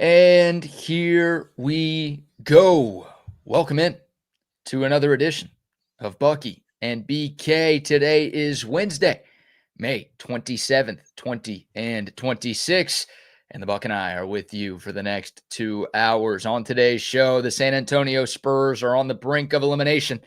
And here we go. Welcome in to another edition of Bucky and BK. Today is Wednesday, May 27th, 2026. And the Buck and I are with you for the next 2 hours. On today's show, the San Antonio Spurs are on the brink of elimination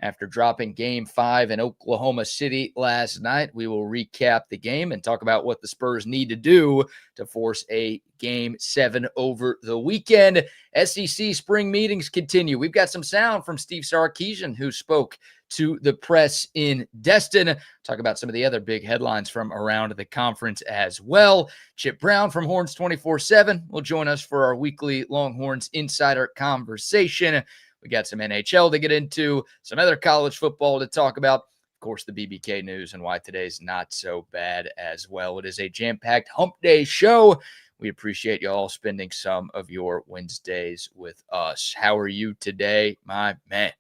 after dropping Game 5 in Oklahoma City last night. We will recap the game and talk about what the Spurs need to do to force a Game 7 over the weekend. SEC spring meetings continue. We've got some sound from Steve Sarkisian, who spoke to the press in Destin. Talk about some of the other big headlines from around the conference as well. Chip Brown from Horns 24/7 will join us for our weekly Longhorns Insider conversation. We got some NHL to get into, some other college football to talk about. Of course, the BBK news and why today's not so bad as well. It is a jam-packed hump day show. We appreciate you all spending some of your Wednesdays with us. How are you today, my man?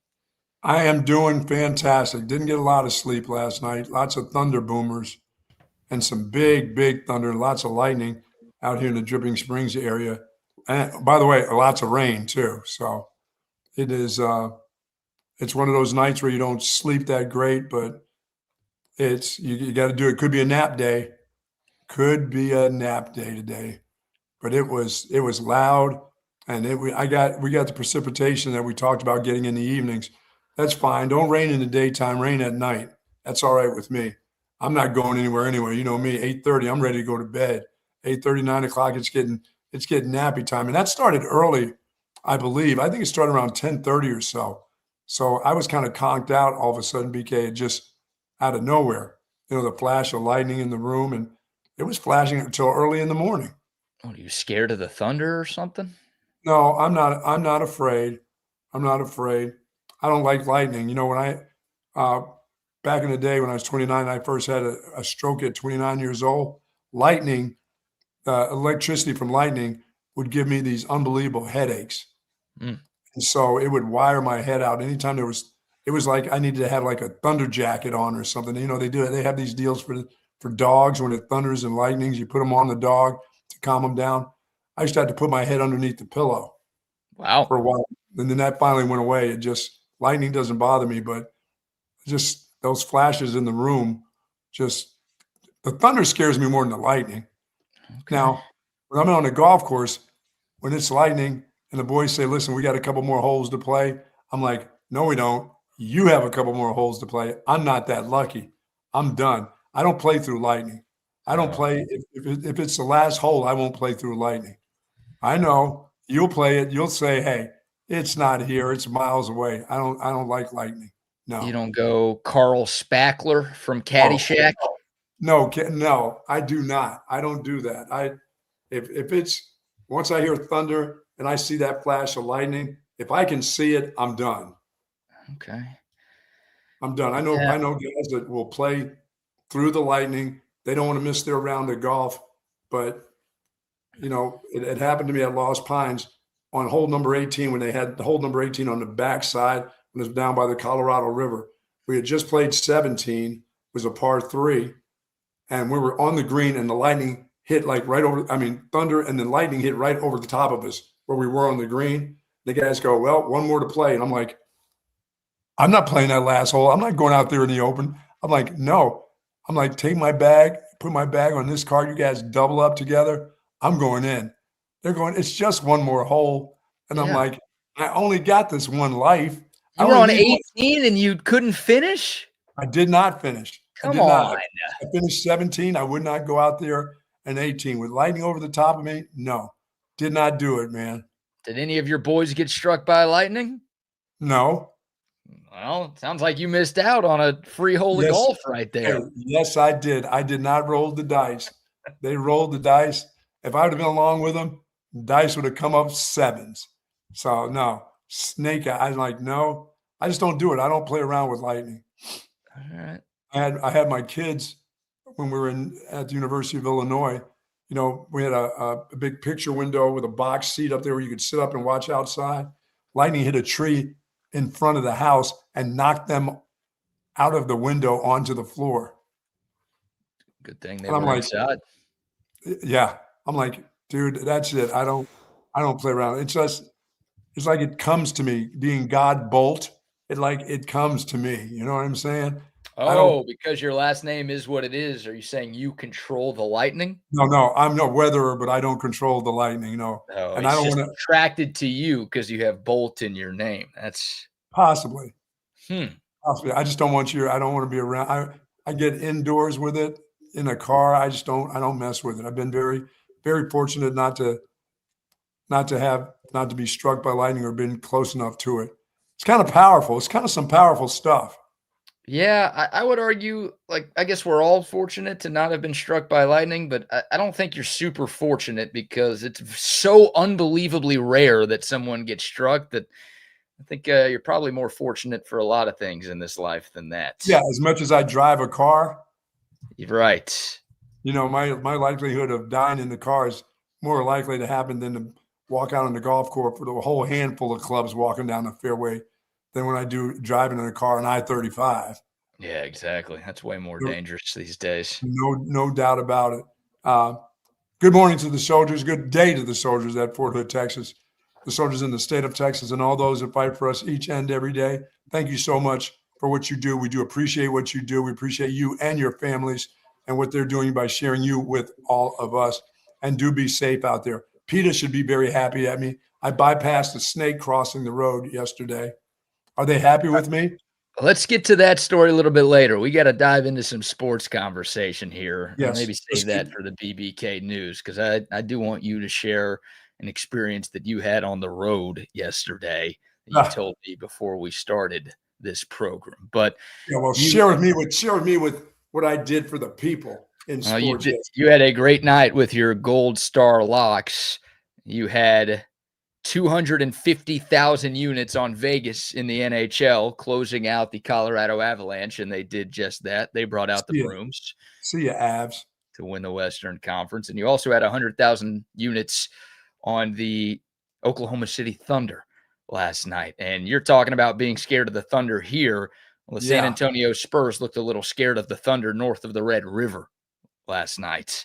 I am doing fantastic. Didn't get a lot of sleep last night. Lots of thunder boomers and some big, big thunder, lots of lightning out here in the Dripping Springs area. And by the way, lots of rain too. So it is it's one of those nights where you don't sleep that great, but it's you got to do it. Could be a nap day. Could be a nap day today. But it was loud, and we got the precipitation that we talked about getting in the evenings. That's fine. Don't rain in the daytime, rain at night. That's all right with me. I'm not going anywhere anyway. You know me, 8:30, I'm ready to go to bed. 8:30, 9 o'clock, it's getting nappy time. And that started early, I believe. I think it started around 10:30 or so. So I was kind of conked out all of a sudden, BK, just out of nowhere. You know, the flash of lightning in the room, and it was flashing until early in the morning. What, are you scared of the thunder or something? No, I'm not afraid. I'm not afraid. I don't like lightning. You know, when back in the day when I was 29, I first had a stroke at 29 years old. Lightning, electricity from lightning would give me these unbelievable headaches. And so it would wire my head out. Anytime it was like I needed to have like a thunder jacket on or something. You know, they have these deals for dogs when it thunders and lightnings. You put them on the dog to calm them down. I used to have to put my head underneath the pillow. Wow. For a while. And then that finally went away. Lightning doesn't bother me, but just those flashes in the room, the thunder scares me more than the lightning. Okay. Now, when I'm on a golf course, when it's lightning and the boys say, listen, we got a couple more holes to play, I'm like, no, we don't. You have a couple more holes to play. I'm not that lucky. I'm done. I don't play through lightning. I don't play. If it's the last hole, I won't play through lightning. I know you'll play it. You'll say, hey, it's not here. It's miles away. I don't like lightning. No. You don't go Carl Spackler from Caddyshack? No, I do not. I don't do that. If it's once I hear thunder and I see that flash of lightning, if I can see it, I'm done. Okay. I'm done. I know guys that will play through the lightning. They don't want to miss their round of golf, but you know, it happened to me at Lost Pines on hole number 18 when they had the hole number 18 on the backside when it was down by the Colorado River. We had just played 17, it was a par 3, and we were on the green and the lightning hit like thunder and then lightning hit right over the top of us where we were on the green. The guys go, well, one more to play. And I'm like, I'm not playing that last hole. I'm not going out there in the open. I'm like, no. I'm like, take my bag, put my bag on this card. You guys double up together. I'm going in. They're going, it's just one more hole. And I'm like, I only got this one life. You were on 18 and you couldn't finish? I did not finish. Come on. I finished 17. I would not go out there and 18 with lightning over the top of me. No, did not do it, man. Did any of your boys get struck by lightning? No. Well, it sounds like you missed out on a free hole of golf right there. Yes, I did. I did not roll the dice. They rolled the dice. If I would have been along with them, the dice would have come up 7s. So no, snake. I'm like, no, I just don't do it. I don't play around with lightning. All right. I had my kids when we were at the University of Illinois. You know, we had a big picture window with a box seat up there where you could sit up and watch outside. Lightning hit a tree in front of the house and knocked them out of the window onto the floor. Good thing they were inside. Yeah. I'm like, dude, that's it. I don't I don't play around. It's like it comes to me, being God Bolt. It comes to me. You know what I'm saying? I don't. Oh, because your last name is what it is. Are you saying you control the lightning? No. I'm no weatherer, but I don't control the lightning. No, Oh, and I it's don't just want to attracted to you because you have Bolt in your name. That's possibly. hmm. Possibly. I just don't want you. I don't want to be around. I get indoors with it in a car. I just don't. I don't mess with it. I've been very, very fortunate not to be struck by lightning or been close enough to it. It's kind of powerful. It's kind of some powerful stuff. Yeah, I would argue, like, I guess we're all fortunate to not have been struck by lightning, but I don't think you're super fortunate because it's so unbelievably rare that someone gets struck that I think you're probably more fortunate for a lot of things in this life than that. Yeah, as much as I drive a car, You're right. my likelihood of dying in the car is more likely to happen than to walk out on the golf course with a whole handful of clubs walking down the fairway than when I do driving in a car on I-35. Yeah, exactly. That's way more dangerous these days. No doubt about it. Uh, Good morning to the soldiers. Good day to the soldiers at Fort Hood, Texas. The soldiers in the state of Texas and all those that fight for us each and every day. Thank you so much for what you do. We do appreciate what you do. We appreciate you and your families and what they're doing by sharing you with all of us. And do be safe out there. PETA should be very happy at me. I bypassed a snake crossing the road yesterday. Are they happy with me? Let's get to that story a little bit later. We got to dive into some sports conversation here. Yes. Maybe save that for the BBK news because I do want you to share an experience that you had on the road yesterday that you told me before we started this program. But yeah, well, share with me with what I did for the people in sports. You had a great night with your Gold Star locks. You had 250,000 units on Vegas in the NHL, closing out the Colorado Avalanche, and they did just that. They brought out the brooms. See ya, Avs. To win the Western Conference. And you also had 100,000 units on the Oklahoma City Thunder last night. And you're talking about being scared of the Thunder here. Well, the San Antonio Spurs looked a little scared of the Thunder north of the Red River last night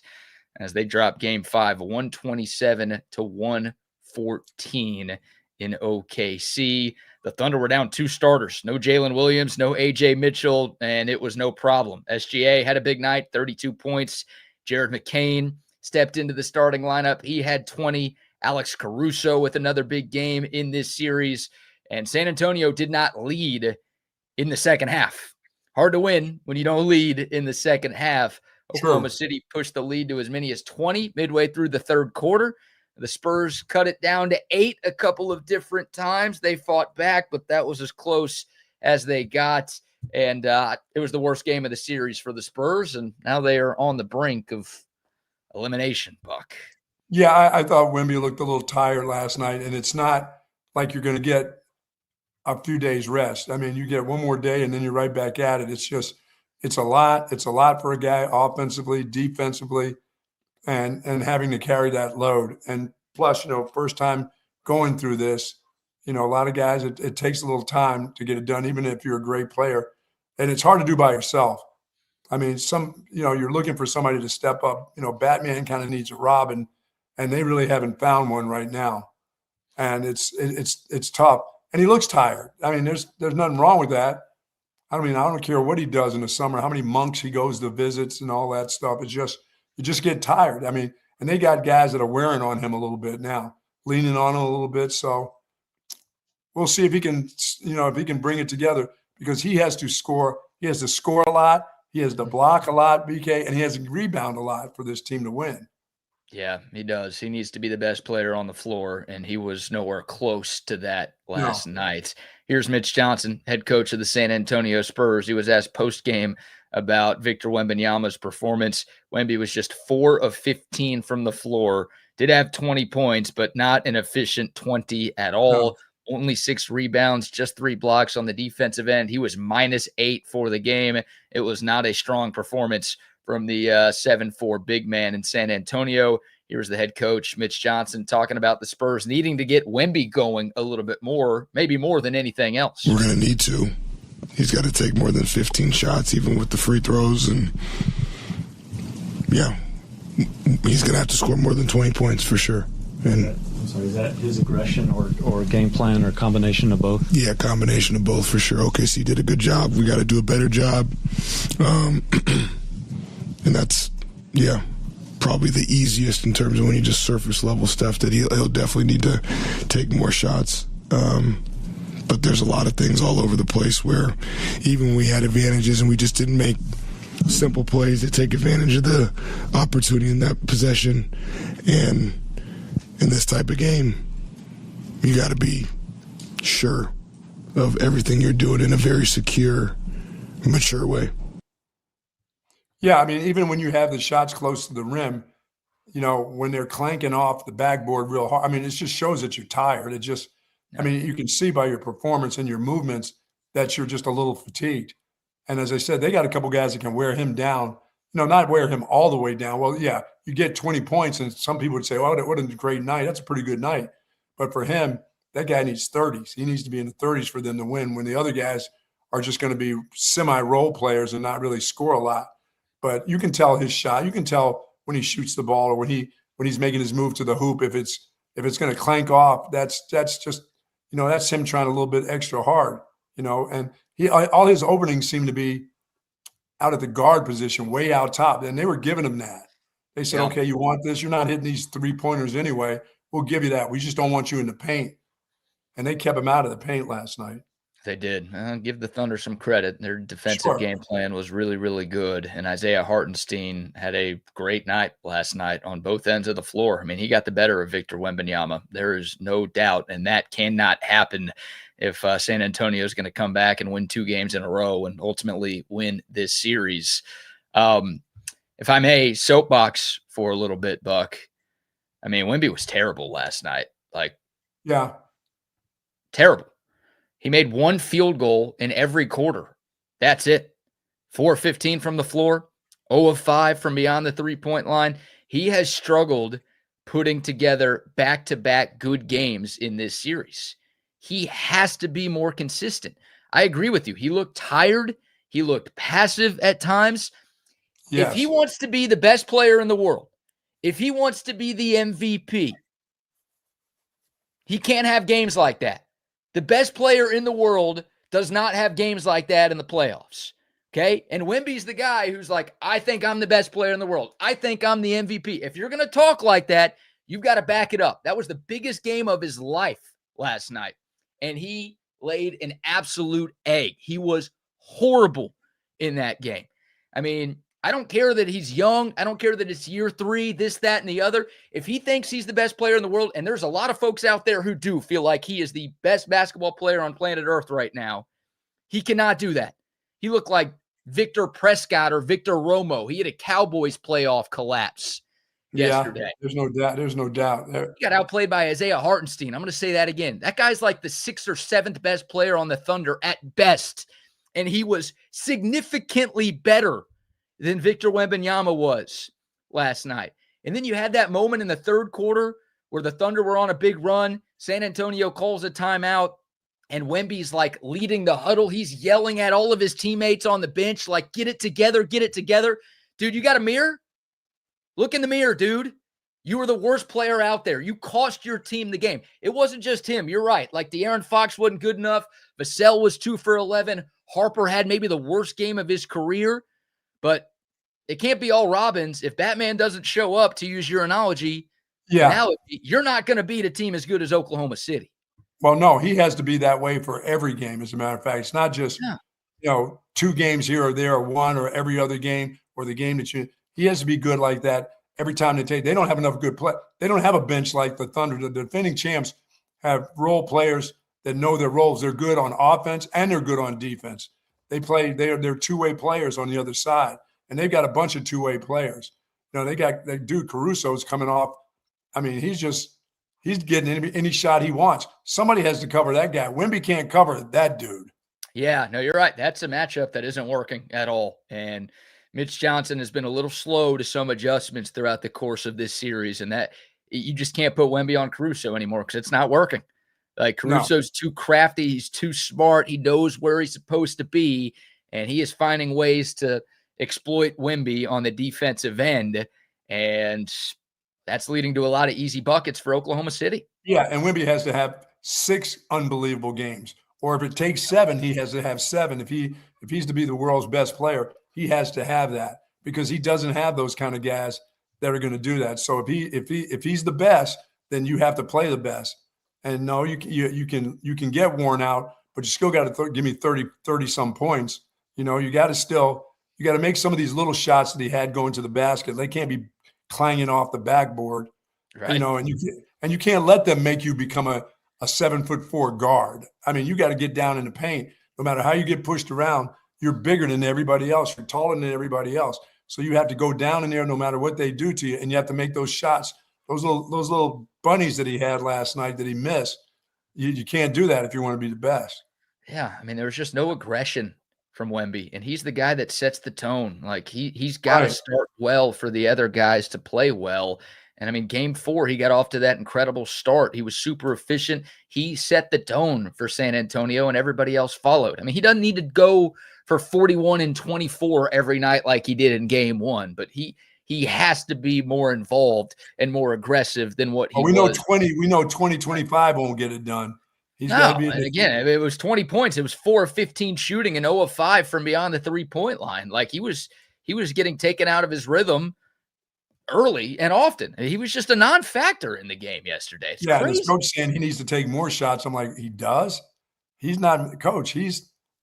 as they dropped Game 5, 127 to 114 in OKC. The Thunder were down 2 starters. No Jalen Williams, no AJ Mitchell, and it was no problem. SGA had a big night, 32 points. Jared McCain stepped into the starting lineup. He had 20. Alex Caruso with another big game in this series. And San Antonio did not lead in the second half. Hard to win when you don't lead in the second half. Oklahoma City pushed the lead to as many as 20 midway through the third quarter. The Spurs cut it down to 8 a couple of different times. They fought back, but that was as close as they got. And it was the worst game of the series for the Spurs, and now they are on the brink of elimination, Buck. Yeah, I thought Wemby looked a little tired last night, and it's not like you're going to get a few days rest. I mean, you get one more day, and then you're right back at it. It's a lot. It's a lot for a guy offensively, defensively, and having to carry that load. And plus, first time going through this, a lot of guys, it takes a little time to get it done, even if you're a great player. And it's hard to do by yourself. I mean, you're looking for somebody to step up. Batman kind of needs a Robin, and they really haven't found one right now. And it's tough. And he looks tired. I mean, there's nothing wrong with that. I don't care what he does in the summer, how many monks he goes to visits and all that stuff. It's just, you just get tired. I mean, and they got guys that are wearing on him a little bit now, leaning on him a little bit. So we'll see if he can, bring it together because he has to score. He has to score a lot. He has to block a lot, BK, and he has to rebound a lot for this team to win. Yeah, he does. He needs to be the best player on the floor, and he was nowhere close to that last night. Here's Mitch Johnson, head coach of the San Antonio Spurs. He was asked post-game about Victor Wembanyama's performance. Wemby was just 4 of 15 from the floor, did have 20 points, but not an efficient 20 at all. No. Only 6 rebounds, just 3 blocks on the defensive end. He was -8 for the game. It was not a strong performance from the 7'4" big man in San Antonio. Here's the head coach, Mitch Johnson, talking about the Spurs needing to get Wemby going a little bit more, maybe more than anything else. We're going to need to. He's got to take more than 15 shots, even with the free throws. And, yeah, he's going to have to score more than 20 points for sure. And So is that his aggression or game plan or combination of both? Yeah, combination of both for sure. OKC did a good job. We got to do a better job. And that's, probably the easiest in terms of when you just surface level stuff that he'll definitely need to take more shots. But there's a lot of things all over the place where even when we had advantages and we just didn't make simple plays that take advantage of the opportunity in that possession. And in this type of game, you got to be sure of everything you're doing in a very secure, mature way. Yeah, I mean, even when you have the shots close to the rim, when they're clanking off the backboard real hard, I mean, it just shows that you're tired. I mean, you can see by your performance and your movements that you're just a little fatigued. And as I said, they got a couple guys that can wear him down, not wear him all the way down. Well, yeah, you get 20 points, and some people would say, oh, what a great night. That's a pretty good night. But for him, that guy needs 30s. He needs to be in the 30s for them to win when the other guys are just going to be semi-role players and not really score a lot. But you can tell his shot. You can tell when he shoots the ball or when he's making his move to the hoop. If it's going to clank off, that's just that's him trying a little bit extra hard. And all his openings seem to be out at the guard position, way out top, and they were giving him that. They said, "Okay, you want this? You're not hitting these 3-pointers anyway. We'll give you that. We just don't want you in the paint." And they kept him out of the paint last night. They did. Give the Thunder some credit. Their defensive game plan was really, really good. And Isaiah Hartenstein had a great night last night on both ends of the floor. I mean, he got the better of Victor Wembanyama. There is no doubt. And that cannot happen if San Antonio is going to come back and win 2 games in a row and ultimately win this series. If I may soapbox for a little bit, Buck, I mean, Wemby was terrible last night. Terrible. He made 1 field goal in every quarter. That's it. 4-15 from the floor, 0 of 5 from beyond the 3-point line. He has struggled putting together back-to-back good games in this series. He has to be more consistent. I agree with you. He looked tired. He looked passive at times. Yes. If he wants to be the best player in the world, if he wants to be the MVP, he can't have games like that. The best player in the world does not have games like that in the playoffs, okay? And Wemby's the guy who's like, I think I'm the best player in the world. I think I'm the MVP. If you're going to talk like that, you've got to back it up. That was the biggest game of his life last night, and he laid an absolute egg. He was horrible in that game. I mean, I don't care that he's young. I don't care that it's year 3, this, that, and the other. If he thinks he's the best player in the world, and there's a lot of folks out there who do feel like he is the best basketball player on planet Earth right now, he cannot do that. He looked like Victor Prescott or Victor Romo. He had a Cowboys playoff collapse yesterday. Yeah, there's no doubt. He got outplayed by Isaiah Hartenstein. I'm going to say that again. That guy's like the 6th or 7th best player on the Thunder at best, and he was significantly better than Victor Wembanyama was last night. And then you had that moment in the 3rd quarter where the Thunder were on a big run. San Antonio calls a timeout, and Wemby's like leading the huddle. He's yelling at all of his teammates on the bench, like, get it together, get it together. Dude, you got a mirror? Look in the mirror, dude. You were the worst player out there. You cost your team the game. It wasn't just him. You're right. Like, De'Aaron Fox wasn't good enough. Vassell was 2 for 11. Harper had maybe the worst game of his career. But it can't be all Robbins. If Batman doesn't show up, to use your analogy, now you're not going to beat a team as good as Oklahoma City. Well, no, he has to be that way for every game, as a matter of fact. It's not just, 2 games here or there or 1 or every other game or the game that he has to be good like that every time they don't have enough good play. They don't have a bench like the Thunder. The defending champs have role players that know their roles. They're good on offense and they're good on defense. They're two-way players on the other side. And they've got a bunch of two-way players. They got that dude Caruso's coming off. I mean, he's getting any shot he wants. Somebody has to cover that guy. Wemby can't cover that dude. Yeah, no, you're right. That's a matchup that isn't working at all. And Mitch Johnson has been a little slow to some adjustments throughout the course of this series. And that you just can't put Wemby on Caruso anymore because it's not working. Like, Caruso's too crafty. He's too smart. He knows where he's supposed to be. And he is finding ways to exploit Wemby on the defensive end, and that's leading to a lot of easy buckets for Oklahoma City. Yeah, and Wemby has to have 6 unbelievable games. Or if it takes 7, he has to have 7. If he's to be the world's best player, he has to have that because he doesn't have those kind of guys that are going to do that. So if he's the best, then you have to play the best. And no, you can get worn out, but you still got to give me 30 some points. You got to make some of these little shots that he had going to the basket. They can't be clanging off the backboard, Right. And you can't let them make you become a 7'4" guard. I mean, you got to get down in the paint. No matter how you get pushed around, you're bigger than everybody else. You're taller than everybody else. So you have to go down in there no matter what they do to you, and you have to make those shots. Those little bunnies that he had last night that he missed, you can't do that if you want to be the best. Yeah, I mean, there was just no aggression from Wemby, and he's the guy that sets the tone. Like he's got to start well for the other guys to play well. And I mean, game 4, he got off to that incredible start. He was super efficient. He set the tone for San Antonio, and everybody else followed. I mean, he doesn't need to go for 41 and 24 every night like he did in game 1, but he has to be more involved and more aggressive than what he was. We know 25 won't get it done. He's got to be. And again, it was 20 points. It was 4 of 15 shooting and 0 of 5 from beyond the 3-point line. Like he was getting taken out of his rhythm early and often. He was just a non-factor in the game yesterday. It's crazy. The coach saying he needs to take more shots. I'm like, he does? He's not, coach.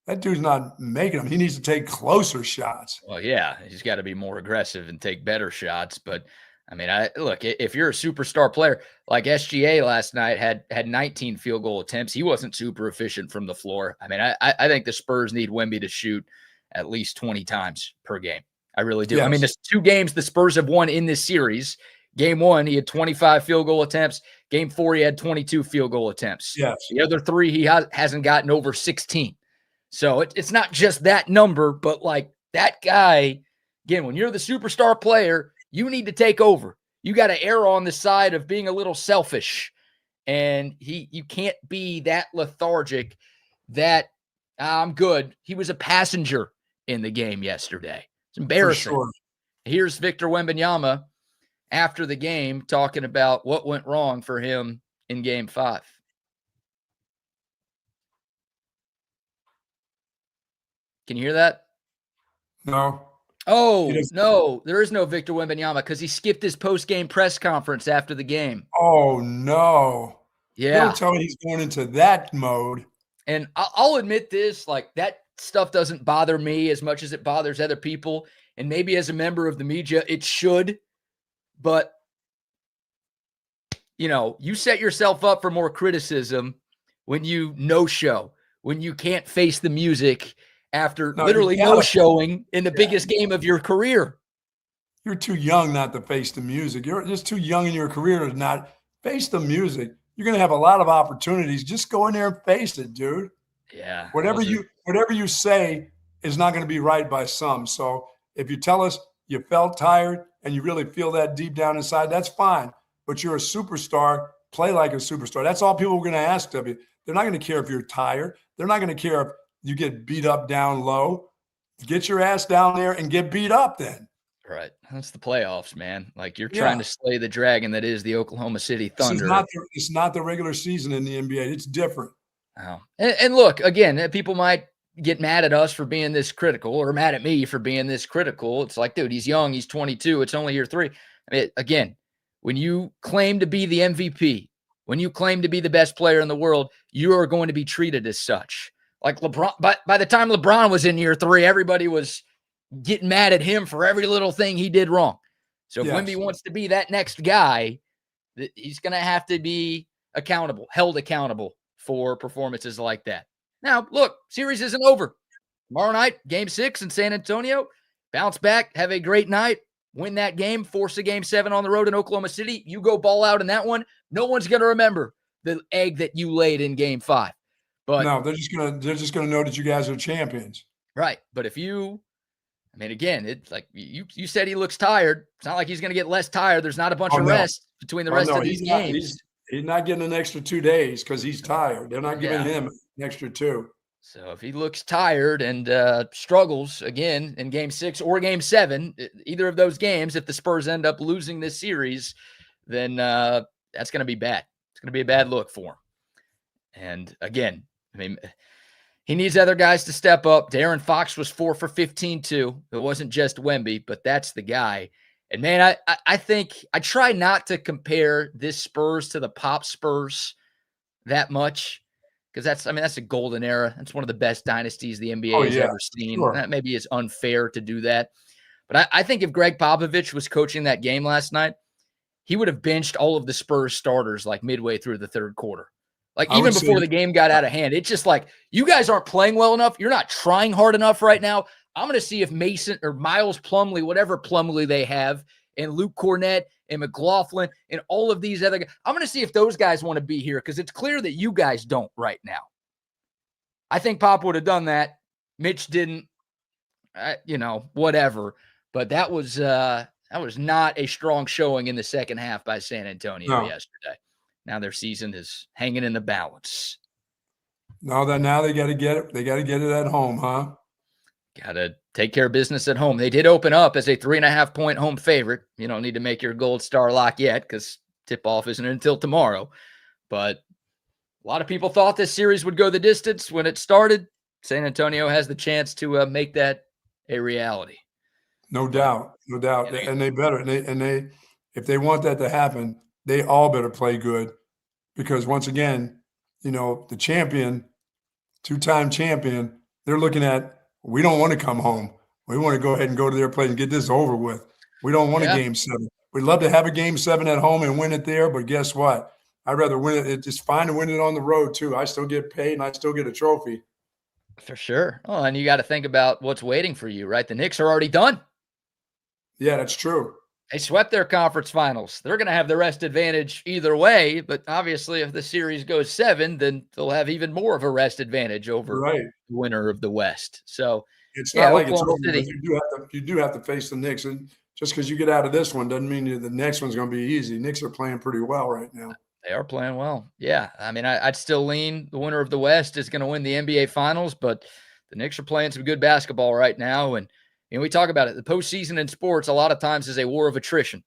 That dude's not making them. He needs to take closer shots. Well, yeah, he's got to be more aggressive and take better shots. But I mean, look, if you're a superstar player like SGA last night had 19 field goal attempts, he wasn't super efficient from the floor. I mean, I think the Spurs need Wemby to shoot at least 20 times per game. I really do. Yes. I mean, there's 2 games the Spurs have won in this series. Game 1, he had 25 field goal attempts. Game 4, he had 22 field goal attempts. Yes. The other 3, he hasn't gotten over 16. So it's not just that number, but like that guy, again, when you're the superstar player, you need to take over. You got to err on the side of being a little selfish. And you can't be that lethargic that I'm good. He was a passenger in the game yesterday. It's embarrassing. For sure. Here's Victor Wembanyama after the game talking about what went wrong for him in game 5. Can you hear that? No. Oh, no, there is no Victor Wembanyama because he skipped his post-game press conference after the game. Oh, no. Yeah. Don't tell me he's going into that mode. And I'll admit this, like that stuff doesn't bother me as much as it bothers other people. And maybe as a member of the media, it should. But, you set yourself up for more criticism when you no-show, when you can't face the music after literally no-showing in the biggest game of your career. You're too young not to face the music. You're just too young in your career to not face the music. You're going to have a lot of opportunities. Just go in there and face it, dude. Yeah. Whatever you say is not going to be right by some. So if you tell us you felt tired and you really feel that deep down inside, that's fine. But you're a superstar. Play like a superstar. That's all people are going to ask of you. They're not going to care if you're tired. They're not going to care if you get beat up down low. Get your ass down there and get beat up then. Right. That's the playoffs, man. Like you're trying to slay the dragon that is the Oklahoma City Thunder. It's not the regular season in the NBA. It's different. Oh. And look, again, people might get mad at us for being this critical or mad at me for being this critical. It's like, dude, he's young. He's 22. It's only year 3. I mean, again, when you claim to be the MVP, when you claim to be the best player in the world, you are going to be treated as such. Like LeBron, by the time LeBron was in year 3, everybody was getting mad at him for every little thing he did wrong. So if Wemby wants to be that next guy, he's going to have to be held accountable for performances like that. Now, look, series isn't over. Tomorrow night, game 6 in San Antonio. Bounce back, have a great night, win that game, force a game 7 on the road in Oklahoma City. You go ball out in that one. No one's going to remember the egg that you laid in game 5. But no, they're just gonna know that you guys are champions. Right. But again, it's like you said he looks tired. It's not like he's gonna get less tired. There's not a bunch of rest between the rest of these games. He's not getting an extra 2 days because he's tired. They're not giving him an extra 2. So if he looks tired and struggles again in game 6 or game 7, either of those games, if the Spurs end up losing this series, then that's going to be bad It's going to be a bad look for him. And again, I mean, he needs other guys to step up. Darren Fox was 4 for 15 too. It wasn't just Wemby, but that's the guy. And man, I think I try not to compare this Spurs to the Pop Spurs that much, because that's a golden era. That's one of the best dynasties the NBA has ever seen. Sure. That maybe is unfair to do that. But I think if Greg Popovich was coaching that game last night, he would have benched all of the Spurs starters like midway through the third quarter. Like even before the game got out of hand. It's just like, you guys aren't playing well enough. You're not trying hard enough right now. I'm going to see if Mason or Miles Plumlee, whatever Plumlee they have, and Luke Cornett and McLaughlin and all of these other guys, I'm going to see if those guys want to be here, because it's clear that you guys don't right now. I think Pop would have done that. Mitch didn't, whatever. But that was not a strong showing in the second half by San Antonio yesterday. Now their season is hanging in the balance. Now they got to get it. They got to get it at home, huh? Got to take care of business at home. They did open up as a 3.5-point home favorite. You don't need to make your gold star lock yet, because tip-off isn't until tomorrow. But a lot of people thought this series would go the distance when it started. San Antonio has the chance to make that a reality. No doubt. And they better. And they, if they want that to happen, they all better play good, because once again, the champion, two-time champion, they're looking at, we don't want to come home. We want to go ahead and go to their place and get this over with. We don't want a game 7. We'd love to have a game 7 at home and win it there, but guess what? I'd rather win it. It's fine to win it on the road too. I still get paid and I still get a trophy. For sure. Oh, and you got to think about what's waiting for you, right? The Knicks are already done. Yeah, that's true. They swept their conference finals. They're going to have the rest advantage either way, but obviously if the series goes 7, then they'll have even more of a rest advantage over the winner of the West. So it's not like it's over, but you do have to face the Knicks. And just because you get out of this one doesn't mean the next one's going to be easy. Knicks are playing pretty well right now. They are playing well. Yeah. I mean, I'd still lean the winner of the West is going to win the NBA Finals, but the Knicks are playing some good basketball right now. And we talk about it. The postseason in sports a lot of times is a war of attrition.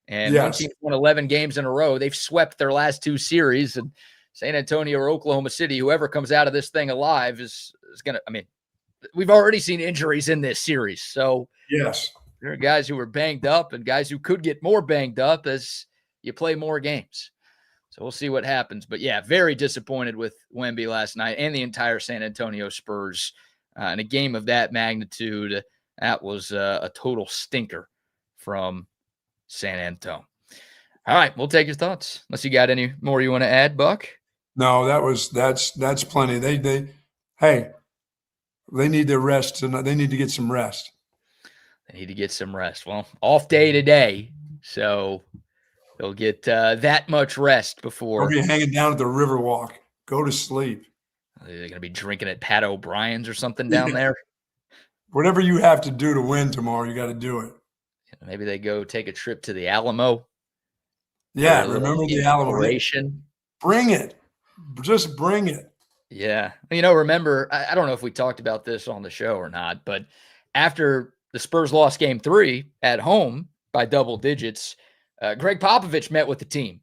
And one team won 11 games in a row. They've swept their last 2 series. And San Antonio or Oklahoma City, whoever comes out of this thing alive is going to – I mean, we've already seen injuries in this series. So there are guys who are banged up and guys who could get more banged up as you play more games. So we'll see what happens. But, yeah, very disappointed with Wemby last night and the entire San Antonio Spurs in a game of that magnitude. That was a total stinker from San Antonio. All right, we'll take your thoughts. Unless you got any more you want to add, Buck? No, that's plenty. They need their rest tonight. They need to get some rest. They need to get some rest. Well, off day today, so they'll get that much rest before. They'll be hanging down at the Riverwalk. Go to sleep. They're going to be drinking at Pat O'Brien's or something down there. Whatever you have to do to win tomorrow, you got to do it. Maybe they go take a trip to the Alamo. Yeah, remember the Alamo. Bring it. Just bring it. Yeah. Remember, I don't know if we talked about this on the show or not, but after the Spurs lost game 3 at home by double digits, Greg Popovich met with the team.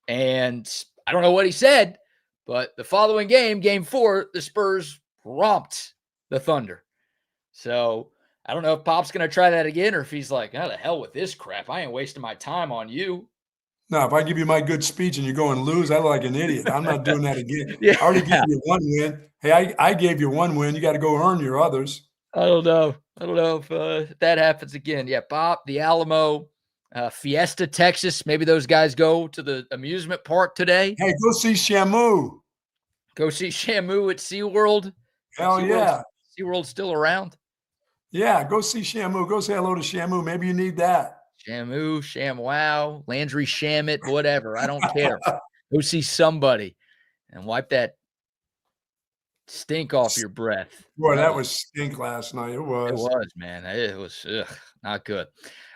And I don't know what he said, but the following game, game 4, the Spurs romped the Thunder. So I don't know if Pop's going to try that again or if he's like, oh, the hell with this crap. I ain't wasting my time on you. No, if I give you my good speech and you go and lose, I look like an idiot. I'm not doing that again. I already gave you 1 win. Hey, I gave you 1 win. You got to go earn your others. I don't know if that happens again. Yeah, Pop, the Alamo, Fiesta, Texas. Maybe those guys go to the amusement park today. Hey, go see Shamu. Go see Shamu at SeaWorld. Hell yeah. SeaWorld's still around. Yeah, go see Shamu. Go say hello to Shamu. Maybe you need that. Shamu, ShamWow, Landry Shamit, whatever. I don't care. Go see somebody and wipe that stink off your breath. Boy, that was stink last night. It was. It was, man. It was not good.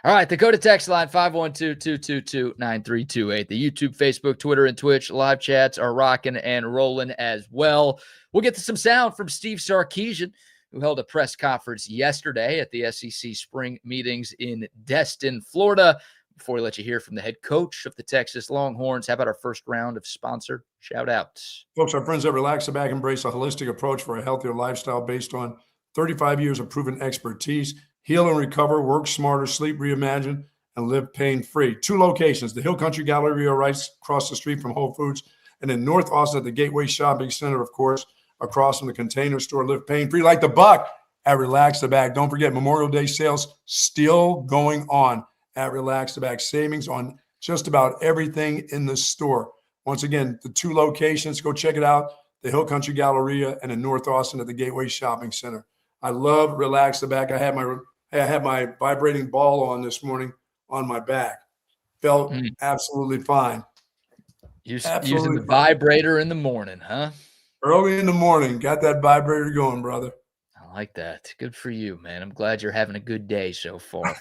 All right, the Dakota text line, 512-222-9328. The YouTube, Facebook, Twitter, and Twitch live chats are rocking and rolling as well. We'll get to some sound from Steve Sarkisian, who held a press conference yesterday at the SEC spring meetings in Destin, Florida. before we let you hear from the head coach of the Texas Longhorns, how about our first round of sponsor shout-outs? Folks, our friends at Relax the Back embrace a holistic approach for a healthier lifestyle based on 35 years of proven expertise. Heal and recover, work smarter, sleep reimagined, and live pain-free. 2 locations, the Hill Country Galleria right across the street from Whole Foods, and in North Austin at the Gateway Shopping Center, of course, across from the Container Store. Live pain-free like the Buck at Relax the Back. Don't forget, Memorial Day sales still going on at Relax the Back. Savings on just about everything in the store. Once again, the 2 locations, go check it out, the Hill Country Galleria and in North Austin at the Gateway Shopping Center. I love Relax the Back. I had my vibrating ball on this morning on my back. Felt absolutely fine. Using the vibrator in the morning, huh? Early in the morning, got that vibrator going, brother. I like that. Good for you, man. I'm glad you're having a good day so far.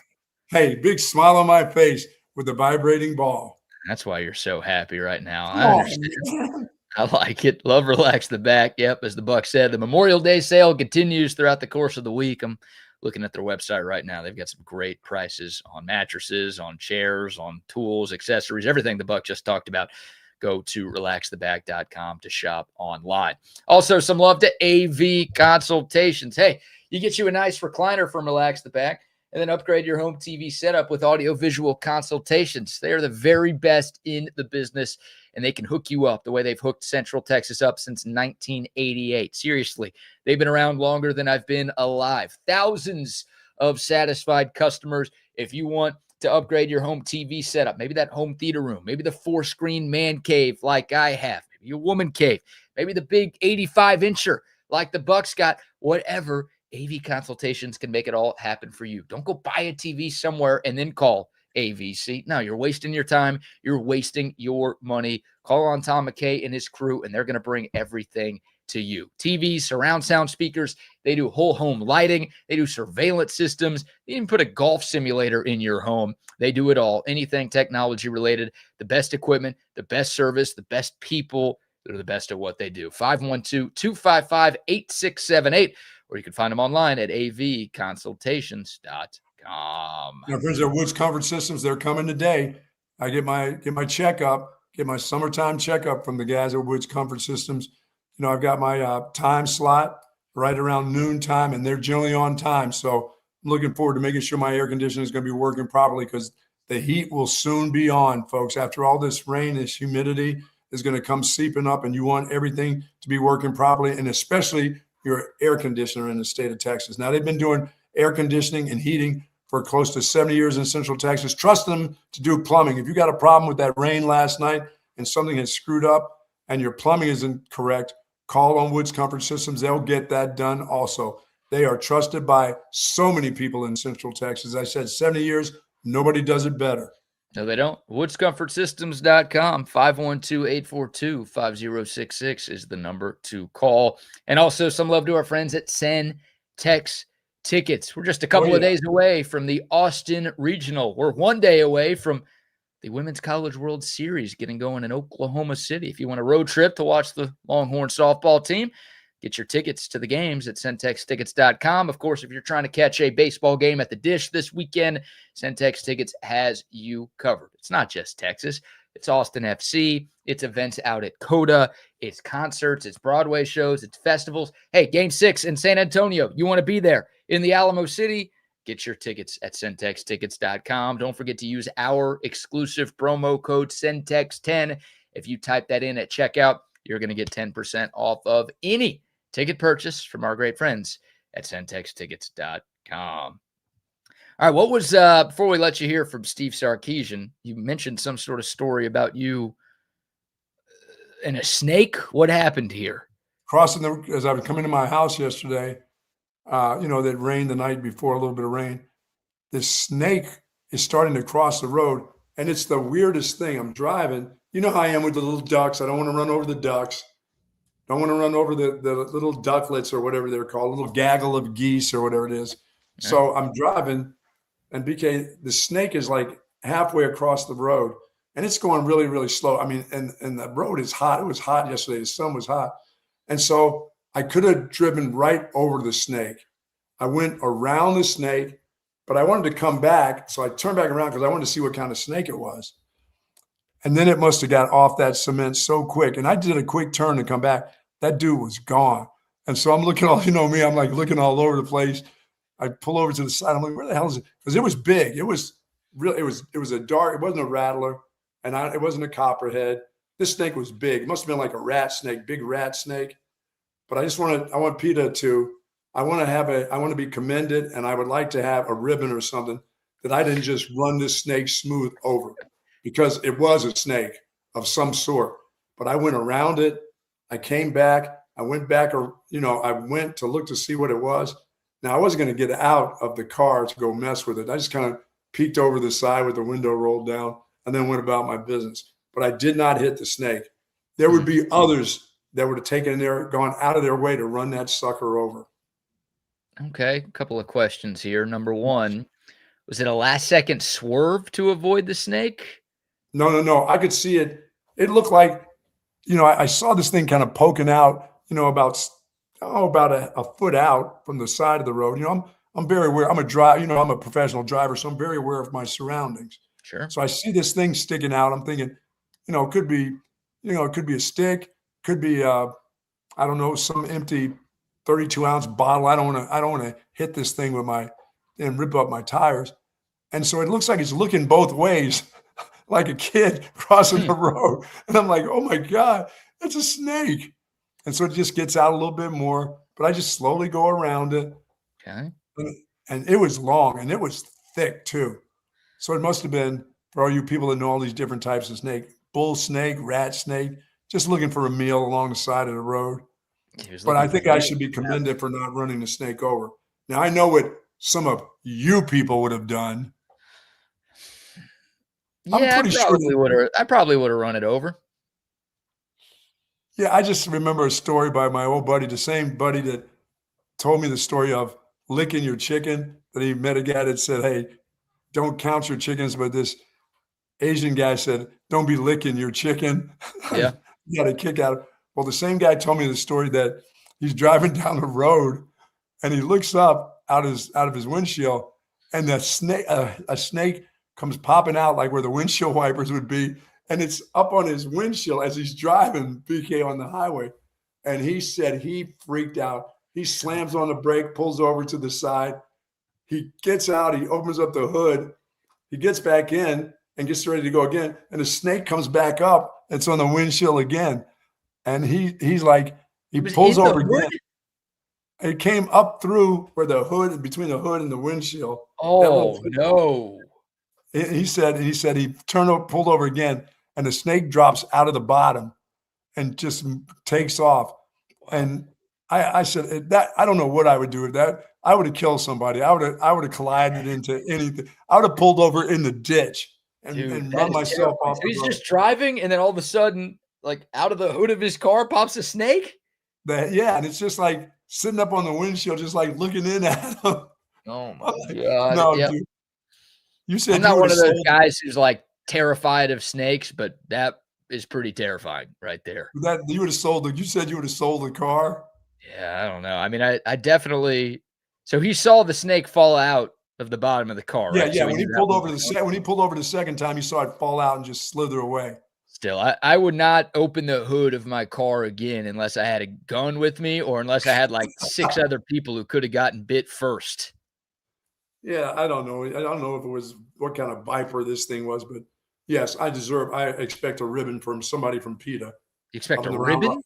Hey, big smile on my face with the vibrating ball. That's why you're so happy right now. I understand. I like it. Love Relax the Back. Yep, as the Buck said, the Memorial Day sale continues throughout the course of the week. I'm looking at their website right now. They've got some great prices on mattresses, on chairs, on tools, accessories, everything the Buck just talked about. Go to relaxtheback.com to shop online. Also, some love to AV Consultations. Hey, you get you a nice recliner from Relax the Back and then upgrade your home TV setup with audio-visual consultations. They are the very best in the business, and they can hook you up the way they've hooked Central Texas up since 1988. Seriously, they've been around longer than I've been alive. Thousands of satisfied customers. If you want to upgrade your home TV setup, maybe that home theater room, maybe the 4-screen man cave like I have, maybe your woman cave, maybe the big 85-incher like the Bucks got, whatever, AV Consultations can make it all happen for you. Don't go buy a TV somewhere and then call AVC. No, you're wasting your time. You're wasting your money. Call on Tom McKay and his crew, and they're going to bring everything to you. TVs, surround sound speakers. They do whole home lighting. They do surveillance systems. They even put a golf simulator in your home. They do it all. Anything technology related. The best equipment, the best service, the best people. They're the best at what they do. 512-255-8678. Or you can find them online at avconsultations.com. Now, friends at Woods Comfort Systems, they're coming today. I get my checkup, get my summertime checkup from the guys at Woods Comfort Systems. You know, I've got my time slot right around noon time, and they're generally on time. So I'm looking forward to making sure my air conditioning is going to be working properly because the heat will soon be on, folks. After all this rain, this humidity is going to come seeping up, and you want everything to be working properly, and especially your air conditioner in the state of Texas. Now, they've been doing air conditioning and heating for close to 70 years in Central Texas. Trust them to do plumbing. If you got a problem with that rain last night and something has screwed up and your plumbing isn't correct, call on Woods Comfort Systems. They'll get that done also. They are trusted by so many people in Central Texas. I said 70 years, nobody does it better. No, they don't. WoodsComfortSystems.com, 512-842-5066 is the number to call. And also some love to our friends at Centex Tickets. We're just a couple of days away from the Austin Regional. We're one day away from the Women's College World Series getting going in Oklahoma City. If you want a road trip to watch the Longhorn softball team, get your tickets to the games at CentexTickets.com. Of course, if you're trying to catch a baseball game at the Dish this weekend, Centex Tickets has you covered. It's not just Texas. It's Austin FC. It's events out at Coda. It's concerts. It's Broadway shows. It's festivals. Hey, Game 6 in San Antonio. You want to be there in the Alamo City? Get your tickets at CentexTickets.com. Don't forget to use our exclusive promo code CENTEX10. If you type that in at checkout, you're going to get 10% off of any ticket purchase from our great friends at CentexTickets.com. All right, what was, before we let you hear from Steve Sarkisian, you mentioned some sort of story about you and a snake. What happened here? As I was coming to my house yesterday, that rained the night before, a little bit of rain. This snake is starting to cross the road, and it's the weirdest thing. I'm driving. You know how I am with the little ducks. I don't want to run over the ducks. Don't want to run over the little ducklets or whatever they're called, a little gaggle of geese or whatever it is. Yeah. So I'm driving, and BK, the snake is like halfway across the road, and it's going really, really slow. I mean, and the road is hot. It was hot yesterday. The sun was hot. And so I could have driven right over the snake. I went around the snake, but I wanted to come back. So I turned back around because I wanted to see what kind of snake it was. And then it must have got off that cement so quick. And I did a quick turn to come back. That dude was gone. And so I'm looking all, me, I'm like looking all over the place. I pull over to the side. I'm like, where the hell is it? Because it was big. It was really, it was a dark, it wasn't a rattler. And it wasn't a copperhead. This snake was big. It must have been like a rat snake, big rat snake. But I want PETA to, I want to be commended, and I would like to have a ribbon or something that I didn't just run this snake smooth over, because it was a snake of some sort. But I went around it. I came back. I went back, I went to look to see what it was. Now, I wasn't going to get out of the car to go mess with it. I just kind of peeked over the side with the window rolled down and then went about my business. But I did not hit the snake. There would be others that would have gone out of their way to run that sucker over. Okay, a couple of questions here. Number one, was it a last-second swerve to avoid the snake? No. I could see it. It looked like, I saw this thing kind of poking out, about a foot out from the side of the road. I'm very aware. I'm a professional driver, so I'm very aware of my surroundings. Sure. So I see this thing sticking out. I'm thinking, it could be, it could be a stick, could be, I don't know, some empty 32-ounce bottle. I don't want to hit this thing and rip up my tires. And so it looks like it's looking both ways, like a kid crossing the road. And I'm like, oh my God, it's a snake. And so it just gets out a little bit more, but I just slowly go around it. Okay. And it was long and it was thick too. So it must have been, for all you people that know all these different types of snake, bull snake, rat snake, just looking for a meal along the side of the road. But I think I should be commended for not running the snake over. Now, I know what some of you people would have done. Yeah, I probably would have run it over. Yeah, I just remember a story by my old buddy, the same buddy that told me the story of licking your chicken, that he met a guy that said, hey, don't count your chickens, but this Asian guy said, don't be licking your chicken. Yeah. You got a kick out of it. Well, the same guy told me the story that he's driving down the road and he looks up out of his windshield, and a snake comes popping out like where the windshield wipers would be. And it's up on his windshield as he's driving BK on the highway. And he said he freaked out. He slams on the brake, pulls over to the side. He gets out, he opens up the hood, he gets back in and gets ready to go again. And the snake comes back up. It's on the windshield again. And he's like, he pulls over again. It came up through where the hood, between the hood and the windshield. Oh, no. He said he pulled over again, and the snake drops out of the bottom and just takes off. And I said, that I don't know what I would do with that. I would have killed somebody. I would have collided into anything. I would have pulled over in the ditch and run myself off. So he's just driving, and then all of a sudden, like out of the hood of his car pops a snake? Yeah, and it's just like sitting up on the windshield, just like looking in at him. Oh my God. No, yep. dude. You said I'm not one of those guys who's like terrified of snakes, but that is pretty terrifying right there. That you would have sold you said you would have sold the car? Yeah, I don't know. I mean, I definitely. So he saw the snake fall out of the bottom of the car, right? Yeah. So When he pulled over the second time, you saw it fall out and just slither away. Still, I would not open the hood of my car again unless I had a gun with me, or unless I had like 6 other people who could have gotten bit first. Yeah, I don't know. I don't know if it was what kind of viper this thing was, but yes, I expect a ribbon from somebody from PETA. You expect a ribbon?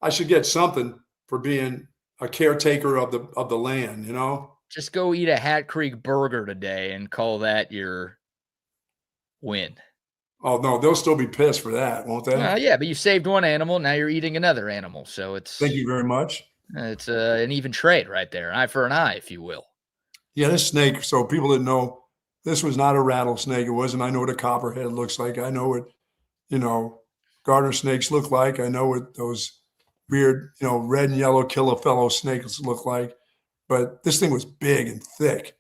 I should get something for being a caretaker of the land, Just go eat a Hat Creek burger today and call that your win. Oh, no, they'll still be pissed for that, won't they? Yeah, but you saved one animal. Now you're eating another animal. So Thank you very much. It's an even trade right there. An eye for an eye, if you will. Yeah, this snake, so people that know, this was not a rattlesnake. It wasn't. I know what a copperhead looks like. I know what, garter snakes look like. I know what those weird, red and yellow kill a fellow snakes look like. But this thing was big and thick.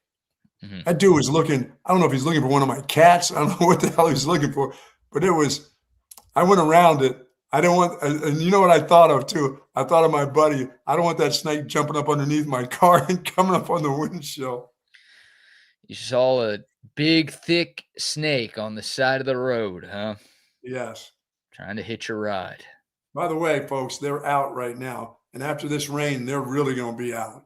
Mm-hmm. That dude was looking, I don't know if he's looking for one of my cats. I don't know what the hell he was looking for. But I went around it. I don't want, and you know what I thought of too? I thought of my buddy. I don't want that snake jumping up underneath my car and coming up on the windshield. You saw a big, thick snake on the side of the road, huh? Yes. Trying to hitch a ride. By the way, folks, they're out right now. And after this rain, they're really going to be out.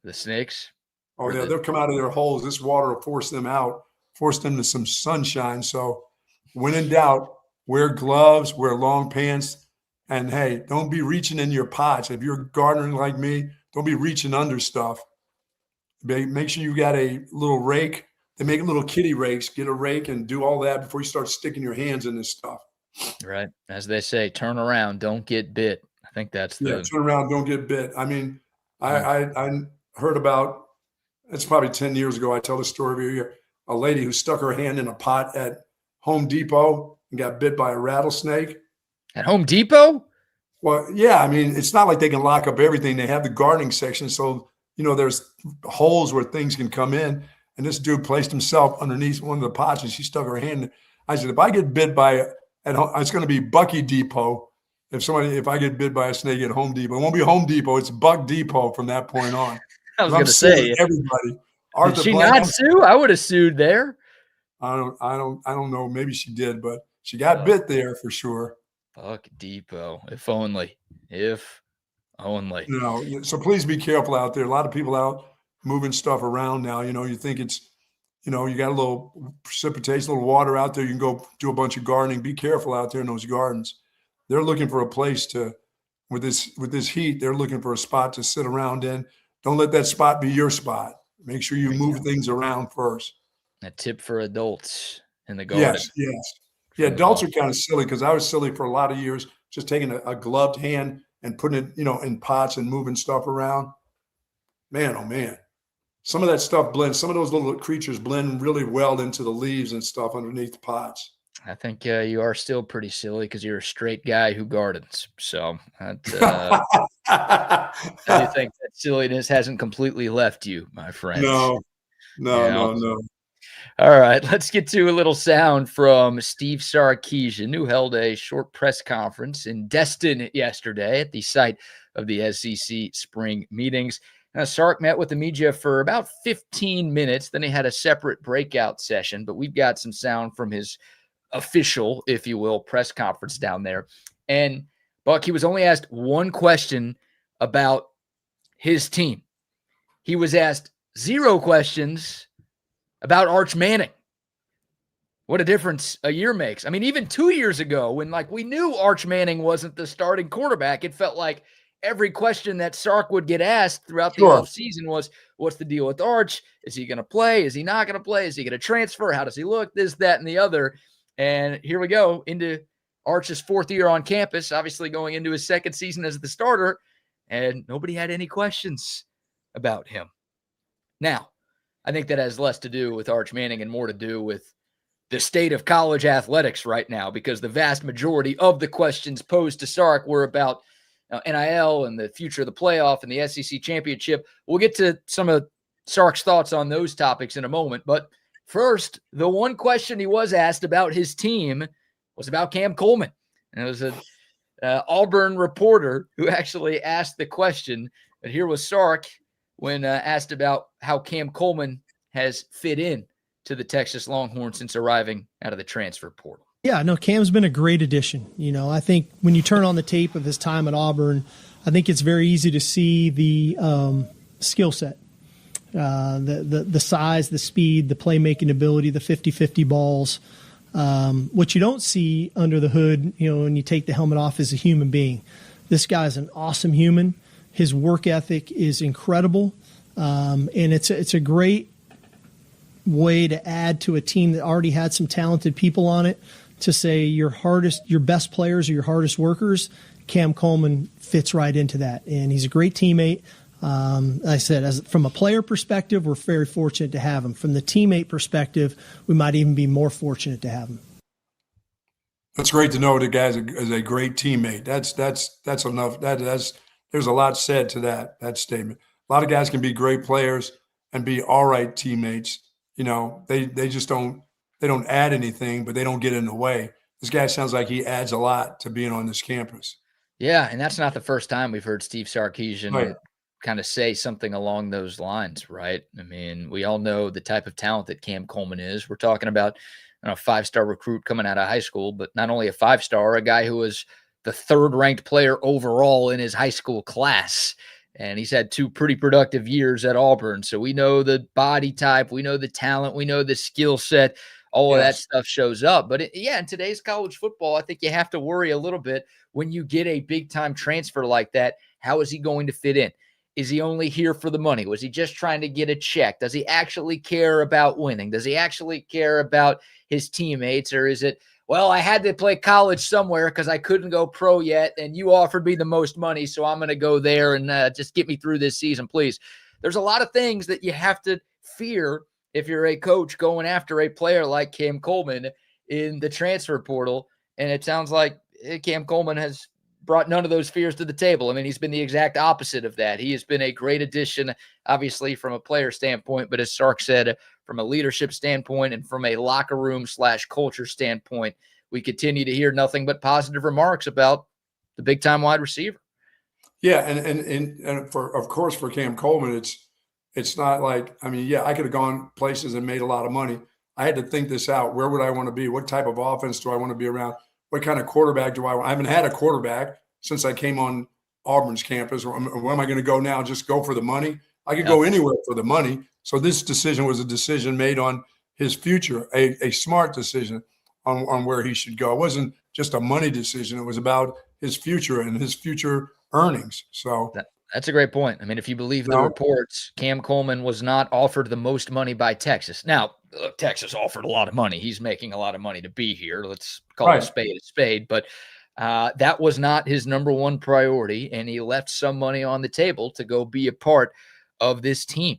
The snakes? Oh, yeah, they'll come out of their holes. This water will force them out, force them to some sunshine. So when in doubt, wear gloves, wear long pants, and, hey, don't be reaching in your pots. If you're gardening like me, don't be reaching under stuff. Make sure you got a little rake. They make little kitty rakes. Get a rake and do all that before you start sticking your hands in this stuff. Right. As they say, turn around, don't get bit. I think that's Yeah, turn around, don't get bit. I mean, I heard about, it's probably 10 years ago, I tell the story every year, a lady who stuck her hand in a pot at Home Depot and got bit by a rattlesnake. At Home Depot? Well, yeah, I mean, it's not like they can lock up everything. They have the gardening section, so, there's holes where things can come in. And this dude placed himself underneath one of the pots, and she stuck her hand. I said, if I get bit by it's going to be Bucky Depot. If I get bit by a snake at Home Depot, it won't be Home Depot. It's Buck Depot from that point on. I was going to say, everybody. Did she not sue? I would have sued there. I don't know. Maybe she did, but she got bit there for sure. Buck Depot. If only. So please be careful out there. A lot of people out moving stuff around now. You think it's, you got a little precipitation, a little water out there. You can go do a bunch of gardening. Be careful out there in those gardens. They're looking for a place with this heat, they're looking for a spot to sit around in. Don't let that spot be your spot. Make sure you move things around first. A tip for adults in the garden. Yes. Yeah, adults are kind of silly because I was silly for a lot of years, just taking a gloved hand and putting it, in pots and moving stuff around. Man, oh man. Some of that stuff blends. Some of those little creatures blend really well into the leaves and stuff underneath the pots. I think you are still pretty silly because you're a straight guy who gardens. So I think that silliness hasn't completely left you, my friend. No. All right, let's get to a little sound from Steve Sarkisian, who held a short press conference in Destin yesterday at the site of the SEC spring meetings. Sark met with the media for about 15 minutes. Then he had a separate breakout session, but we've got some sound from his official, if you will, press conference down there. And Buck, he was only asked one question about his team. He was asked 0 questions about Arch Manning. What a difference a year makes. I mean, even 2 years ago when we knew Arch Manning wasn't the starting quarterback, it felt like every question that Sark would get asked throughout the offseason was, what's the deal with Arch? Is he going to play? Is he not going to play? Is he going to transfer? How does he look? This, that, and the other. And here we go into Arch's 4th year on campus, obviously going into his 2nd season as the starter, and nobody had any questions about him. Now, I think that has less to do with Arch Manning and more to do with the state of college athletics right now, because the vast majority of the questions posed to Sark were about NIL and the future of the playoff and the SEC championship. We'll get to some of Sark's thoughts on those topics in a moment. But first, the one question he was asked about his team was about Cam Coleman. And it was an Auburn reporter who actually asked the question. But here was Sark when asked about how Cam Coleman has fit in to the Texas Longhorns since arriving out of the transfer portal. Yeah, no, Cam's been a great addition. I think when you turn on the tape of his time at Auburn, I think it's very easy to see the skill set, the size, the speed, the playmaking ability, the 50-50 balls. What you don't see under the hood, when you take the helmet off, is a human being. This guy's an awesome human. His work ethic is incredible, and it's a great way to add to a team that already had some talented people on it. To say your best players are your hardest workers, Cam Coleman fits right into that, and he's a great teammate. Like I said, from a player perspective, we're very fortunate to have him. From the teammate perspective, we might even be more fortunate to have him. That's great to know the guy is a great teammate. That's enough. There's a lot said to that statement. A lot of guys can be great players and be all right teammates. They just don't. They don't add anything, but they don't get in the way. This guy sounds like he adds a lot to being on this campus. Yeah, and that's not the first time we've heard Steve Sarkisian kind of say something along those lines, right? I mean, we all know the type of talent that Cam Coleman is. We're talking about a 5-star recruit coming out of high school, but not only a 5-star, a guy who was the 3rd-ranked player overall in his high school class. And he's had 2 pretty productive years at Auburn. So we know the body type, we know the talent, we know the skill set. All of that stuff shows up. But in today's college football, I think you have to worry a little bit when you get a big-time transfer like that. How is he going to fit in? Is he only here for the money? Was he just trying to get a check? Does he actually care about winning? Does he actually care about his teammates? Or is it, well, I had to play college somewhere because I couldn't go pro yet, and you offered me the most money, so I'm going to go there and just get me through this season, please. There's a lot of things that you have to fear if you're a coach going after a player like Cam Coleman in the transfer portal. And it sounds like Cam Coleman has brought none of those fears to the table. I mean, he's been the exact opposite of that. He has been a great addition, obviously, from a player standpoint, but as Sark said, from a leadership standpoint and from a locker room / culture standpoint, we continue to hear nothing but positive remarks about the big-time wide receiver. Yeah, and of course, for Cam Coleman, it's not like, I mean, yeah, I could have gone places and made a lot of money. I had to think this out. Where would I want to be? What type of offense do I want to be around? What kind of quarterback do I want? I haven't had a quarterback since I came on Auburn's campus. Where am I going to go now? Just go for the money? I could go anywhere for the money. So this decision was a decision made on his future, a smart decision on where he should go. It wasn't just a money decision. It was about his future and his future earnings. So that's a great point. I mean, if you believe the reports, Cam Coleman was not offered the most money by Texas. Now, look, Texas offered a lot of money. He's making a lot of money to be here. Let's call it a spade. But that was not his number one priority, and he left some money on the table to go be a part of this team.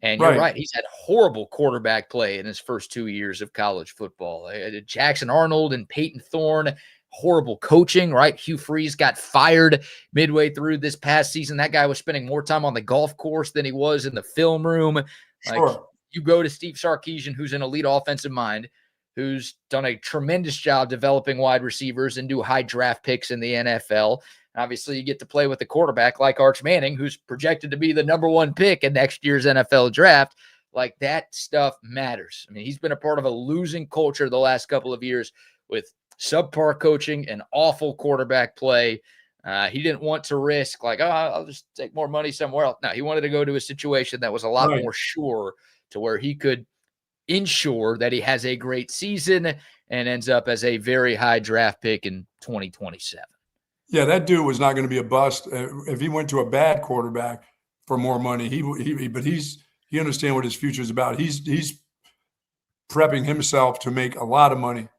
And you're right. He's had horrible quarterback play in his first 2 years of college football. Jackson Arnold and Peyton Thorne, horrible coaching, right? Hugh Freeze got fired midway through this past season. That guy was spending more time on the golf course than he was in the film room. You go to Steve Sarkisian, who's an elite offensive mind, who's done a tremendous job developing wide receivers into high draft picks in the NFL. Obviously, you get to play with a quarterback like Arch Manning, who's projected to be the number one pick in next year's NFL draft. Like, that stuff matters. I mean, he's been a part of a losing culture the last couple of years with subpar coaching and awful quarterback play. He didn't want to risk I'll just take more money somewhere else. No, he wanted to go to a situation that was a lot more sure, to where he could ensure that he has a great season and ends up as a very high draft pick in 2027. Yeah, that dude was not going to be a bust if he went to a bad quarterback for more money. He understands what his future is about. He's prepping himself to make a lot of money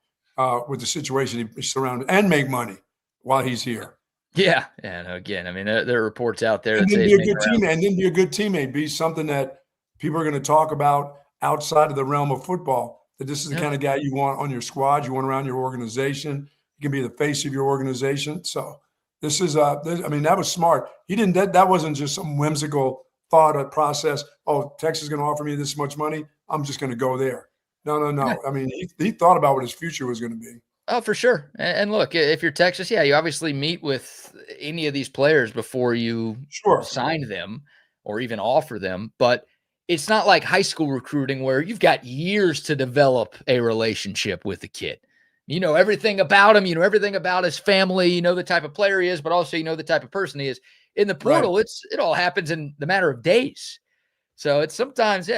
with the situation he's surrounded, and make money while he's here. Yeah, and again, I mean, there are reports out there and that then say be a good teammate, and then be a good teammate, be something that people are going to talk about outside of the realm of football. That this is the kind of guy you want on your squad, you want around your organization. You can be the face of your organization. So this is, I mean, that was smart. He didn't. That wasn't just some whimsical thought or process. Oh, Texas is going to offer me this much money, I'm just going to go there. No. Yeah. I mean, he thought about what his future was going to be. Oh, for sure. And look, if you're Texas, you obviously meet with any of these players before you sign them or even offer them. But it's not like high school recruiting where you've got years to develop a relationship with the kid. You know everything about him. You know everything about his family. You know the type of player he is, but also you know the type of person he is. In the portal, it all happens in the matter of days. So it's sometimes,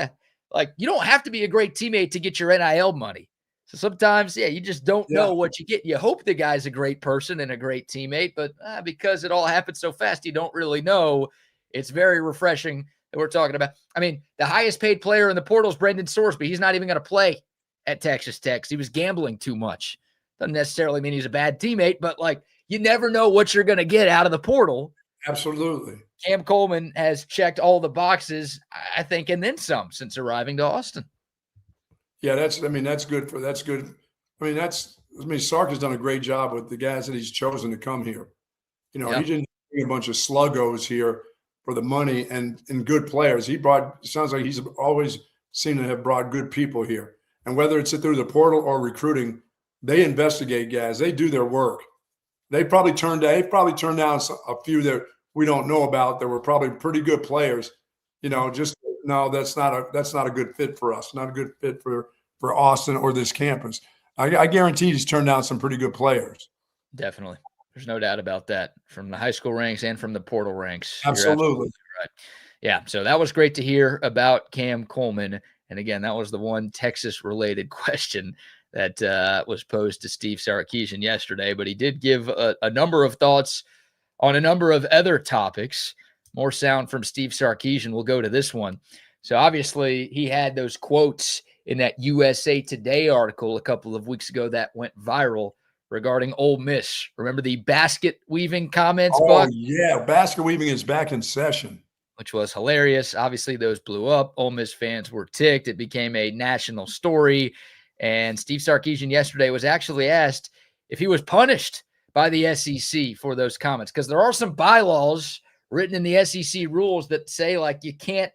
like, you don't have to be a great teammate to get your NIL money. So sometimes, you just don't know what you get. You hope the guy's a great person and a great teammate, but because it all happens so fast, you don't really know. It's very refreshing that we're talking about. I mean, the highest paid player in the portal is Brendan Sorsby. He's not even going to play at Texas Tech. He was gambling too much. Doesn't necessarily mean he's a bad teammate, but you never know what you're going to get out of the portal. Absolutely. Cam Coleman has checked all the boxes, I think, and then some since arriving to Austin. Yeah, that's good. Sark has done a great job with the guys that he's chosen to come here. He didn't bring a bunch of sluggos here for the money and good players. Sounds like he's always seemed to have brought good people here. And whether it's through the portal or recruiting, they investigate guys. They do their work. They probably turned down a few that we don't know about that were probably pretty good players. Just no, that's not a good fit for us. Not a good fit for Austin or this campus. I guarantee he's turned down some pretty good players. Definitely. There's no doubt about that from the high school ranks and from the portal ranks. Absolutely. Right. Yeah. So that was great to hear about Cam Coleman. And again, that was the one Texas related question that was posed to Steve Sarkisian yesterday, but he did give a number of thoughts on a number of other topics. More sound from Steve Sarkisian. We'll go to this one. So obviously he had those quotes in that USA Today article a couple of weeks ago that went viral regarding Ole Miss. Remember the basket weaving comments, Buck? Yeah, basket weaving is back in session. Which was hilarious. Obviously, those blew up. Ole Miss fans were ticked. It became a national story. And Steve Sarkisian yesterday was actually asked if he was punished by the SEC for those comments, because there are some bylaws written in the SEC rules that say, like, you can't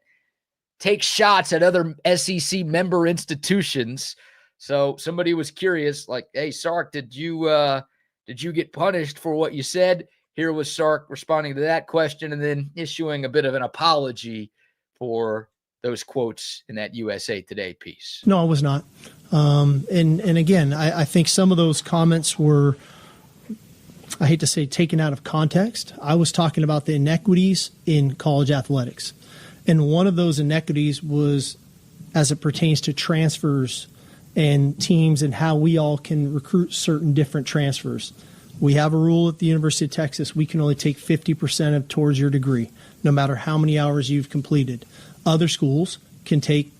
take shots at other SEC member institutions. So somebody was curious, like, hey, Sark, did you get punished for what you said? Here was Sark responding to that question and then issuing a bit of an apology for those quotes in that USA Today piece. No, I was not. And again, I think some of those comments were, I hate to say, taken out of context. I was talking about the inequities in college athletics. And one of those inequities was as it pertains to transfers and teams and how we all can recruit certain different transfers. We have a rule at the University of Texas. We can only take 50% of towards your degree, no matter how many hours you've completed. Other schools can take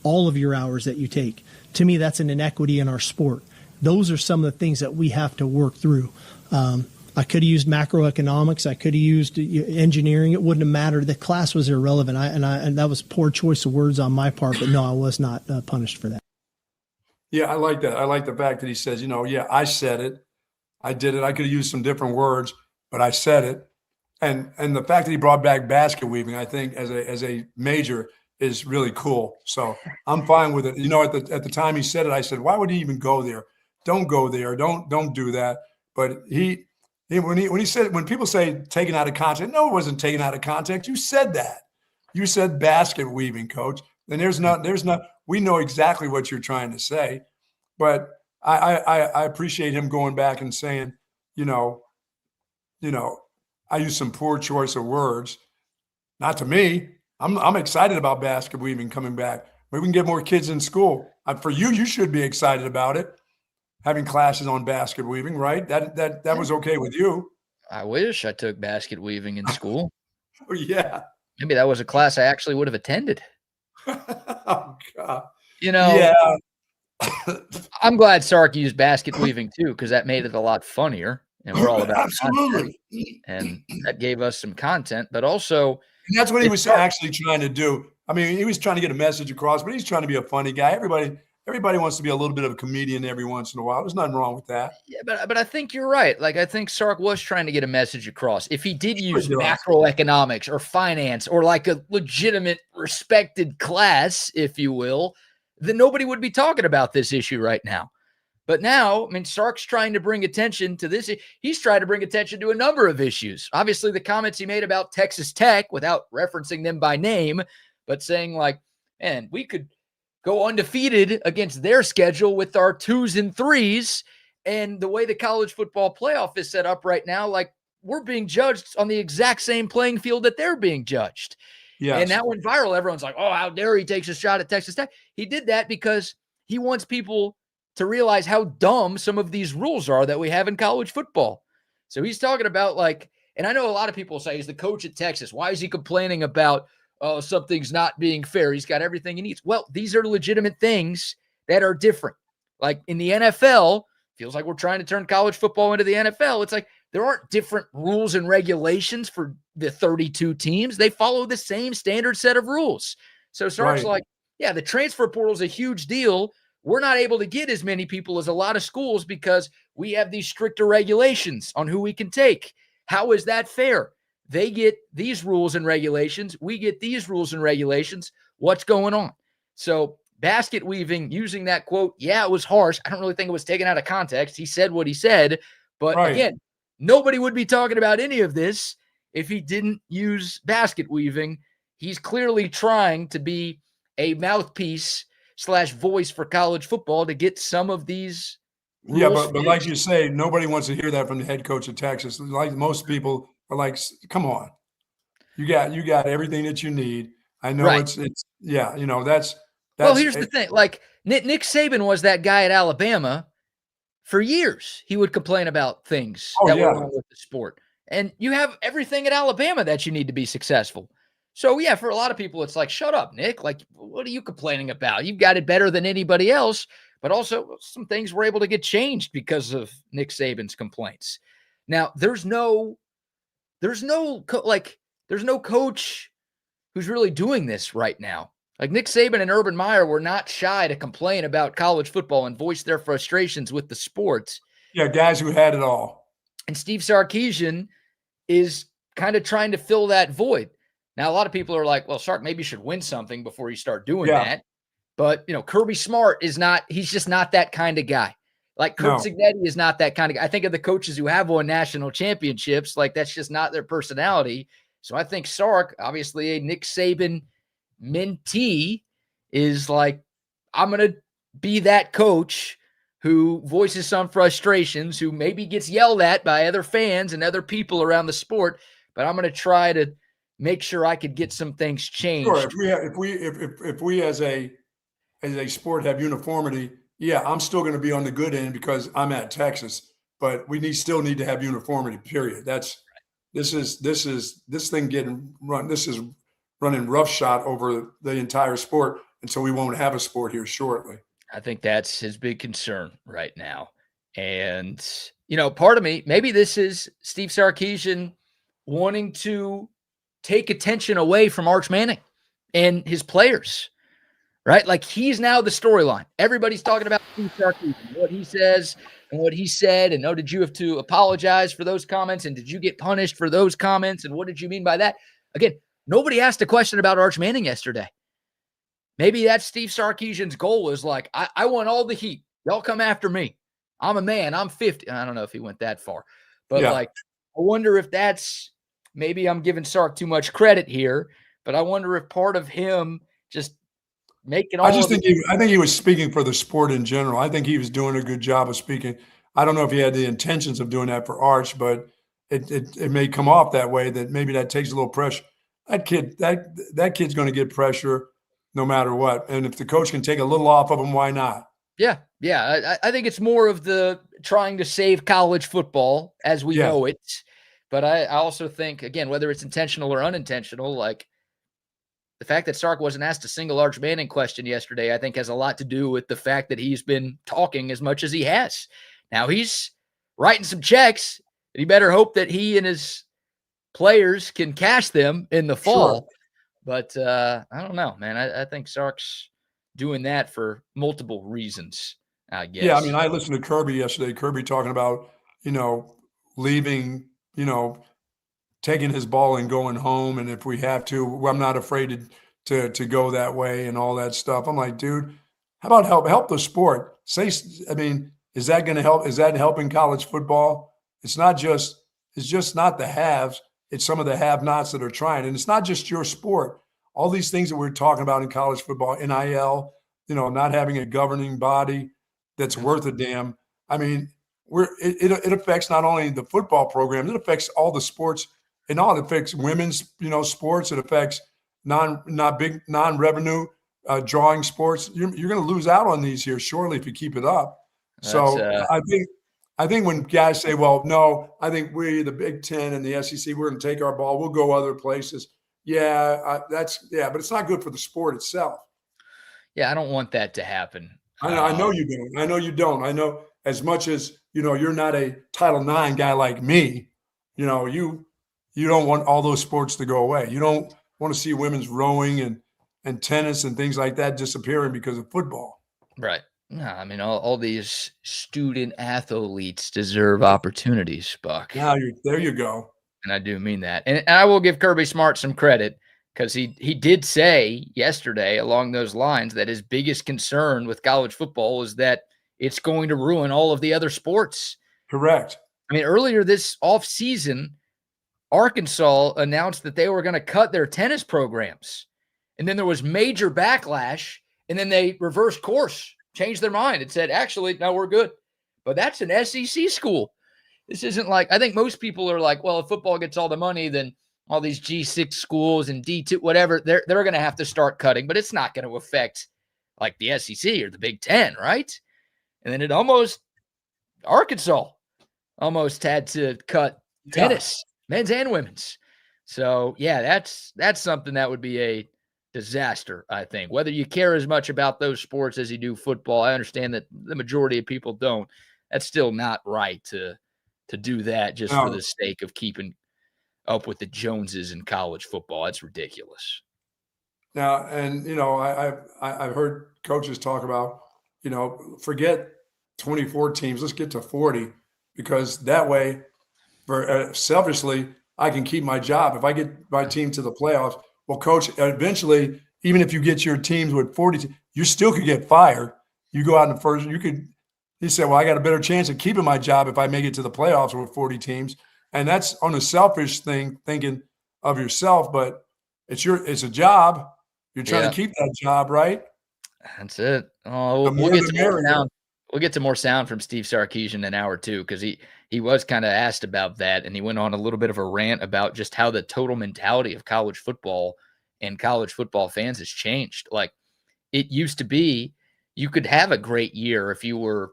all of your hours that you take. To me, that's an inequity in our sport. Those are some of the things that we have to work through. I could have used macroeconomics. I could have used engineering. It wouldn't have mattered. The class was irrelevant. And that was poor choice of words on my part. But no, I was not punished for that. Yeah, I like that. I like the fact that he says, yeah, I said it. I did it. I could have used some different words, but I said it. And the fact that he brought back basket weaving, I think, as a major is really cool. So I'm fine with it. At the time he said it, I said, why would he even go there? Don't go there. Don't do that. But when he said, when people say taken out of context, no, it wasn't taken out of context. You said that. You said basket weaving, coach. And there's not. We know exactly what you're trying to say, but I appreciate him going back and saying, I used some poor choice of words. Not to me. I'm excited about basket weaving coming back. Maybe we can get more kids in school. For you, you should be excited about it. Having classes on basket weaving, right? That was okay with you. I wish I took basket weaving in school. Oh, yeah. Maybe that was a class I actually would have attended. Oh, God. Yeah. I'm glad Sark used basket weaving too, because that made it a lot funnier. And we're all about content. And that gave us some content, but also and that's what he was actually trying to do. I mean, he was trying to get a message across, but he's trying to be a funny guy. Everybody wants to be a little bit of a comedian every once in a while. There's nothing wrong with that. Yeah, but I think you're right. Like, I think Sark was trying to get a message across. If he did use macroeconomics or finance or like a legitimate, respected class, if you will, then nobody would be talking about this issue right now. But now, I mean, Sark's trying to bring attention to this. He's trying to bring attention to a number of issues. Obviously, the comments he made about Texas Tech without referencing them by name, but saying like, man, we could go undefeated against their schedule with our 2s and 3s. And the way the college football playoff is set up right now, like we're being judged on the exact same playing field that they're being judged. Yes. And that went viral. Everyone's like, oh, how dare he takes a shot at Texas Tech. He did that because he wants people to realize how dumb some of these rules are that we have in college football. So he's talking about like, and I know a lot of people say he's the coach at Texas. Why is he complaining about, oh, something's not being fair? He's got everything he needs. Well, these are legitimate things that are different. Like in the NFL, feels like we're trying to turn college football into the NFL. It's like there aren't different rules and regulations for the 32 teams. They follow the same standard set of rules. So Sark's like, yeah, the transfer portal is a huge deal. We're not able to get as many people as a lot of schools because we have these stricter regulations on who we can take. How is that fair? They get these rules and regulations. We get these rules and regulations. What's going on? So basket weaving, using that quote, yeah, it was harsh. I don't really think it was taken out of context. He said what he said. But again, nobody would be talking about any of this if he didn't use basket weaving. He's clearly trying to be a mouthpiece / voice for college football to get some of these Yeah, rules but like fixed. you say, nobody wants to hear that from the head coach of Texas. Like most people are like, come on, you got everything that you need. I know Right. it's yeah, that's Well, here's the thing. Like Nick Saban was that guy at Alabama for years. He would complain about things oh that were yeah, wrong with the sport. And you have everything at Alabama that you need to be successful. So, yeah, for a lot of people, it's like, shut up, Nick. Like, what are you complaining about? You've got it better than anybody else. But also, some things were able to get changed because of Nick Saban's complaints. Now, there's no coach who's really doing this right now. Like Nick Saban and Urban Meyer were not shy to complain about college football and voice their frustrations with the sports. yeah, guys who had it all. And Steve Sarkisian is kind of trying to fill that void. Now, a lot of people are like, well, Sark maybe should win something before you start doing Yeah. that. But, Kirby Smart he's just not that kind of guy. Like Kurt No. Cignetti is not that kind of guy. I think of the coaches who have won national championships, like that's just not their personality. So I think Sark, obviously a Nick Saban mentee, is like, I'm going to be that coach who voices some frustrations, who maybe gets yelled at by other fans and other people around the sport, but I'm going to try to make sure I could get some things changed. Sure, if we as a sport have uniformity, yeah, I'm still going to be on the good end because I'm at Texas, but we still need to have uniformity. Period. This thing getting run. This is running roughshod over the entire sport, and so we won't have a sport here shortly. I think that's his big concern right now. And, part of me, maybe this is Steve Sarkisian wanting to take attention away from Arch Manning and his players, right? Like he's now the storyline. Everybody's talking about Steve Sarkisian, what he says and what he said. And did you have to apologize for those comments? And did you get punished for those comments? And what did you mean by that? Again, nobody asked a question about Arch Manning yesterday. Maybe that's Steve Sarkisian's goal, is like, I want all the heat. Y'all come after me. I'm a man. I'm 50. I don't know if he went that far. But, I wonder if that's – maybe I'm giving Sark too much credit here, but I wonder if part of him just making all I think he was speaking for the sport in general. I think he was doing a good job of speaking. I don't know if he had the intentions of doing that for Arch, but it may come off that way, that maybe that takes a little pressure. That kid's going to get pressure no matter what. And if the coach can take a little off of him, why not? Yeah. I think it's more of the trying to save college football as we know it. But I also think, again, whether it's intentional or unintentional, like the fact that Sark wasn't asked a single Arch Manning question yesterday, I think has a lot to do with the fact that he's been talking as much as he has. Now he's writing some checks. And he better hope that he and his players can cash them in the fall. Sure. But I don't know, man. I think Sark's doing that for multiple reasons, I guess. Yeah, I mean, I listened to Kirby yesterday. Kirby talking about, leaving, taking his ball and going home. And if we have to, I'm not afraid to go that way and all that stuff. I'm like, dude, how about help the sport? Is that going to help? Is that helping college football? It's just not the haves. It's some of the have-nots that are trying. And it's not just your sport. All these things that we're talking about in college football, NIL, not having a governing body that's worth a damn. I mean, it affects not only the football program, it affects all the sports and all. It affects women's, sports. It affects non-revenue drawing sports. You're going to lose out on these here shortly if you keep it up. I think when guys say, well, no, I think we, the Big Ten and the SEC, we're going to take our ball. We'll go other places. But it's not good for the sport itself. Yeah, I don't want that to happen. I know you don't. I know you don't. I know as much as, you're not a Title IX guy like me, you don't want all those sports to go away. You don't want to see women's rowing and tennis and things like that disappearing because of football. Right. No, I mean, all these student athletes deserve opportunities, Buck. Now there you go. And I do mean that. And I will give Kirby Smart some credit, because he did say yesterday along those lines that his biggest concern with college football is that it's going to ruin all of the other sports. Correct. I mean, earlier this offseason, Arkansas announced that they were going to cut their tennis programs. And then there was major backlash, and then they reversed course, changed their mind and said, actually, no, we're good. But that's an SEC school. This isn't like, I think most people are like, well, if football gets all the money, then all these G6 schools and D2, whatever, they're going to have to start cutting, but it's not going to affect like the SEC or the Big Ten, right? And then Arkansas almost had to cut tennis, men's and women's. So, yeah, that's something that would be a disaster, I think. Whether you care as much about those sports as you do football, I understand that the majority of people don't. That's still not right to do that just for the sake of keeping up with the Joneses in college football. That's ridiculous. Now, and I've heard coaches talk about, forget 24 teams, let's get to 40, because that way, selfishly, I can keep my job. If I get my team to the playoffs, well, coach, eventually, even if you get your teams with 40, you still could get fired. You go out in the first, he said, well, I got a better chance of keeping my job if I make it to the playoffs with 40 teams. And that's on a selfish thing, thinking of yourself, but it's a job. You're trying to keep that job, right? That's it. Oh, we'll get to more sound from Steve Sarkisian in hour 2, because he was kind of asked about that, and he went on a little bit of a rant about just how the total mentality of college football and college football fans has changed. Like, it used to be you could have a great year if you were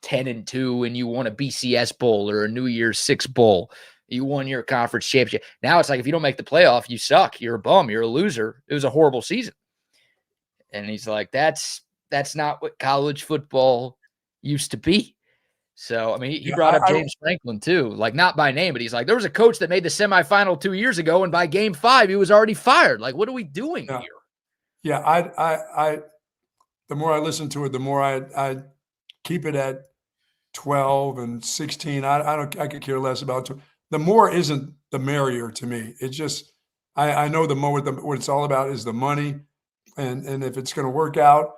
10-2 and you won a BCS bowl or a New Year's Six bowl. You won your conference championship. Now it's like, if you don't make the playoff, you suck. You're a bum. You're a loser. It was a horrible season. And he's like, that's not what college football used to be. So, I mean, he brought up James Franklin too, like not by name, but he's like, there was a coach that made the semifinal 2 years ago, and by game 5, he was already fired. Like, what are we doing here? Yeah. I the more I listen to it, the more I keep it at 12 and 16. I could care less about it. The more isn't the merrier to me. It's just, I know the more what it's all about is the money. And if it's going to work out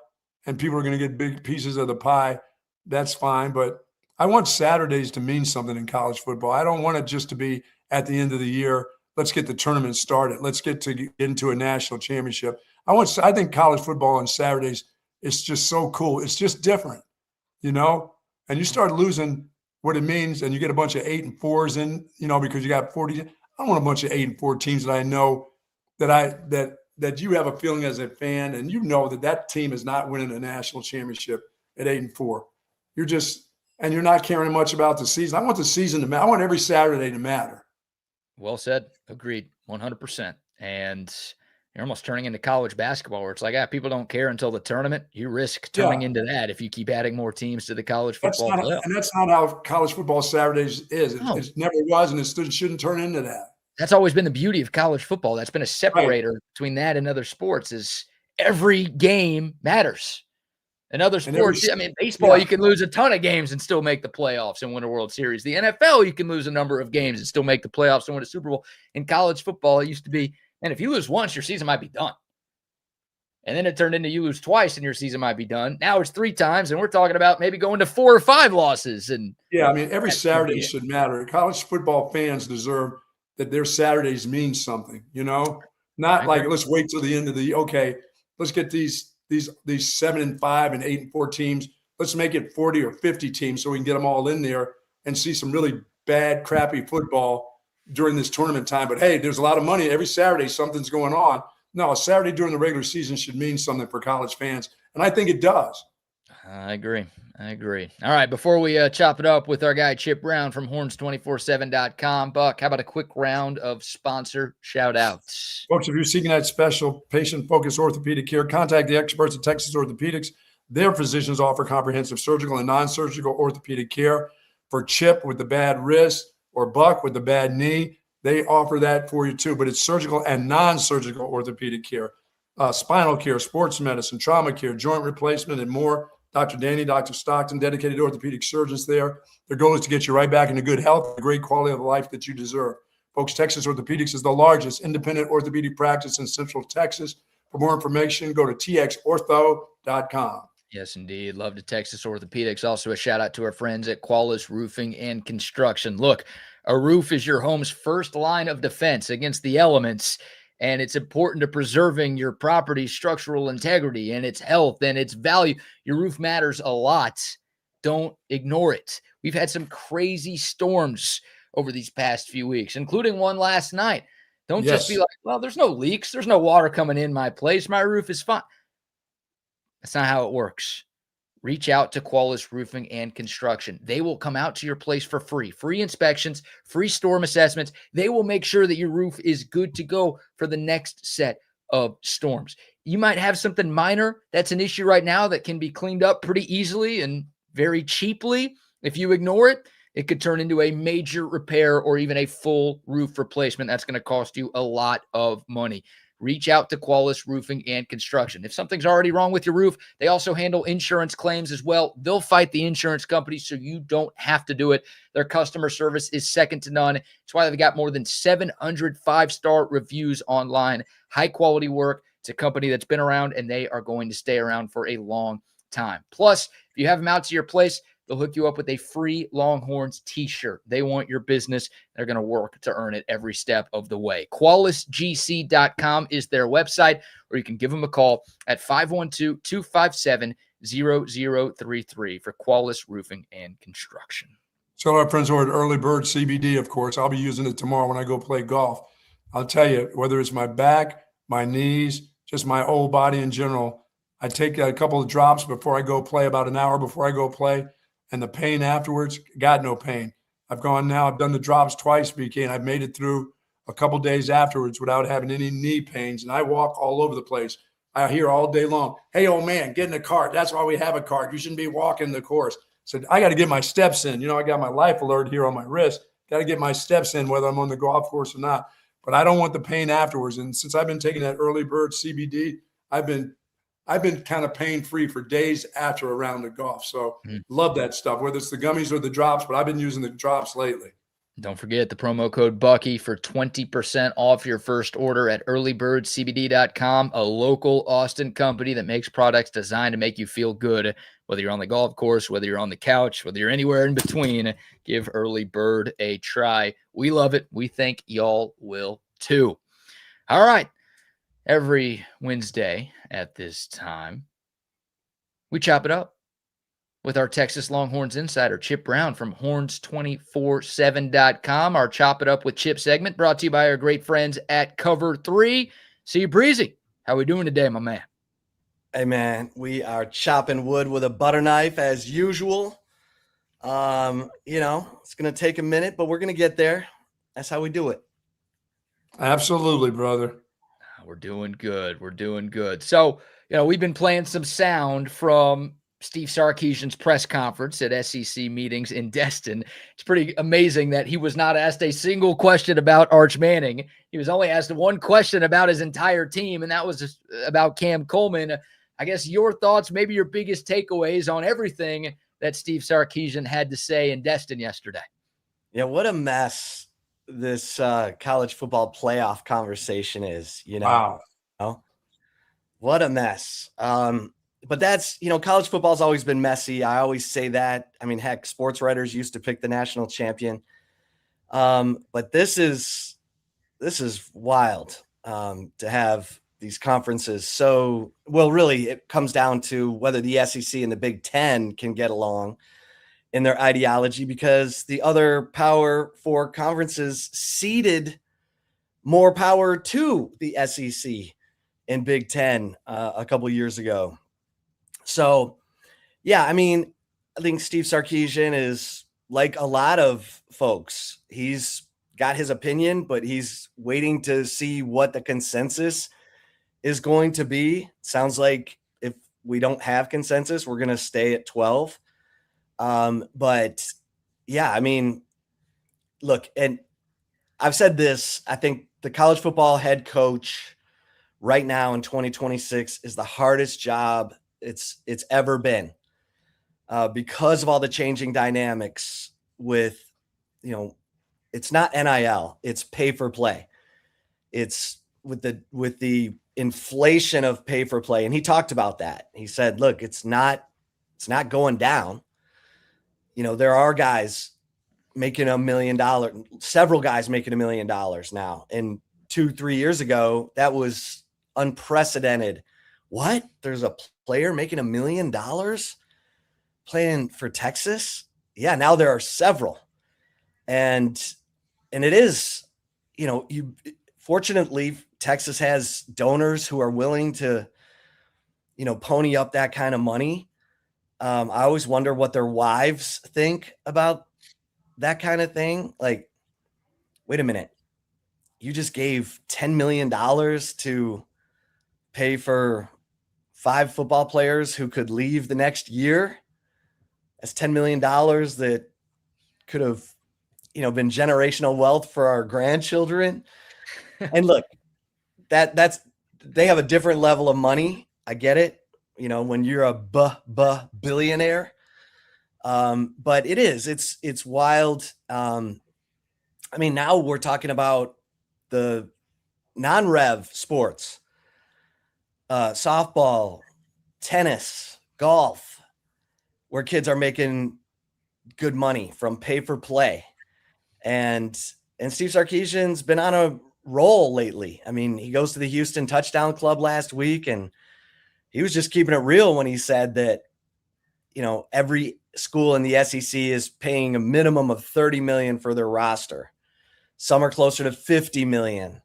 and people are going to get big pieces of the pie, that's fine. But I want Saturdays to mean something in college football. I don't want it just to be at the end of the year, let's get the tournament started. Let's get into a national championship. I think college football on Saturdays is just so cool. It's just different, and you start losing what it means, and you get a bunch of 8 and 4s in, because you got 40. I don't want a bunch of 8 and 4 teams that I know that you have a feeling as a fan, and that team is not winning a national championship at 8 and 4. You're not caring much about the season. I want the season to matter. I want every Saturday to matter. Well said. Agreed. 100%. And you're almost turning into college basketball, where it's like, people don't care until the tournament. You risk turning into that if you keep adding more teams to the college football playoff. And that's not how college football Saturdays is. It never was, and it shouldn't turn into that. That's always been the beauty of college football. That's been a separator between that and other sports, is every game matters. In other sports, baseball, you can lose a ton of games and still make the playoffs and win a World Series. The NFL, you can lose a number of games and still make the playoffs and win a Super Bowl. In college football, it used to be, and if you lose once, your season might be done. And then it turned into you lose twice and your season might be done. Now it's 3 times, and we're talking about maybe going to 4 or 5 losses. And every Saturday should matter. College football fans deserve that their Saturdays mean something, not like, let's wait till the end of let's get these 7 and 5 and 8 and 4 teams. Let's make it 40 or 50 teams so we can get them all in there and see some really bad, crappy football during this tournament time. But hey, there's a lot of money every Saturday. Something's going on. No, a Saturday during the regular season should mean something for college fans. And I think it does. I agree. All right. Before we chop it up with our guy, Chip Brown from horns247.com, Buck, how about a quick round of sponsor shout outs? Folks, if you're seeking that special patient-focused orthopedic care, contact the experts at Texas Orthopedics. Their physicians offer comprehensive surgical and non-surgical orthopedic care. For Chip with the bad wrist or Buck with the bad knee, they offer that for you too. But it's surgical and non-surgical orthopedic care, spinal care, sports medicine, trauma care, joint replacement, and more. Dr. Danny, Dr. Stockton, dedicated orthopedic surgeons there. Their goal is to get you right back into good health, the great quality of life that you deserve. Folks, Texas Orthopedics is the largest independent orthopedic practice in Central Texas. For more information, go to txortho.com. Yes, indeed. Love to Texas Orthopedics. Also, a shout out to our friends at Qualis Roofing and Construction. Look, a roof is your home's first line of defense against the elements, and it's important to preserving your property's structural integrity and its health and its value. Your roof matters a lot. Don't ignore it. We've had some crazy storms over these past few weeks, including one last night. Don't just be Yes. like, well, there's no leaks. There's no water coming in my place. My roof is fine. That's not how it works. Reach out to Qualis Roofing and Construction. They will come out to your place for free inspections, free storm assessments. They will make sure that your roof is good to go for the next set of storms. You might have something minor that's an issue right now that can be cleaned up pretty easily and very cheaply. If you ignore it, it could turn into a major repair or even a full roof replacement. That's going to cost you a lot of money. Reach out to Qualis Roofing and Construction. If something's already wrong with your roof, they also handle insurance claims as well. They'll fight the insurance companies so you don't have to do it. Their customer service is second to none. That's why they've got more than 700 five-star reviews online. High-quality work. It's a company that's been around, and they are going to stay around for a long time. Plus, if you have them out to your place, they'll hook you up with a free Longhorns t-shirt. They want your business. They're going to work to earn it every step of the way. QualisGC.com is their website, or you can give them a call at 512-257-0033 for Qualis Roofing and Construction. So our friends over at Early Bird CBD, of course, I'll be using it tomorrow when I go play golf. I'll tell you, whether it's my back, my knees, just my whole body in general, I take a couple of drops before I go play, about an hour before I go play. And the pain afterwards, got no pain. I've done the drops twice, BK, and I've made it through a couple days afterwards without having any knee pains. And I walk all over the place. I hear all day long, hey, old man, get in a cart. That's why we have a cart. You shouldn't be walking the course. So I got to get my steps in. I got my life alert here on my wrist. Got to get my steps in, whether I'm on the golf course or not. But I don't want the pain afterwards. And since I've been taking that Early Bird CBD, I've been kind of pain-free for days after a round of golf. So love that stuff, whether it's the gummies or the drops, but I've been using the drops lately. Don't forget the promo code Bucky for 20% off your first order at earlybirdcbd.com, a local Austin company that makes products designed to make you feel good, whether you're on the golf course, whether you're on the couch, whether you're anywhere in between. Give Early Bird a try. We love it. We think y'all will too. All right. Every Wednesday at this time, we chop it up with our Texas Longhorns insider, Chip Brown from horns247.com. Our Chop It Up with Chip segment brought to you by our great friends at Cover 3. See you, Breezy. How we doing today, my man? Hey, man, we are chopping wood with a butter knife as usual. It's going to take a minute, but we're going to get there. That's how we do it. Absolutely, brother. We're doing good. We're doing good. So, we've been playing some sound from Steve Sarkisian's press conference at SEC meetings in Destin. It's pretty amazing that he was not asked a single question about Arch Manning. He was only asked one question about his entire team, and that was just about Cam Coleman. I guess your thoughts, maybe your biggest takeaways on everything that Steve Sarkisian had to say in Destin yesterday. Yeah, what a mess this college football playoff conversation is, Wow. What a mess. But that's, college football's always been messy. I always say that. I mean, heck, sports writers used to pick the national champion. But this is wild to have these conferences. So, well, really, it comes down to whether the SEC and the Big Ten can get along in their ideology, because the other Power 4 conferences ceded more power to the SEC and Big Ten a couple of years ago. So, yeah, I mean, I think Steve Sarkisian is like a lot of folks. He's got his opinion, but he's waiting to see what the consensus is going to be. Sounds like if we don't have consensus, we're going to stay at 12. But yeah, I mean, look, and I've said this, I think the college football head coach right now in 2026 is the hardest job it's ever been, because of all the changing dynamics with, it's not NIL, it's pay for play. It's with the inflation of pay for play. And he talked about that. He said, look, it's not going down. There are guys making $1 million, several guys making $1 million now. And 2-3 years ago, that was unprecedented. What? There's a player making $1 million playing for Texas? Yeah, now there are several. And it is, fortunately, Texas has donors who are willing to, pony up that kind of money. I always wonder what their wives think about that kind of thing. Like, wait a minute. You just gave $10 million to pay for 5 football players who could leave the next year. That's $10 million that could have, been generational wealth for our grandchildren. And look, they have a different level of money. I get it. When you're a billionaire. But it's wild. Now we're talking about the non-rev sports, softball, tennis, golf, where kids are making good money from pay for play. And Steve Sarkisian's been on a roll lately. He goes to the Houston Touchdown Club last week, and he was just keeping it real when he said that, every school in the SEC is paying a minimum of $30 million for their roster. Some are closer to $50 million.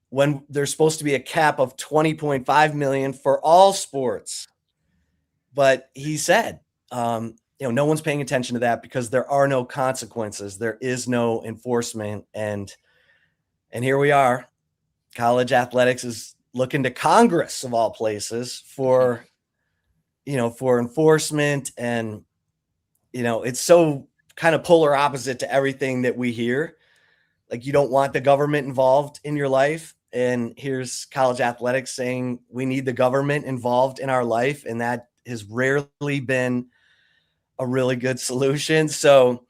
When there's supposed to be a cap of $20.5 million for all sports. But he said, no one's paying attention to that because there are no consequences. There is no enforcement. And here we are. College athletics is looking to Congress of all places for enforcement. And, it's so kind of polar opposite to everything that we hear. Like, you don't want the government involved in your life. And here's college athletics saying we need the government involved in our life. And that has rarely been a really good solution. So,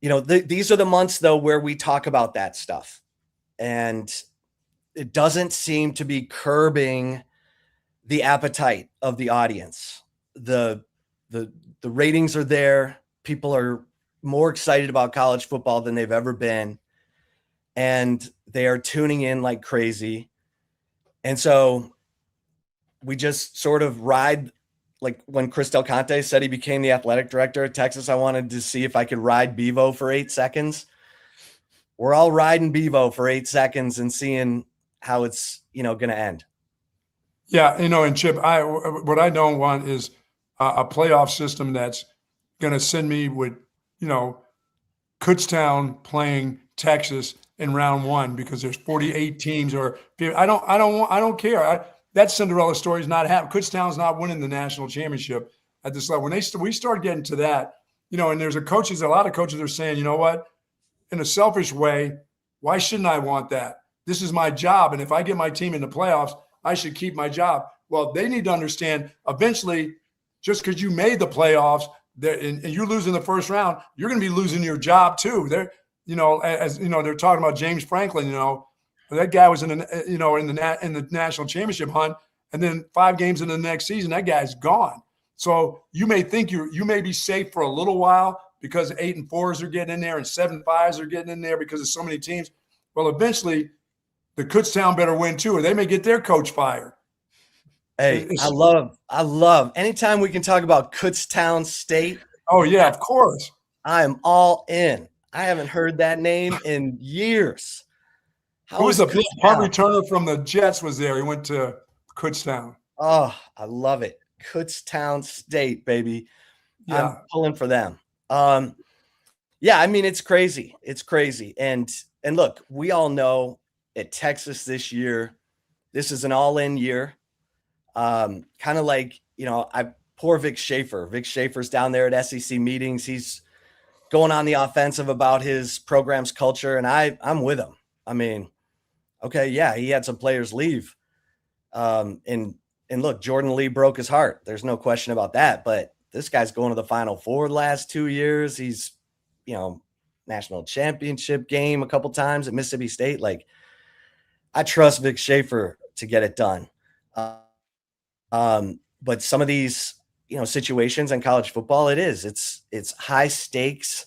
these are the months, though, where we talk about that stuff. And it doesn't seem to be curbing the appetite of the audience. The ratings are there. People are more excited about college football than they've ever been. And they are tuning in like crazy. And so we just sort of ride, like when Chris Del Conte said he became the athletic director at Texas, I wanted to see if I could ride Bevo for 8 seconds. We're all riding Bevo for 8 seconds and seeing how it's, going to end. Yeah. And Chip, what I don't want is a playoff system that's going to send me with, Kutztown playing Texas in round 1 because there's 48 teams I don't care. That Cinderella story is not happening. Kutztown's not winning the national championship at this level. When we start getting to that, and there's a lot of coaches are saying, you know what, in a selfish way, why shouldn't I want that? This is my job. And if I get my team in the playoffs, I should keep my job. Well, they need to understand eventually, just because you made the playoffs and you lose in the first round, you're going to be losing your job too. They're, they're talking about James Franklin, that guy was in the national championship hunt. And then 5 games in the next season, that guy's gone. So you may think you may be safe for a little while because 8 and 4s are getting in there and 7 5s are getting in there because of so many teams. Well, eventually the Kutztown better win too, or they may get their coach fired. Hey, I love anytime we can talk about Kutztown State. Oh yeah, of course. I am all in. I haven't heard that name in years. Who was the punt returner from the Jets was there? He went to Kutztown. Oh, I love it. Kutztown State, baby. Yeah. I'm pulling for them. It's crazy. It's crazy. And look, we all know at Texas this year, this is an all-in year. Kind of like, poor Vic Schaefer. Vic Schaefer's down there at SEC meetings. He's going on the offensive about his program's culture, and I'm with him. Okay, yeah, he had some players leave. And look, Jordan Lee broke his heart. There's no question about that. But this guy's going to the Final Four the last 2 years. He's, national championship game a couple times at Mississippi State. Like, I trust Vic Schaefer to get it done. But some of these, situations in college football, it's high stakes.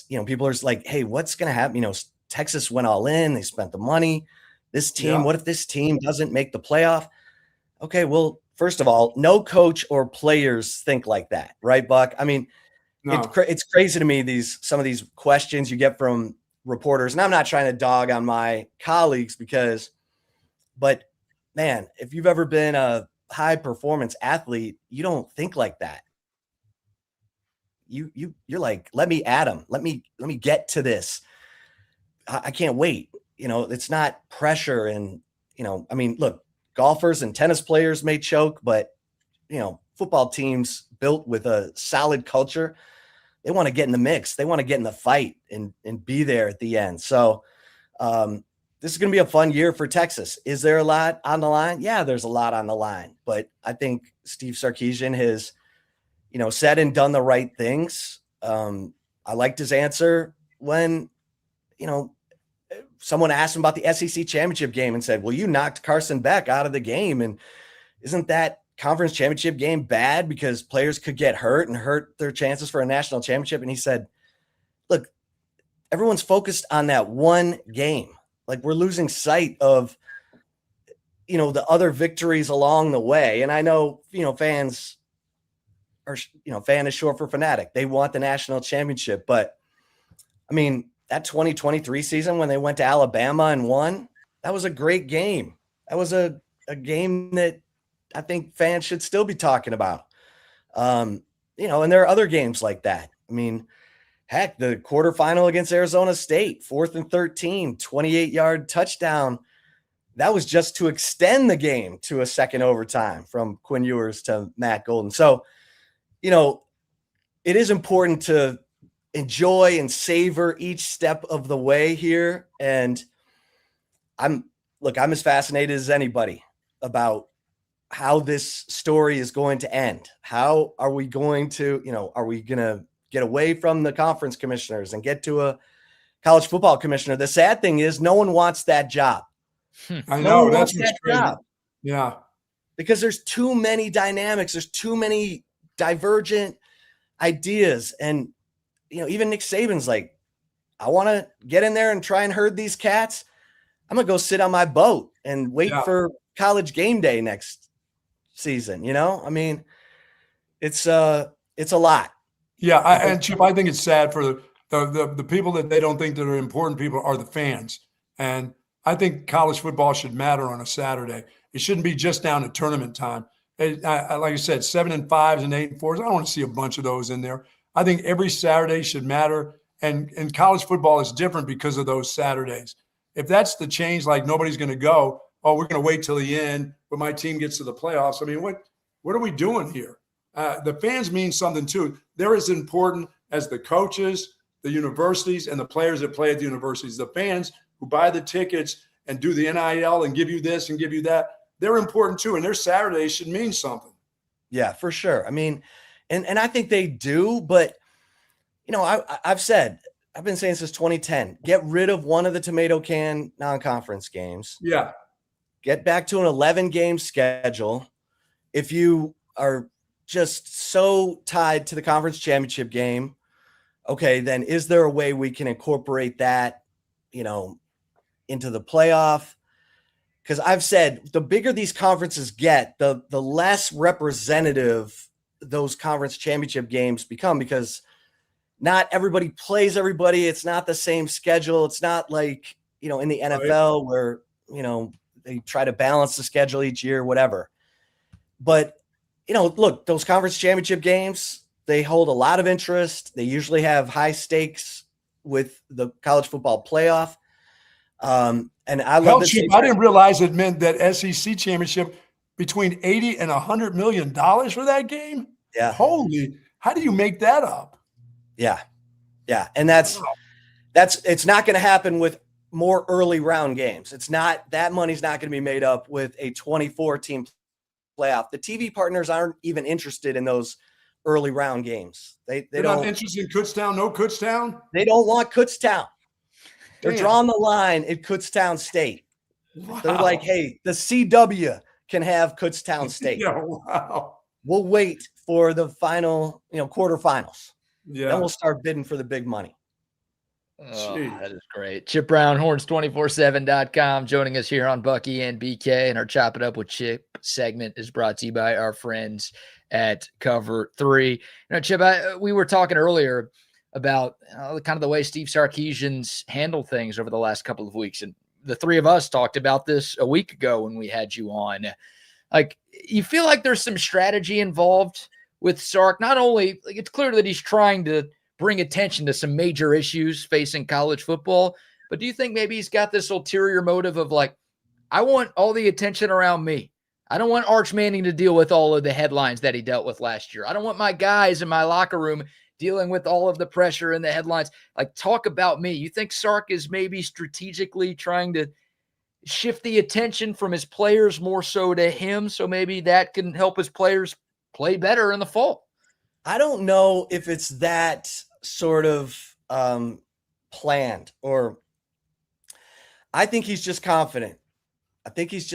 People are like, hey, what's going to happen? Texas went all in. They spent the money. This team, what if this team doesn't make the playoff? Okay, well, first of all, no coach or players think like that, right, Buck? I mean, No. it's crazy to me, some of these questions you get from reporters, and I'm not trying to dog on my colleagues but man, if you've ever been a high performance athlete, you don't think like that. You're like, let me at them. Let me get to this. I can't wait. It's not pressure. And, look, golfers and tennis players may choke, but, football teams built with a solid culture, they want to get in the mix. They want to get in the fight and be there at the end. So this is going to be a fun year for Texas. Is there a lot on the line? Yeah, there's a lot on the line. But I think Steve Sarkisian has, said and done the right things. I liked his answer when, someone asked him about the SEC championship game and said, well, you knocked Carson Beck out of the game. And isn't that conference championship game bad because players could get hurt and hurt their chances for a national championship? And he said, look, everyone's focused on that one game. Like, we're losing sight of, the other victories along the way. And I know, fans are, fan is short for fanatic. They want the national championship. But I mean, that 2023 season when they went to Alabama and won, that was a great game. That was a game that I think fans should still be talking about. And there are other games like that. I mean, heck, the quarterfinal against Arizona State, 4th and 13, 28-yard touchdown. That was just to extend the game to a second overtime from Quinn Ewers to Matt Golden. So, it is important to enjoy and savor each step of the way here. And I'm as fascinated as anybody about how this story is going to end. How are we going to, are we going to get away from the conference commissioners and get to a college football commissioner? The sad thing is no one wants that job. I know, that's that crazy. job. Yeah. Because there's too many dynamics. There's too many divergent ideas. And, even Nick Saban's like, I want to get in there and try and herd these cats. I'm going to go sit on my boat and wait for college game day next season. I mean, it's a lot. Yeah. And Chip, I think it's sad for the people that they don't think that are important people are the fans. And I think college football should matter on a Saturday. It shouldn't be just down to tournament time. Like I said, 7 and 5s and 8 and 4s. I don't want to see a bunch of those in there. I think every Saturday should matter. And college football is different because of those Saturdays. If that's the change, like nobody's going to go, oh, we're going to wait till the end when my team gets to the playoffs. I mean, what are we doing here? The fans mean something too. They're as important as the coaches, the universities, and the players that play at the universities. The fans who buy the tickets and do the NIL and give you this and give you that, they're important too. And their Saturdays should mean something. Yeah, for sure. I mean, and I think they do, but I've been saying since 2010, get rid of one of the tomato can non-conference games. Yeah. Get back to an 11-game schedule. If you are just so tied to the conference championship game, okay, then is there a way we can incorporate that, into the playoff? Because I've said the bigger these conferences get, the less representative those conference championship games become, because not everybody plays everybody. It's not the same schedule. It's not like, in the NFL where, they try to balance the schedule each year, whatever. But, look, those conference championship games, they hold a lot of interest. They usually have high stakes with the college football playoff. And I love this. I didn't realize it meant that SEC championship between $80 and $100 million for that game. Yeah. Holy, how do you make that up? Yeah. Yeah. And it's not going to happen with more early round games. It's not, that money's not going to be made up with a 24 team playoff. The TV partners aren't even interested in those early round games. They're not interested in Kutztown, no Kutztown. They don't want Kutztown. They're drawing the line at Kutztown State. They're like, hey, the CW can have Kutztown State. Yeah, wow. We'll wait for the final, quarterfinals. Yeah. Then we'll start bidding for the big money. Oh, that is great. Chip Brown, horns247.com, joining us here on Bucky and BK. And our Chop It Up with Chip segment is brought to you by our friends at Cover 3. Chip, we were talking earlier about kind of the way Steve Sarkisian's handled things over the last couple of weeks. And the three of us talked about this a week ago when we had you on. Like, you feel like there's some strategy involved with Sark. Not only, like, it's clear that he's trying to bring attention to some major issues facing college football, but do you think maybe he's got this ulterior motive of like, I want all the attention around me. I don't want Arch Manning to deal with all of the headlines that he dealt with last year. I don't want my guys in my locker room dealing with all of the pressure and the headlines. Like, talk about me. You think Sark is maybe strategically trying to shift the attention from his players more so to him, so maybe that can help his players play better in the fall? I don't know if it's that sort of planned, or I think he's just confident. I think he's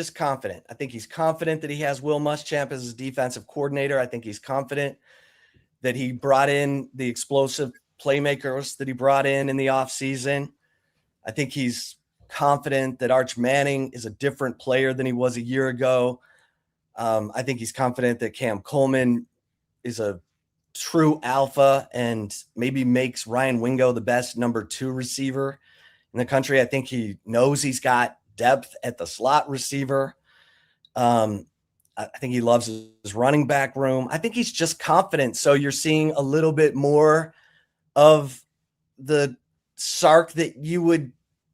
confident that he has Will Muschamp as his defensive coordinator. I think he's confident that he brought in the explosive playmakers that he brought in the offseason. I think he's confident that Arch Manning is a different player than he was a year ago. I think he's confident that Cam Coleman is a true alpha and maybe makes Ryan Wingo the best number 2 receiver in the country. I think he knows he's got depth at the slot receiver. I think he loves his running back room. I think he's just confident. So you're seeing a little bit more of the Sark that you would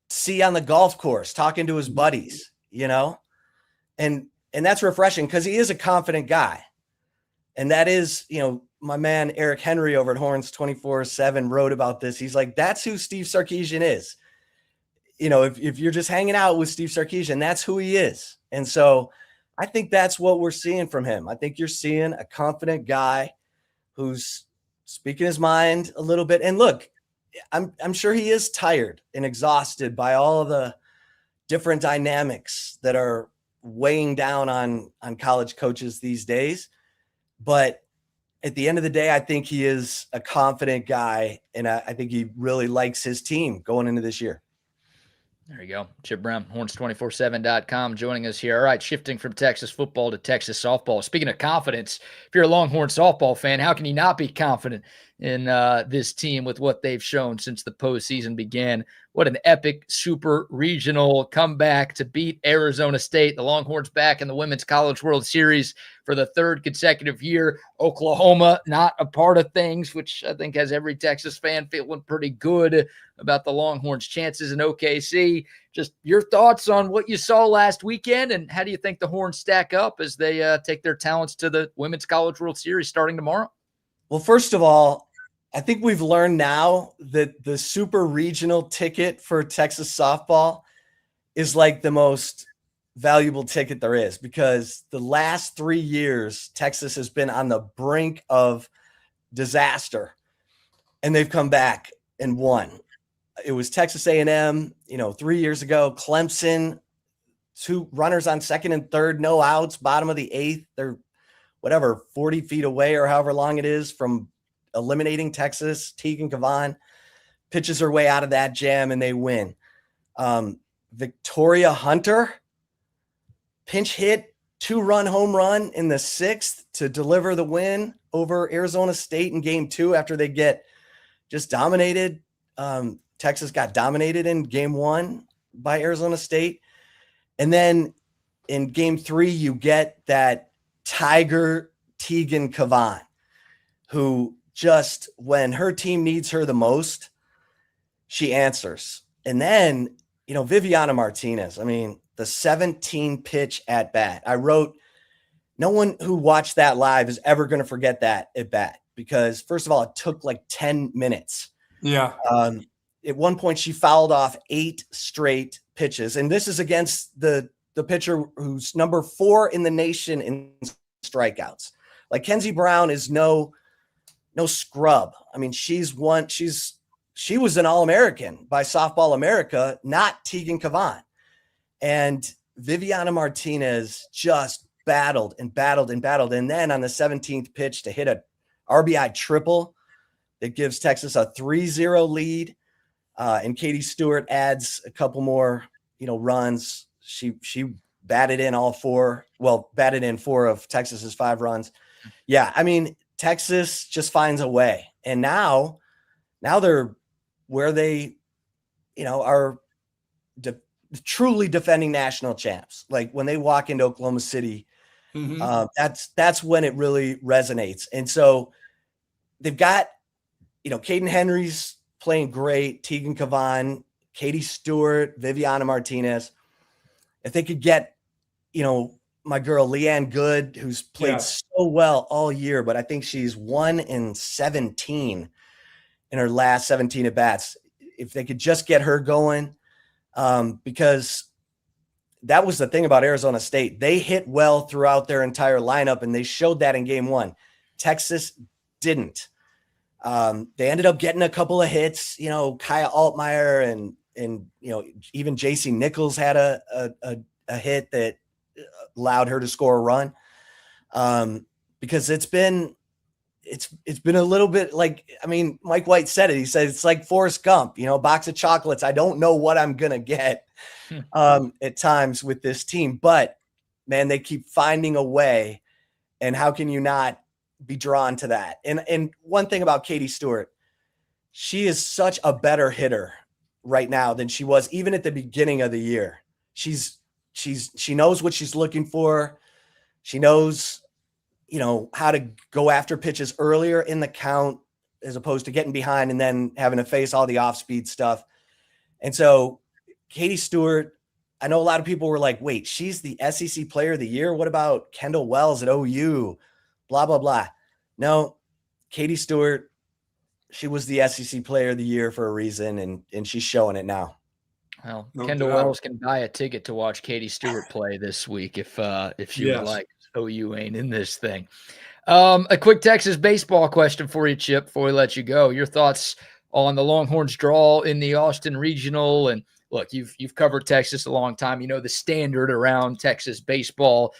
see on the golf course, talking to his buddies, and that's refreshing because he is a confident guy. And that is, my man, Eric Henry over at Horns 24/7 wrote about this. He's like, that's who Steve Sarkisian is. If you're just hanging out with Steve Sarkisian, that's who he is. And so I think that's what we're seeing from him. I think you're seeing a confident guy who's speaking his mind a little bit. And look, I'm sure he is tired and exhausted by all of the different dynamics that are weighing down on college coaches these days. But at the end of the day, I think he is a confident guy, and I think he really likes his team going into this year. There you go. Chip Brown, horns247.com, joining us here. All right, shifting from Texas football to Texas softball. Speaking of confidence, if you're a Longhorn softball fan, how can you not be confident in this team with what they've shown since the postseason began? What an epic super regional comeback to beat Arizona State. The Longhorns back in the Women's College World Series for the 3rd consecutive year. Oklahoma not a part of things, which I think has every Texas fan feeling pretty good about the Longhorns' chances in OKC. Just your thoughts on what you saw last weekend, and how do you think the Horns stack up as they take their talents to the Women's College World Series starting tomorrow? Well, first of all, I think we've learned now that the super regional ticket for Texas softball is like the most valuable ticket there is, because the last 3 years, Texas has been on the brink of disaster, and they've come back and won. It was Texas A&M, 3 years ago, Clemson, 2 runners on second and third, no outs, bottom of the 8th. They're 40 feet away or however long it is from eliminating Texas. Tegan Kavan pitches her way out of that jam and they win. Victoria Hunter, pinch hit, 2-run home run in the 6th to deliver the win over Arizona State in game 2 after they get just dominated. Texas got dominated in game 1 by Arizona State. And then in game 3, you get that Tiger Tegan Kavan, who just, when her team needs her the most, she answers. And then, Viviana Martinez, the 17 pitch at bat. I wrote, no one who watched that live is ever going to forget that at bat, because first of all, it took like 10 minutes. Yeah. At one point she fouled off 8 straight pitches. And this is against the pitcher who's number 4 in the nation in strikeouts. Like, Kenzie Brown is no scrub. She was an All-American by Softball America, not Tegan Kavan. And Viviana Martinez just battled and battled and battled. And then on the 17th pitch to hit a RBI triple that gives Texas a 3-0 lead. And Katie Stewart adds a couple more, runs. She batted in batted in 4 of Texas's 5 runs. Yeah. I mean, Texas just finds a way. And now they're where they, are truly defending national champs. Like when they walk into Oklahoma City, that's when it really resonates. And so they've got, Caden Henry's playing great, Tegan Cavan, Katie Stewart, Viviana Martinez. If they could get, my girl Leanne Good, who's played so well all year, but I think she's 1-17 in her last 17 at bats. If they could just get her going, because that was the thing about Arizona State. They hit well throughout their entire lineup, and they showed that in game 1. Texas didn't. They ended up getting a couple of hits, Kaya Altmaier and even JC Nichols had a hit that allowed her to score a run. Because it's been a little bit like, Mike White said it. He said, it's like Forrest Gump, a box of chocolates. I don't know what I'm going to get at times with this team, but man, they keep finding a way. And how can you not be drawn to that? And one thing about Katie Stewart, she is such a better hitter right now than she was even at the beginning of the year. She knows what she's looking for. She knows, how to go after pitches earlier in the count as opposed to getting behind and then having to face all the off-speed stuff. And so Katie Stewart, I know a lot of people were like, wait, she's the SEC Player of the Year. What about Kendall Wells at OU? Blah, blah, blah. No, Katie Stewart, she was the SEC Player of the Year for a reason, and she's showing it now. Well, Kendall Wells can buy a ticket to watch Katie Stewart play this week if she would like. OU ain't in this thing. A quick Texas baseball question for you, Chip, before we let you go. Your thoughts on the Longhorns draw in the Austin Regional. And look, you've covered Texas a long time. You know the standard around Texas baseball.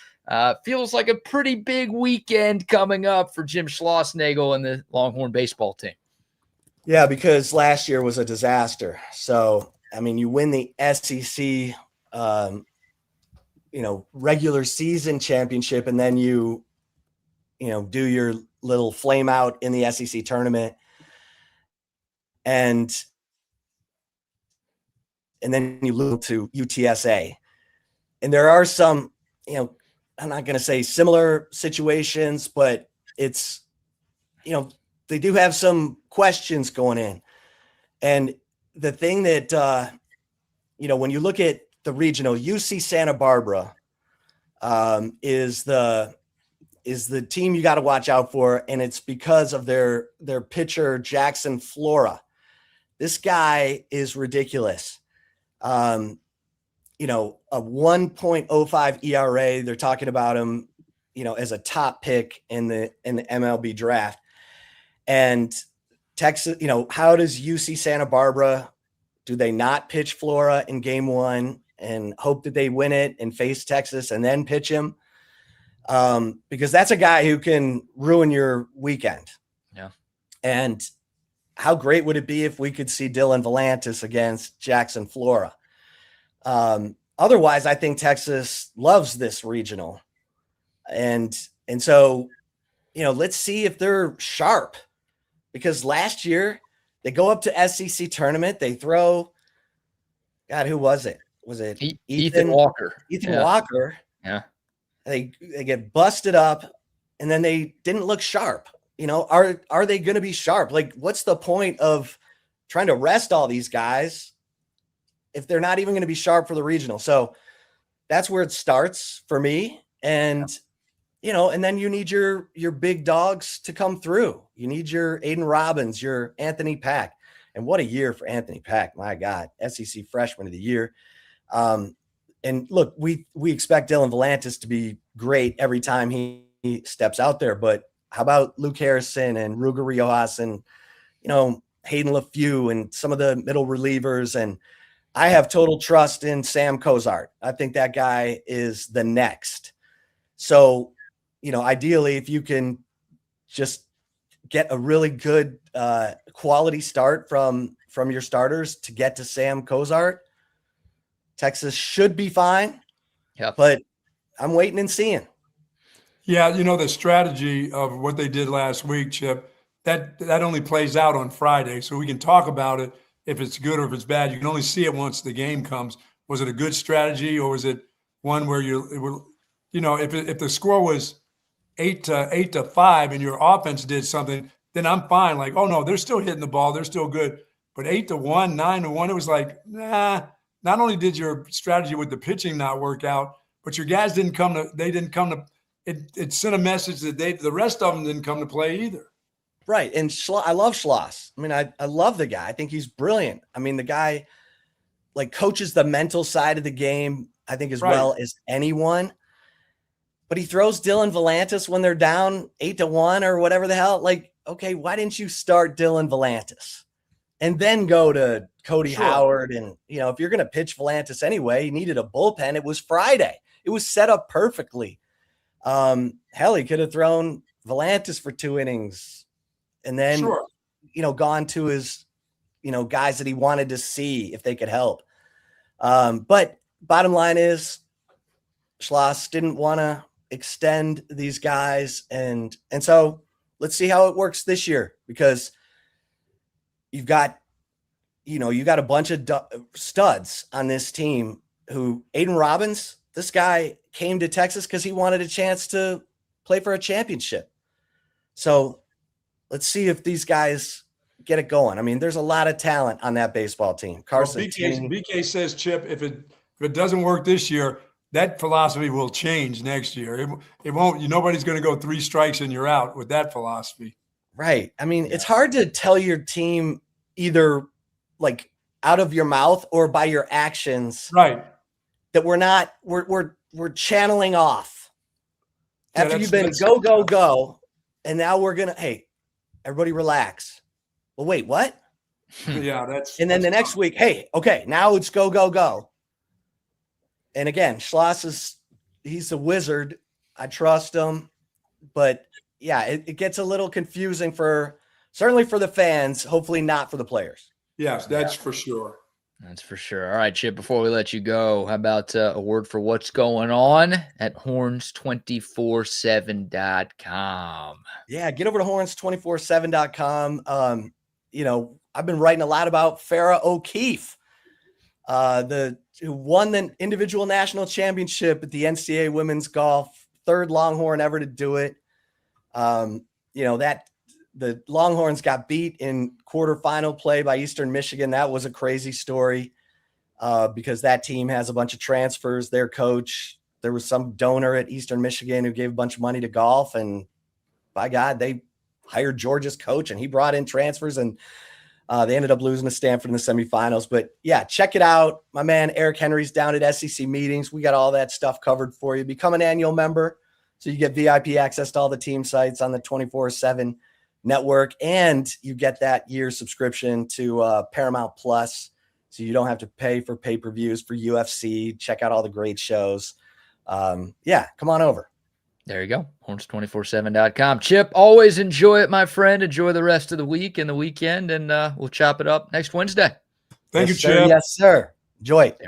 Feels like a pretty big weekend coming up for Jim Schlossnagle and the Longhorn baseball team. Yeah, because last year was a disaster. So, you win the SEC regular season championship, and then you do your little flame out in the SEC tournament. And then you lose to UTSA. And there are some, I'm not going to say similar situations, but it's, they do have some questions going in. And the thing that, when you look at the regional, UC Santa Barbara is the team you got to watch out for, and it's because of their pitcher Jackson Flora. This guy is ridiculous. A 1.05 ERA. They're talking about him, as a top pick in the MLB draft. And Texas, how does UC Santa Barbara, do they not pitch Flora in game 1 and hope that they win it and face Texas and then pitch him? Because that's a guy who can ruin your weekend. Yeah. And how great would it be if we could see Dylan Volantis against Jackson Flora? Otherwise, I think Texas loves this regional. And so, let's see if they're sharp, because last year they go up to SEC tournament. They throw, God, who was it? Was it Ethan Walker? Ethan Walker. Yeah. They get busted up, and then they didn't look sharp. Are they going to be sharp? Like, what's the point of trying to rest all these guys if they're not even going to be sharp for the regional? So that's where it starts for me. And, and then you need your big dogs to come through. You need your Aiden Robbins, your Anthony Pack. And what a year for Anthony Pack. My God, SEC Freshman of the Year. And look, we expect Dylan Volantis to be great every time he steps out there, but how about Luke Harrison and Ruger Riojas and, Hayden LaFew and some of the middle relievers? And I have total trust in Sam Cozart. I think that guy is the next. So, ideally, if you can just get a really good quality start from your starters to get to Sam Cozart, Texas should be fine. Yeah. But I'm waiting and seeing. Yeah, the strategy of what they did last week, Chip, that only plays out on Friday. So we can talk about it if it's good or if it's bad. You can only see it once the game comes. Was it a good strategy, or was it one where if the score was 8-5 and your offense did something, then I'm fine. Like, oh no, they're still hitting the ball, they're still good. But 8-1, 9-1, it was like, nah. Not only did your strategy with the pitching not work out, but your guys didn't come to. It sent a message that the rest of them didn't come to play either. Right. And I love Schloss. I mean, I love the guy. I think he's brilliant. I mean, the guy coaches the mental side of the game, I think, as well as anyone. But he throws Dylan Volantis when they're down 8-1 or whatever the hell. Okay, why didn't you start Dylan Volantis and then go to Cody Howard? And, if you're going to pitch Volantis anyway, he needed a bullpen. It was Friday. It was set up perfectly. Hell, he could have thrown Volantis for 2 innings and then, gone to his, guys that he wanted to see if they could help. But bottom line is Schloss didn't want to extend these guys. And so let's see how it works this year, because you've got a bunch of studs on this team who Aiden Robbins, this guy came to Texas because he wanted a chance to play for a championship. So let's see if these guys get it going. I mean, there's a lot of talent on that baseball team. Carson BK says, Chip, if it doesn't work this year, that philosophy will change next year. It won't. Nobody's going to go 3 strikes and you're out with that philosophy. Right. I mean, it's hard to tell your team either out of your mouth or by your actions. Right. That we're channeling off after you've been go, and now we're gonna, hey, everybody relax. Well, wait, what? Yeah, and then the next week, hey, okay, now it's go. And again, Schloss he's a wizard. I trust him, but yeah, it gets a little confusing certainly for the fans, hopefully not for the players. Yes, that's for sure. That's for sure. All right, Chip, before we let you go, how about a word for what's going on at horns247.com? Yeah, get over to horns247.com. I've been writing a lot about Farrah O'Keefe, who won the individual national championship at the NCAA women's golf, 3rd Longhorn ever to do it. The Longhorns got beat in quarterfinal play by Eastern Michigan. That was a crazy story because that team has a bunch of transfers. Their coach, there was some donor at Eastern Michigan who gave a bunch of money to golf, and by God, they hired Georgia's coach, and he brought in transfers, and they ended up losing to Stanford in the semifinals. But yeah, check it out. My man Eric Henry's down at SEC meetings. We got all that stuff covered for you. Become an annual member so you get VIP access to all the team sites on the 24/7 network, and you get that year subscription to Paramount Plus, so you don't have to pay for pay-per-views for UFC. Check out all the great shows. Come on over. There you go. Horns247.com. Chip, always enjoy it, my friend. Enjoy the rest of the week and the weekend, and we'll chop it up next Wednesday. Thank you, sir. Chip. Yes, sir. Enjoy it.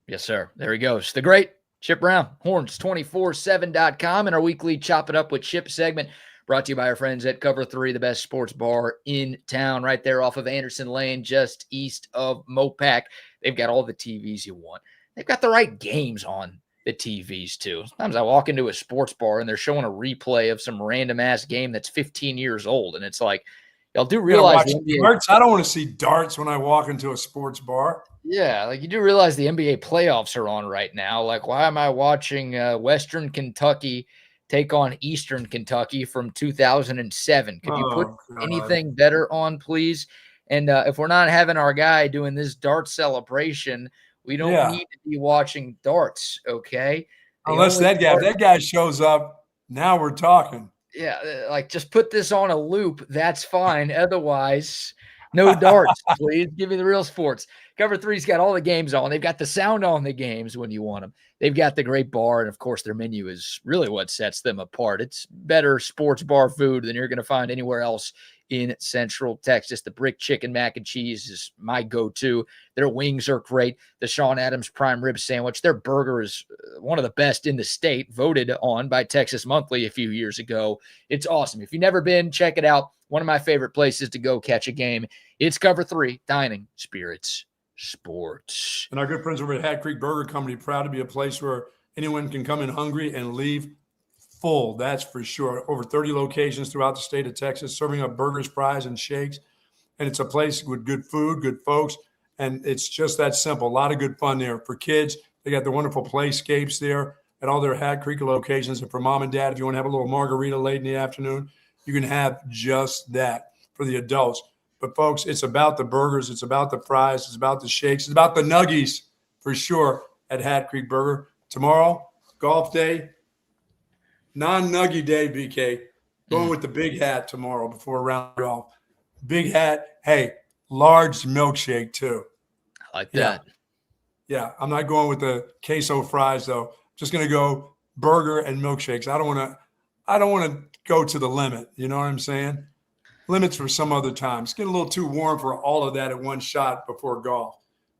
Yes, sir. There he goes. The great Chip Brown, Horns247.com, and our weekly Chop It Up with Chip segment brought to you by our friends at Cover 3, the best sports bar in town, right there off of Anderson Lane, just east of Mopac. They've got all the TVs you want. They've got the right games on the TVs, too. Sometimes I walk into a sports bar and they're showing a replay of some random-ass game that's 15 years old, and it's like, y'all do realize the NBA darts. I don't want to see darts when I walk into a sports bar. Yeah, you do realize the NBA playoffs are on right now. Why am I watching Western Kentucky take on Eastern Kentucky from 2007? Could you put anything better on, please? And if we're not having our guy doing this dart celebration, we don't need to be watching darts, okay? Unless that guy shows up, now we're talking. Yeah, just put this on a loop. That's fine. Otherwise, No darts, please. Give me the real sports. Cover 3's got all the games on. They've got the sound on the games when you want them. They've got the great bar, and of course, their menu is really what sets them apart. It's better sports bar food than you're going to find anywhere else in Central Texas. The brick chicken mac and cheese is my go-to. Their wings are great. The Sean Adams prime rib sandwich. Their burger is one of the best in the state, voted on by Texas Monthly a few years ago. It's awesome. If you've never been, check it out. One of my favorite places to go catch a game. It's Cover 3, Dining, Spirits, Sports. And our good friends over at Hat Creek Burger Company, proud to be a place where anyone can come in hungry and leave full. That's for sure. Over 30 locations throughout the state of Texas, serving up burgers, fries, and shakes. And it's a place with good food, good folks. And it's just that simple. A lot of good fun there. For kids, they got the wonderful playscapes there at all their Hat Creek locations. And for mom and dad, if you want to have a little margarita late in the afternoon, you can have just that. For the adults. But folks, it's about the burgers, it's about the fries, it's about the shakes, it's about the nuggies for sure at Hat Creek Burger. Tomorrow, golf day, non-nuggy day, BK. Going with the big hat tomorrow before round golf. Big hat, hey, large milkshake too. I like that. Yeah, I'm not going with the queso fries though. Just gonna go burger and milkshakes. I don't want to go to the limit. You know what I'm saying? Limits for some other time. It's getting a little too warm for all of that at one shot before golf.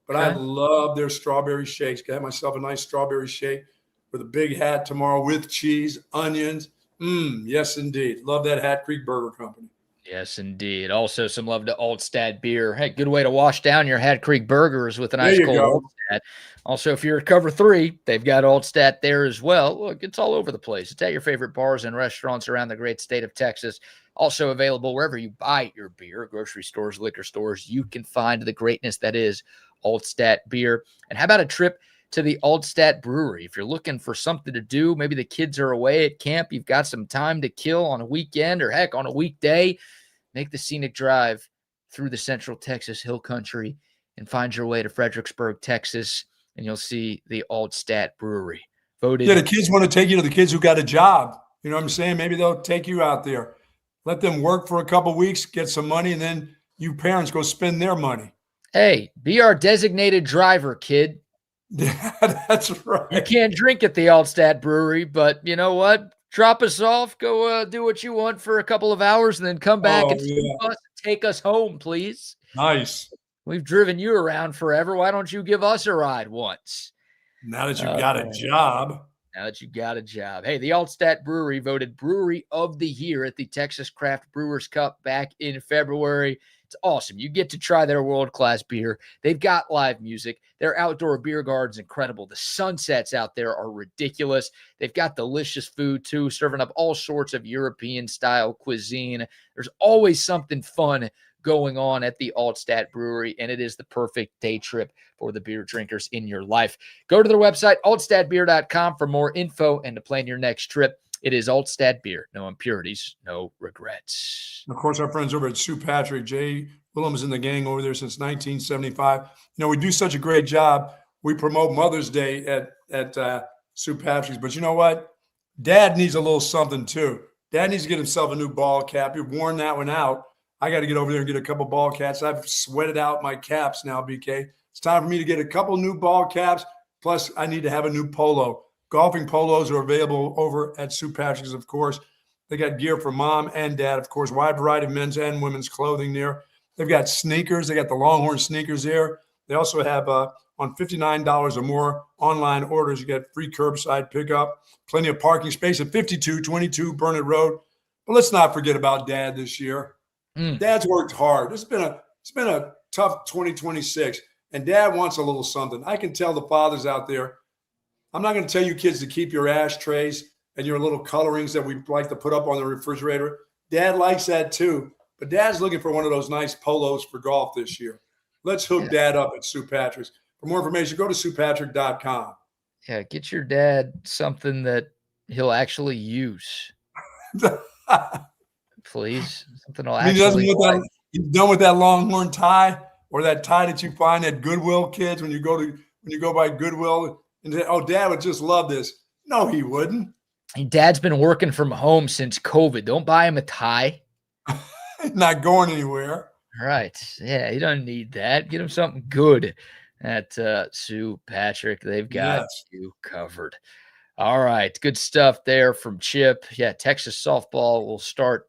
But I love their strawberry shakes. Got myself a nice strawberry shake with a big hat tomorrow with cheese, onions. Yes, indeed. Love that Hat Creek Burger Company. Yes, indeed. Also, some love to Altstadt Beer. Hey, good way to wash down your Hat Creek burgers with a nice cold Altstadt. Also, if you're at Cover 3, they've got Altstadt there as well. Look, it's all over the place. It's at your favorite bars and restaurants around the great state of Texas. Also available wherever you buy your beer, grocery stores, liquor stores. You can find the greatness that is Altstadt Beer. And how about a trip to the Altstadt Brewery? If you're looking for something to do, maybe the kids are away at camp, you've got some time to kill on a weekend or heck on a weekday, make the scenic drive through the Central Texas Hill Country and find your way to Fredericksburg, Texas, and you'll see the Altstadt Brewery. Voted. Yeah, the kids want to take you to the kids who got a job. You know what I'm saying? Maybe they'll take you out there. Let them work for a couple weeks, get some money, and then you parents go spend their money. Hey, be our designated driver, kid. Yeah, that's right. You can't drink at the Altstadt Brewery, but you know what? Drop us off, go do what you want for a couple of hours, and then come back and take us home, please. Nice. We've driven you around forever. Why don't you give us a ride once? Now that you've got a job. Now that you got a job. Hey, the Altstadt Brewery voted Brewery of the Year at the Texas Craft Brewers Cup back in February. It's awesome. You get to try their world-class beer. They've got live music. Their outdoor beer garden's incredible. The sunsets out there are ridiculous. They've got delicious food, too, serving up all sorts of European-style cuisine. There's always something fun going on at the Altstadt Brewery, and it is the perfect day trip for the beer drinkers in your life. Go to their website, altstadtbeer.com, for more info and to plan your next trip. It is Altstadt Beer. No impurities, no regrets. Of course, our friends over at Sue Patrick, Jay Willems and the gang over there since 1975. You know, we do such a great job. We promote Mother's Day at Sue Patrick's, but you know what? Dad needs a little something too. Dad needs to get himself a new ball cap. You've worn that one out. I got to get over there and get a couple ball caps. I've sweated out my caps now, BK. It's time for me to get a couple new ball caps. Plus, I need to have a new polo. Golfing polos are available over at Sue Patrick's, of course. They got gear for mom and dad, of course, wide variety of men's and women's clothing there. They've got sneakers. They got the Longhorn sneakers there. They also have on $59 or more online orders, you get free curbside pickup, plenty of parking space at 5222 Burnett Road. But let's not forget about Dad this year. Dad's worked hard. It's been a tough 2026, and Dad wants a little something. I can tell the fathers out there. I'm not going to tell you kids to keep your ashtrays and your little colorings that we like to put up on the refrigerator. Dad likes that too, but Dad's looking for one of those nice polos for golf this year. Let's hook Dad up at Sue Patrick's. For more information, go to SuePatrick.com. Yeah, get your dad something that he'll actually use. Please. Something he'll actually like. He's done with that Longhorn tie or that tie that you find at Goodwill, kids, when you go by Goodwill and say, oh, Dad would just love this. No, he wouldn't. Dad's been working from home since COVID. Don't buy him a tie. He's not going anywhere. Right. Yeah, you don't need that. Get him something good at Sue Patrick. They've got Yes. you covered. All right. Good stuff there from Chip. Yeah, Texas softball will start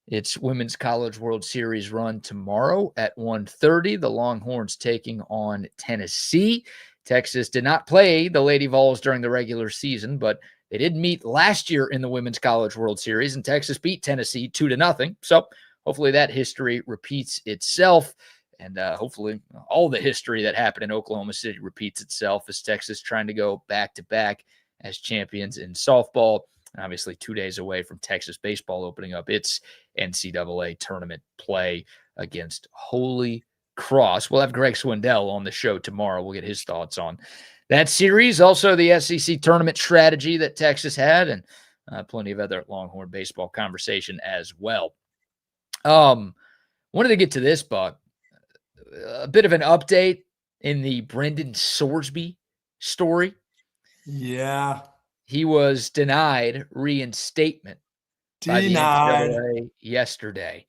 its Women's College World Series run tomorrow at 1:30. The Longhorns taking on Tennessee. Texas did not play the Lady Vols during the regular season, but they did meet last year in the Women's College World Series, and Texas beat Tennessee 2-0. So hopefully that history repeats itself. And hopefully all the history that happened in Oklahoma City repeats itself as Texas trying to go back-to-back as champions in softball. And obviously 2 days away from Texas baseball opening up its NCAA tournament play against Holy Cross. We'll have Greg Swindell on the show tomorrow. We'll get his thoughts on that series. Also, the SEC tournament strategy that Texas had, and plenty of other Longhorn baseball conversation as well. Wanted to get to this, Buck. A bit of an update in the Brendan Sorsby story. Yeah. He was denied reinstatement by the NCAA yesterday.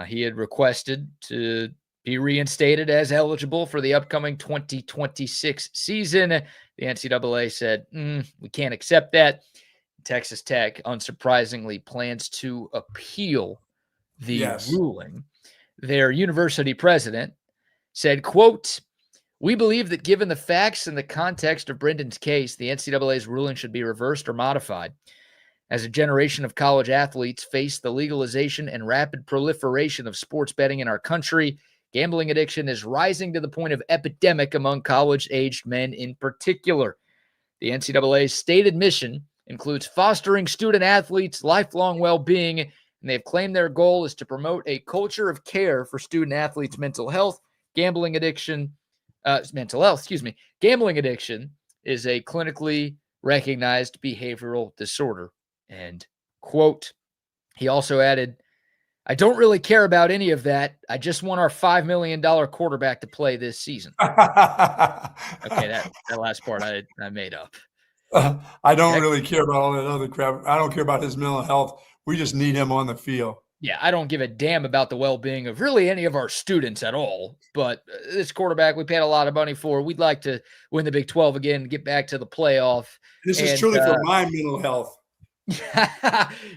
He had requested to be reinstated as eligible for the upcoming 2026 season. The NCAA said, we can't accept that. Texas Tech, unsurprisingly, plans to appeal the ruling. Their university president said, quote, "We believe that given the facts and the context of Brendan's case, the NCAA's ruling should be reversed or modified. As a generation of college athletes face the legalization and rapid proliferation of sports betting in our country, gambling addiction is rising to the point of epidemic among college-aged men in particular. The NCAA's stated mission includes fostering student athletes' lifelong well-being, and they have claimed their goal is to promote a culture of care for student athletes' mental health. Gambling addiction is a clinically recognized behavioral disorder." And quote, he also added, "I don't really care about any of that. I just want our $5 million quarterback to play this season." Okay, that last part I made up. I don't really care about all that other crap. I don't care about his mental health. We just need him on the field. Yeah, I don't give a damn about the well-being of really any of our students at all. But this quarterback we paid a lot of money for. We'd like to win the Big 12 again, get back to the playoff. This is truly for my mental health.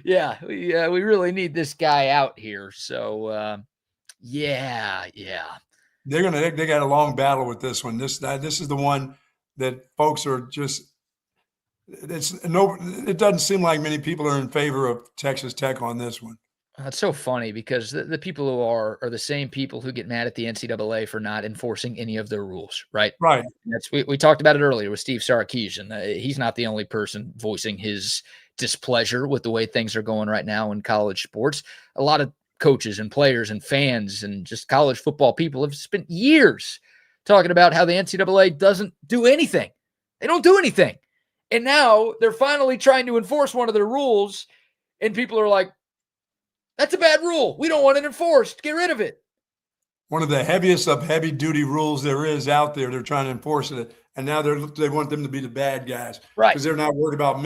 Yeah, we really need this guy out here. So, yeah. They got a long battle with this one. This is the one that folks are just. It doesn't seem like many people are in favor of Texas Tech on this one. It's so funny because the people who are the same people who get mad at the NCAA for not enforcing any of their rules, right? Right. We talked about it earlier with Steve Sarkisian. He's not the only person voicing his displeasure with the way things are going right now in college sports. A lot of coaches and players and fans and just college football people have spent years talking about how the NCAA doesn't do anything. They don't do anything. And now they're finally trying to enforce one of their rules, and people are like, that's a bad rule. We don't want it enforced. Get rid of it. One of the heaviest of heavy-duty rules there is out there. They're trying to enforce it, and now they want them to be the bad guys, right? Because they're not worried about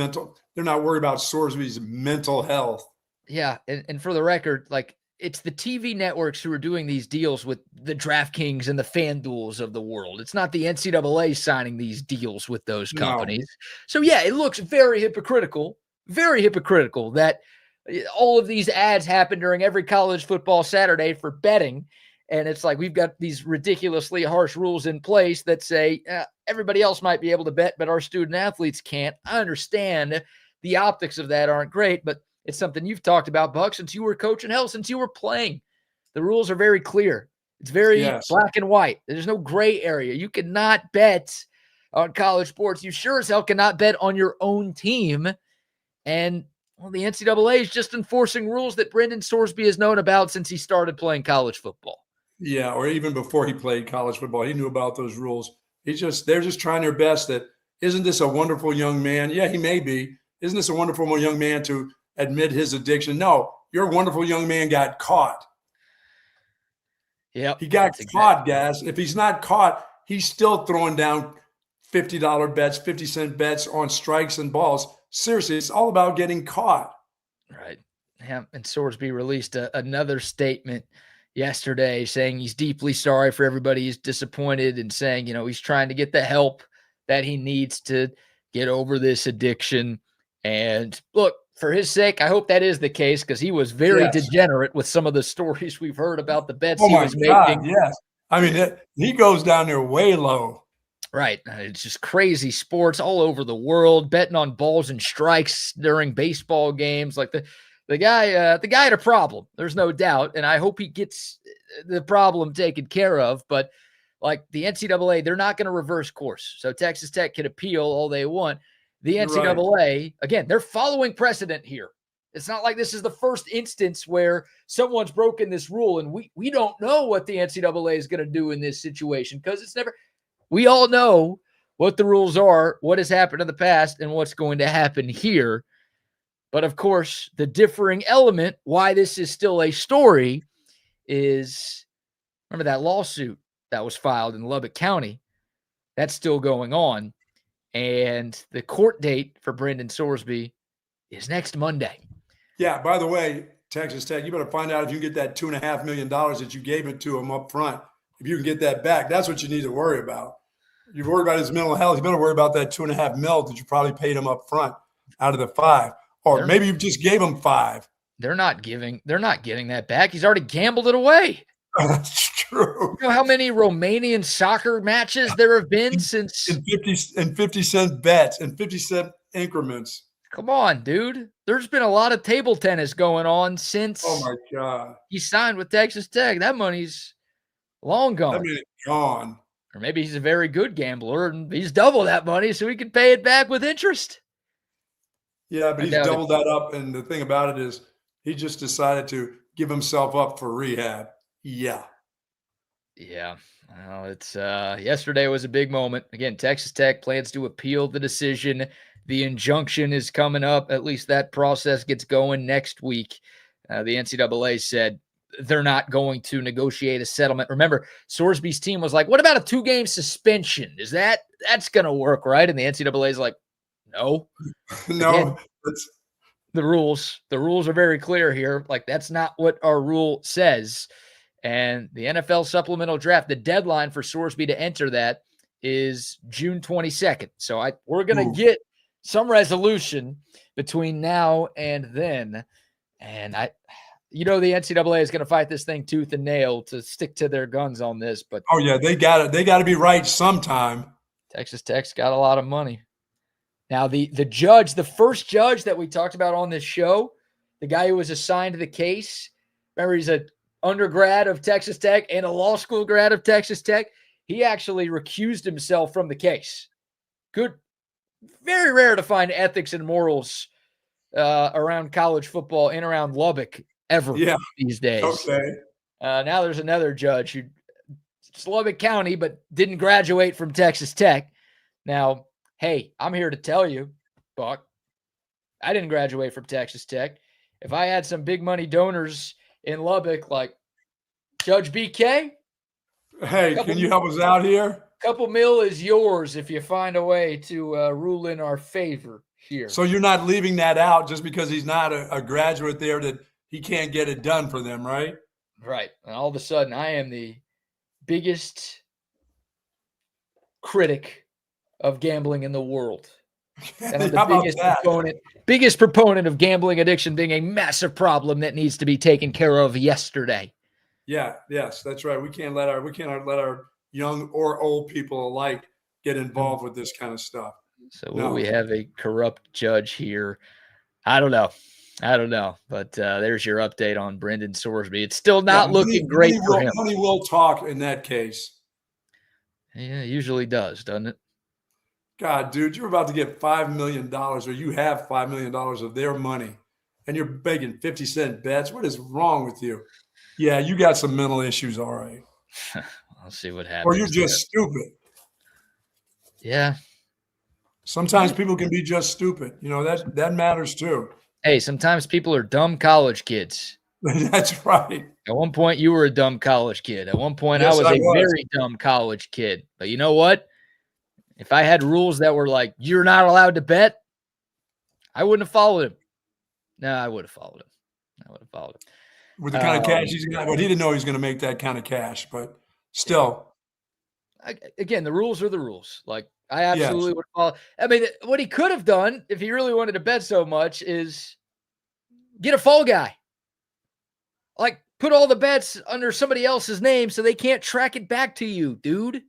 They're not worried about Sorsby's mental health. Yeah, and for the record, like it's the TV networks who are doing these deals with the DraftKings and the FanDuels of the world. It's not the NCAA signing these deals with those companies. No. So yeah, it looks very hypocritical that all of these ads happen during every college football Saturday for betting. And it's like, we've got these ridiculously harsh rules in place that say everybody else might be able to bet, but our student athletes can't. I understand the optics of that aren't great, but it's something you've talked about, Buck, since you were coaching, hell, since you were playing. The rules are very clear. It's very black and white. There's no gray area. You cannot bet on college sports. You sure as hell cannot bet on your own team. And well, the NCAA is just enforcing rules that Brendan Sorsby has known about since he started playing college football. Yeah, or even before he played college football, he knew about those rules. They're just trying their best. That isn't this a wonderful young man? Yeah, he may be. Isn't this a wonderful young man to admit his addiction? No, your wonderful young man got caught. Yeah, he got caught, guys. If he's not caught, he's still throwing down $50 bets, 50-cent bets on strikes and balls. Seriously, it's all about getting caught. Right. Yeah, and Sorsby released another statement yesterday saying he's deeply sorry for everybody he's disappointed and saying, he's trying to get the help that he needs to get over this addiction. And look, for his sake, I hope that is the case because he was very degenerate with some of the stories we've heard about the bets he was making. Yes. I mean, he goes down there way low. Right. It's just crazy sports all over the world, betting on balls and strikes during baseball games. Like the guy had a problem. There's no doubt. And I hope he gets the problem taken care of. But like the NCAA, they're not going to reverse course. So Texas Tech can appeal all they want. The NCAA, again, they're following precedent here. It's not like this is the first instance where someone's broken this rule and we don't know what the NCAA is going to do in this situation because it's never – we all know what the rules are, what has happened in the past, and what's going to happen here. But, of course, the differing element, why this is still a story, is remember that lawsuit that was filed in Lubbock County? That's still going on. And the court date for Brendan Sorsby is next Monday. Yeah, by the way, Texas Tech, you better find out if you can get that $2.5 million that you gave it to him up front. If you can get that back, that's what you need to worry about. You're worried about his mental health. You better worry about that $2.5 million that you probably paid him up front out of the $5 million. Or maybe you just gave him $5 million. They're not getting that back. He's already gambled it away. That's true. You know how many Romanian soccer matches there have been since in 50-cent bets and 50-cent increments. Come on, dude. There's been a lot of table tennis going on since he signed with Texas Tech. That money's long gone. That money's gone. Or maybe he's a very good gambler and he's double that money so he can pay it back with interest. Yeah, but he's doubled that up. And the thing about it is he just decided to give himself up for rehab. Yeah. Well, it's yesterday was a big moment. Again, Texas Tech plans to appeal the decision. The injunction is coming up. At least that process gets going next week. The NCAA said they're not going to negotiate a settlement. Remember, Sorsby's team was like, what about a 2-game suspension? That's going to work, right? And the NCAA is like, no. No. Again, the rules are very clear here. Like, that's not what our rule says. And the NFL supplemental draft, the deadline for Sorsby to enter that is June 22nd. So we're going to get some resolution between now and then. And the NCAA is going to fight this thing tooth and nail to stick to their guns on this. But they got it. They got to be right sometime. Texas Tech's got a lot of money. Now the judge, the first judge that we talked about on this show, the guy who was assigned to the case, remember he's a undergrad of Texas Tech and a law school grad of Texas Tech. He actually recused himself from the case. Good. Very rare to find ethics and morals around college football and around Lubbock ever these days. Okay. Now there's another judge it's Lubbock County, but didn't graduate from Texas Tech. Now, hey, I'm here to tell you, Buck, I didn't graduate from Texas Tech. If I had some big money donors in Lubbock, like Judge BK. Hey, can you help us out here? Couple mil is yours if you find a way to rule in our favor here. So you're not leaving that out just because he's not a graduate there that he can't get it done for them, right? Right. And all of a sudden, I am the biggest critic of gambling in the world. And I'm the biggest proponent of gambling addiction being a massive problem that needs to be taken care of yesterday. Yes, that's right. We can't let our young or old people alike get involved with this kind of stuff. So will we have a corrupt judge here? I don't know. But there's your update on Brendan Sorsby. It's still not looking great for him. Money will talk in that case. Yeah, it usually does, doesn't it? God, dude, you're about to get $5 million, or you have $5 million of their money, and you're begging 50-cent bets. What is wrong with you? Yeah, you got some mental issues, all right. I'll see what happens. Or you're just stupid. Yeah. Sometimes people can be just stupid. That matters too. Hey, sometimes people are dumb college kids. That's right. At one point, you were a dumb college kid. At one point, I was a very dumb college kid. But you know what? If I had rules that were like, you're not allowed to bet, I wouldn't have followed him. No, I would have followed him. with the kind of cash he's got. But he didn't know he was going to make that kind of cash. But still, again, the rules are the rules. Like I absolutely Yes. would follow. I mean, what he could have done if he really wanted to bet so much is get a fall guy. Like put all the bets under somebody else's name so they can't track it back to you, dude.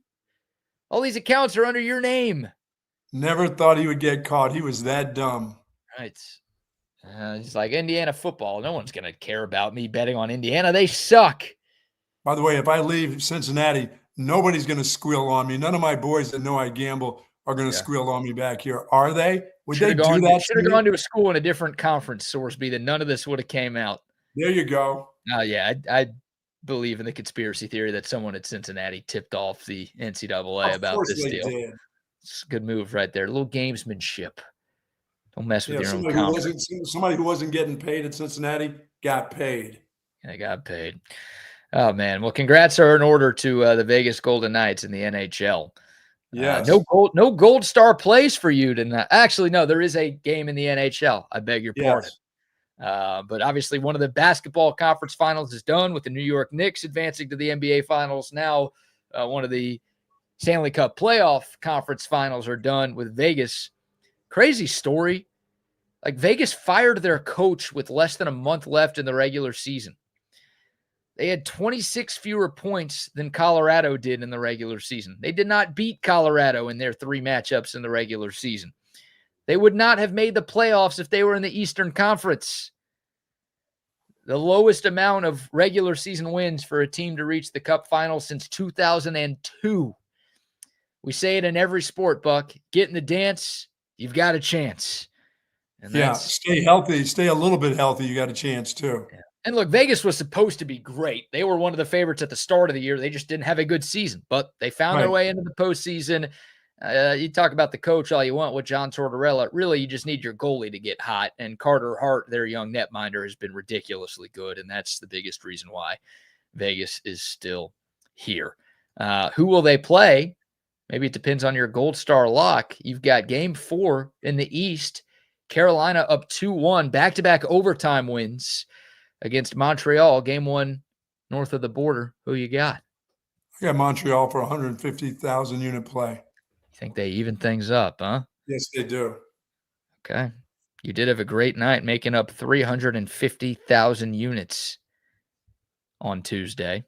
All these accounts are under your name. never thought he would get caught. He was that dumb. Right. He's like, Indiana football. No one's going to care about me betting on Indiana. They suck. By the way, if I leave Cincinnati, nobody's going to squeal on me. None of my boys that know I gamble are going to squeal on me back here. Are they? Would they do that? Should have gone to a school in a different conference, Sorsby, then none of this would have came out. There you go. Yeah, I believe in the conspiracy theory that someone at Cincinnati tipped off the NCAA about this deal. Did. It's a good move right there. A little gamesmanship. Don't mess with your own somebody confidence. Somebody who wasn't getting paid at Cincinnati got paid. I got paid. Oh, man. Well, congrats are in order to the Vegas Golden Knights in the NHL. Yes. No gold star plays for you tonight. Actually, no, there is a game in the NHL. I beg your pardon. But obviously one of the basketball conference finals is done with the New York Knicks advancing to the NBA finals. Now one of the Stanley Cup playoff conference finals are done with Vegas. Crazy story. Like Vegas fired their coach with less than a month left in the regular season. They had 26 fewer points than Colorado did in the regular season. They did not beat Colorado in their 3 matchups in the regular season. They would not have made the playoffs if they were in the Eastern Conference. The lowest amount of regular season wins for a team to reach the Cup final since 2002. We say it in every sport, Buck. Get in the dance, you've got a chance. And stay healthy. Stay a little bit healthy. You got a chance too. Yeah. And look, Vegas was supposed to be great. They were one of the favorites at the start of the year. They just didn't have a good season, but they found their way into the postseason. You talk about the coach all you want with John Tortorella. Really, you just need your goalie to get hot. And Carter Hart, their young netminder, has been ridiculously good, and that's the biggest reason why Vegas is still here. Who will they play? Maybe it depends on your Gold Star lock. You've got Game 4 in the East. Carolina up 2-1, back-to-back overtime wins against Montreal. Game 1 north of the border. Who you got? I got Montreal for 150,000 unit play. Think they even things up, huh? Yes, they do. Okay. You did have a great night making up 350,000 units on Tuesday.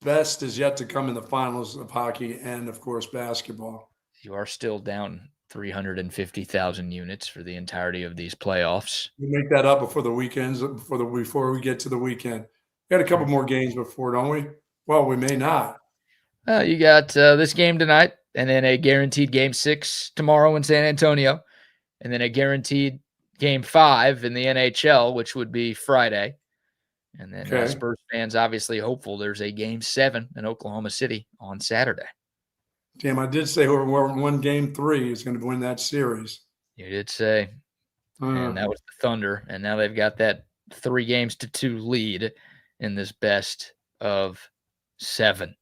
Best is yet to come in the finals of hockey and, of course, basketball. You are still down 350,000 units for the entirety of these playoffs. We make that up before the weekends, before we get to the weekend. We got a couple more games before, don't we? Well, we may not. You got this game tonight, and then a guaranteed Game 6 tomorrow in San Antonio, and then a guaranteed Game 5 in the NHL, which would be Friday. And then Spurs fans obviously hopeful there's a Game 7 in Oklahoma City on Saturday. Damn, I did say whoever won Game 3 is going to win that series. You did say. And that was the Thunder, and now they've got that 3-2 lead in this best of 7.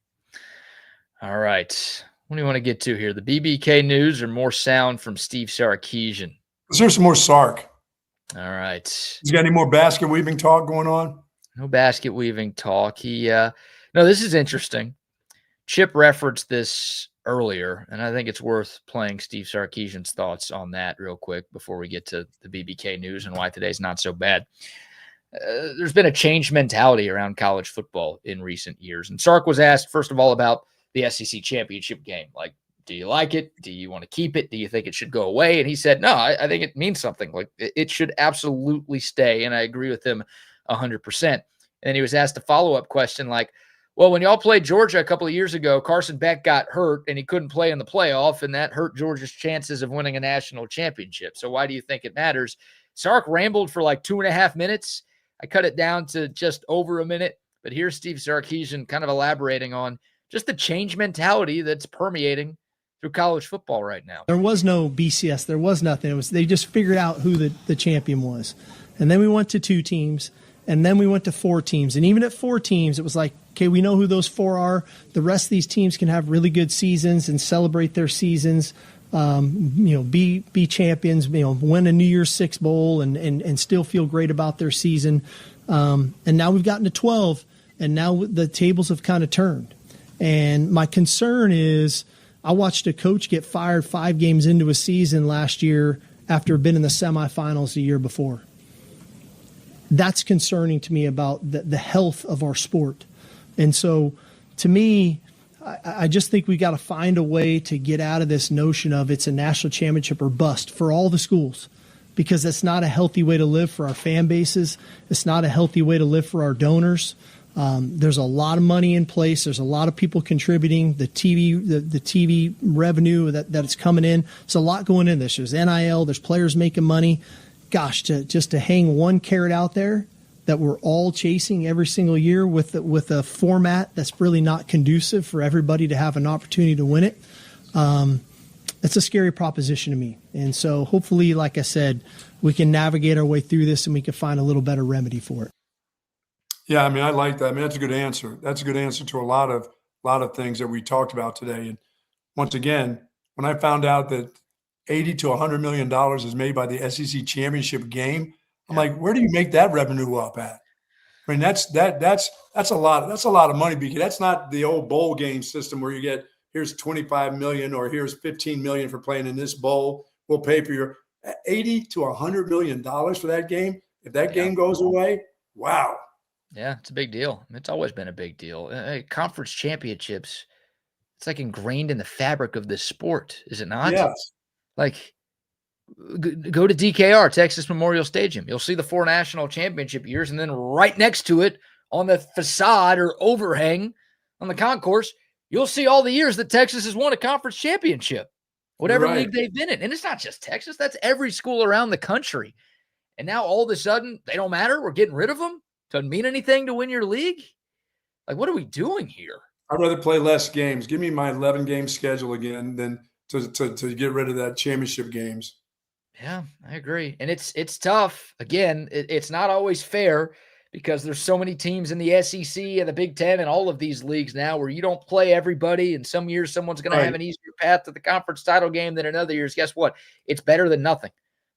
All right. What do you want to get to here? The BBK news or more sound from Steve Sarkisian? Is there some more Sark? All right. You got any more basket weaving talk going on? No basket weaving talk. No, this is interesting. Chip referenced this earlier, and I think it's worth playing Steve Sarkisian's thoughts on that real quick before we get to the BBK news and why today's not so bad. There's been a changed mentality around college football in recent years. And Sark was asked, first of all, about the SEC championship game. Like, do you like it? Do you want to keep it? Do you think it should go away? And he said, no, I think it means something. Like, it should absolutely stay. And I agree with him 100%. And then he was asked a follow-up question like, well, when y'all played Georgia a couple of years ago, Carson Beck got hurt and he couldn't play in the playoff, and that hurt Georgia's chances of winning a national championship. So why do you think it matters? Sark rambled for like 2.5 minutes. I cut it down to just over a minute. But here's Steve Sarkisian kind of elaborating on just the change mentality that's permeating through college football right now. There was no BCS. There was nothing. They just figured out who the champion was. And then we went to 2 teams. And then we went to 4 teams. And even at 4 teams, it was like, okay, we know who those 4 are. The rest of these teams can have really good seasons and celebrate their seasons, be champions, win a New Year's Six bowl and still feel great about their season. And now we've gotten to 12, and now the tables have kind of turned. And my concern is I watched a coach get fired 5 games into a season last year after been in the semifinals the year before. That's concerning to me about the health of our sport. And so to me, I just think we got to find a way to get out of this notion of it's a national championship or bust for all the schools, because that's not a healthy way to live for our fan bases. It's not a healthy way to live for our donors. There's a lot of money in place. There's a lot of people contributing. The TV revenue that's coming in. There's a lot going in this. There's NIL. There's players making money. Gosh, to hang one carrot out there that we're all chasing every single year with a format that's really not conducive for everybody to have an opportunity to win it. It's a scary proposition to me. And so hopefully, like I said, we can navigate our way through this and we can find a little better remedy for it. Yeah, I mean, I like that. I mean, that's a good answer. That's a good answer to a lot of things that we talked about today. And once again, when I found out that $80 to $100 million is made by the SEC championship game, I'm like, where do you make that revenue up at? I mean, that's a lot. That's a lot of money, because that's not the old bowl game system where you get, here's 25 million or here's 15 million for playing in this bowl. We'll pay for your $80 to $100 million for that game. If that game goes away, wow. Yeah, it's a big deal. It's always been a big deal. Conference championships, it's like ingrained in the fabric of this sport, is it not? Yes. Like, go to DKR, Texas Memorial Stadium. You'll see the 4 national championship years, and then right next to it on the facade or overhang on the concourse, you'll see all the years that Texas has won a conference championship, whatever league they've been in. And it's not just Texas. That's every school around the country. And now all of a sudden, they don't matter. We're getting rid of them. Doesn't mean anything to win your league. Like, what are we doing here? I'd rather play less games. Give me my 11-game schedule again than to get rid of that championship games. Yeah, I agree. And it's tough. Again, it's not always fair, because there's so many teams in the SEC and the Big Ten and all of these leagues now where you don't play everybody. And some years someone's going to have an easier path to the conference title game than in other years. Guess what? It's better than nothing.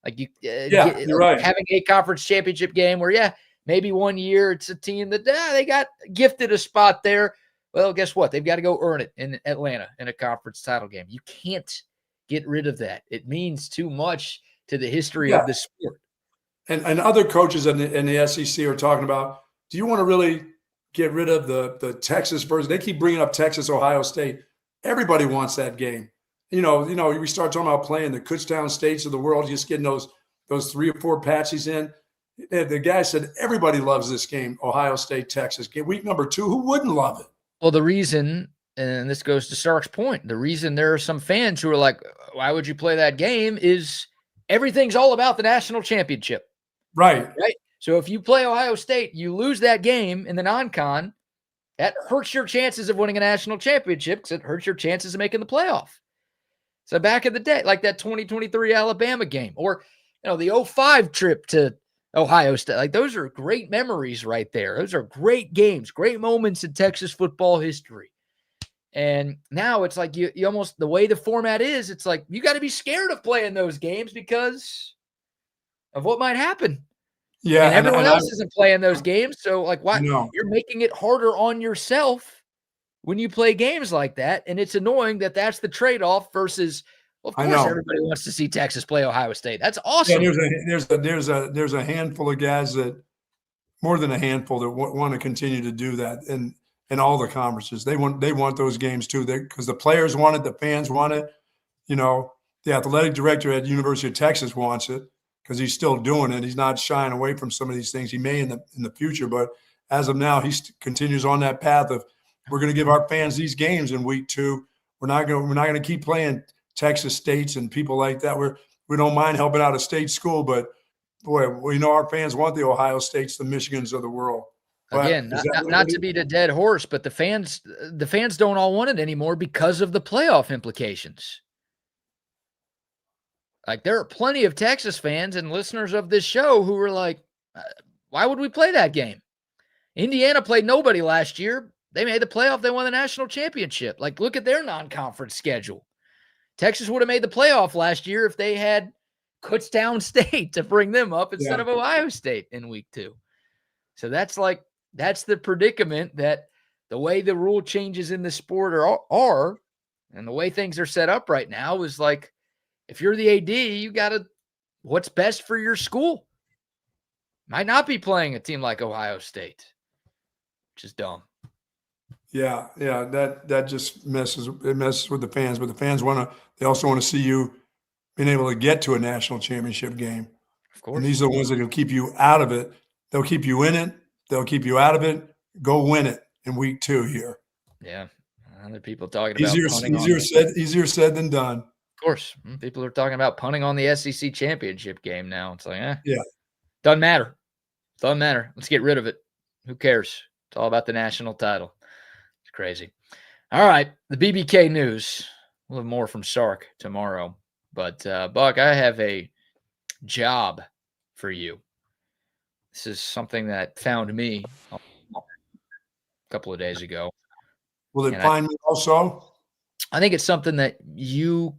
Like you're right. Having a conference championship game where, maybe one year it's a team that they got gifted a spot there. Well, guess what? They've got to go earn it in Atlanta in a conference title game. You can't get rid of that. It means too much to the history of the sport. And other coaches in the SEC are talking about, do you want to really get rid of the Texas versus? They keep bringing up Texas, Ohio State. Everybody wants that game. You know, we start talking about playing the Kutztown states of the world, just getting those 3 or 4 patches in. The guy said everybody loves this game, Ohio State, Texas. Week number 2, who wouldn't love it? Well, the reason, and this goes to Stark's point, the reason there are some fans who are like, why would you play that game, is everything's all about the national championship. Right. So if you play Ohio State, you lose that game in the non-con, that hurts your chances of winning a national championship, because it hurts your chances of making the playoff. So back in the day, like that 2023 Alabama game, or the 05 trip to Ohio State, like those are great memories right there. Those are great games, great moments in Texas football history. And now it's like you almost, the way the format is, it's like you got to be scared of playing those games because of what might happen. Yeah. And everyone else isn't playing those games. So like, why you're making it harder on yourself when you play games like that. And it's annoying that that's the trade-off versus, well, of course everybody wants to see Texas play Ohio State. That's awesome. Yeah, there's a handful of guys, that more than a handful, that want to continue to do that in all the conferences. They want those games too, because the players want it, the fans want it. The athletic director at University of Texas wants it, because he's still doing it. He's not shying away from some of these things. He may in the future, but as of now, he continues on that path of, we're going to give our fans these games in week 2. We're not going to keep playing Texas states and people like that. We don't mind helping out a state school, but boy, we know our fans want the Ohio States, the Michigans of the world. But again, not to beat a dead horse, but the fans don't all want it anymore because of the playoff implications. Like, there are plenty of Texas fans and listeners of this show who were like, why would we play that game? Indiana played nobody last year. They made the playoff. They won the national championship. Like, look at their non-conference schedule. Texas would have made the playoff last year if they had Kutztown State to bring them up instead of Ohio State in week 2. So that's the predicament that the way the rule changes in the sport are and the way things are set up right now is like, if you're the AD, you got to, what's best for your school. Might not be playing a team like Ohio State, which is dumb. Yeah, that just messes with the fans. But the fans they also want to see you being able to get to a national championship game. Of course. And these are the ones that will keep you out of it. They'll keep you in it. They'll keep you out of it. Go win it in week 2 here. Yeah. Other people talking about easier said than done. Of course. People are talking about punting on the SEC championship game now. It's like, yeah. Doesn't matter. Let's get rid of it. Who cares? It's all about the national title. It's crazy. All right. The BBK news. We'll have more from Sark tomorrow. But, Buck, I have a job for you. This is something that found me a couple of days ago. Will it find me also? I think it's something that you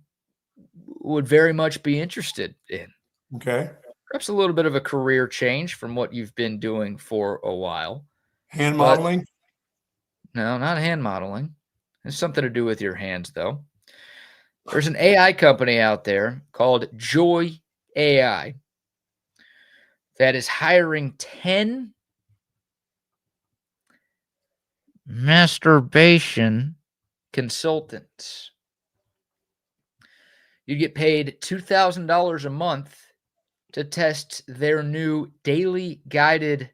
would very much be interested in. Okay. Perhaps a little bit of a career change from what you've been doing for a while. Hand modeling? No, not hand modeling. It's something to do with your hands, though. There's an AI company out there called Joy AI that is hiring 10 masturbation consultants. You get paid $2,000 a month to test their new daily guided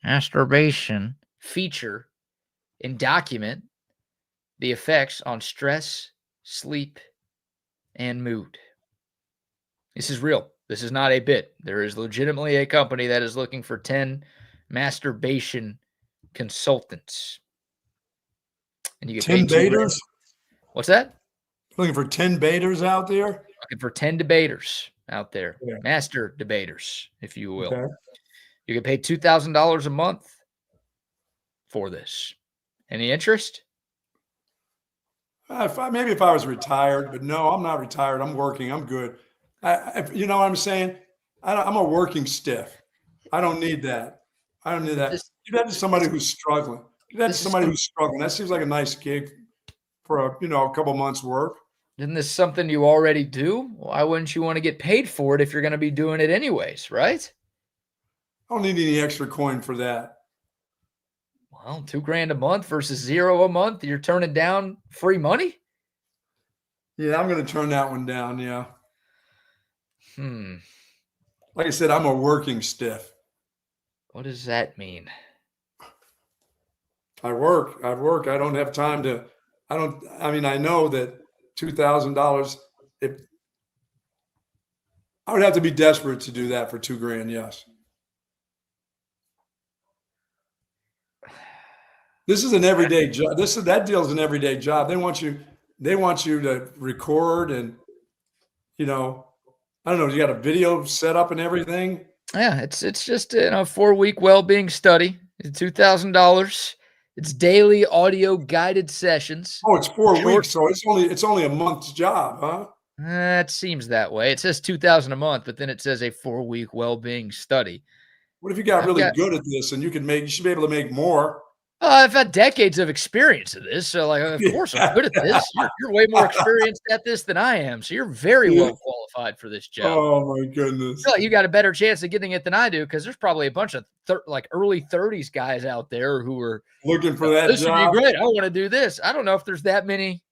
masturbation feature and document the effects on stress, sleep, and mood. This is real. This is not a bit. There is legitimately a company that is looking for 10 masturbation consultants. And you get 10 debaters? What's that? Looking for 10 debaters out there? Looking for 10 debaters out there. Yeah. Master debaters, if you will. Okay. You get paid $2,000 a month for this. Any interest? Maybe if I was retired, but no, I'm not retired. I'm working. I'm good. You know what I'm saying? I'm a working stiff. I don't need that. Give that to somebody who's struggling. That seems like a nice gig for a couple months' work. Isn't this something you already do? Why wouldn't you want to get paid for it if you're going to be doing it anyways, right? I don't need any extra coin for that. Well, $2,000 a month versus $0 a month. You're turning down free money? Yeah, I'm going to turn that one down. Yeah. Like I said, I'm a working stiff. What does that mean? I work. I don't have time to. I know that $2,000. I would have to be desperate to do that for $2,000. Yes. This is an everyday job. That deal is an everyday job. They want you to record and, I don't know. You got a video set up and everything. Yeah, it's just a 4-week well-being study. It's $2,000. It's daily audio guided sessions. Oh, it's 4 weeks, so it's only a month's job, huh? It seems that way. It says $2,000 a month, but then it says a 4-week well-being study. What if you got really good at this and you should be able to make more? I've had decades of experience of this, so of course I'm good at this. You're way more experienced at this than I am, so you're very well qualified for this job. Oh my goodness! I feel like you got a better chance of getting it than I do because there's probably a bunch of early 30s guys out there who are looking for that. This job. would be great. I want to do this. I don't know if there's that many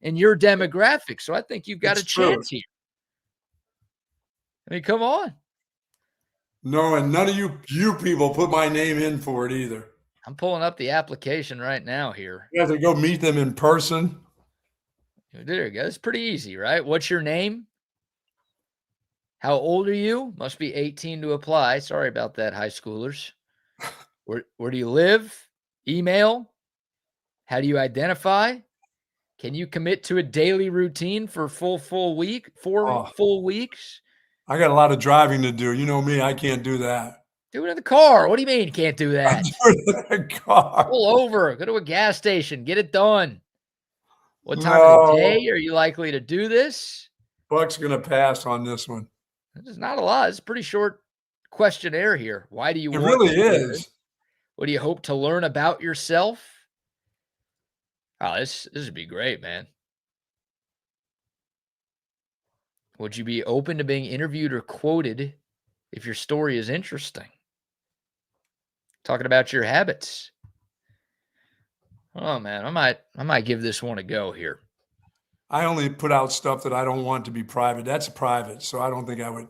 in your demographic, so I think you've got a chance here. I mean, come on. No, and none of you people put my name in for it either. I'm pulling up the application right now here. You have to go meet them in person. There you go. It's pretty easy, right? What's your name? How old are you? Must be 18 to apply. Sorry about that, high schoolers. Where do you live? Email? How do you identify? Can you commit to a daily routine for full week? 4 full weeks? I got a lot of driving to do. You know me, I can't do that. Do it in the car. What do you mean you can't do that? Do it in the car. Pull over. Go to a gas station. Get it done. What time of the day are you likely to do this? Buck's going to pass on this one. It's not a lot. It's a pretty short questionnaire here. Why do you It want really to do is. this? What do you hope to learn about yourself? Oh, this would be great, man. Would you be open to being interviewed or quoted if your story is interesting? Talking about your habits. Oh man, I might give this one a go here. I only put out stuff that I don't want to be private. That's private, so I don't think I would.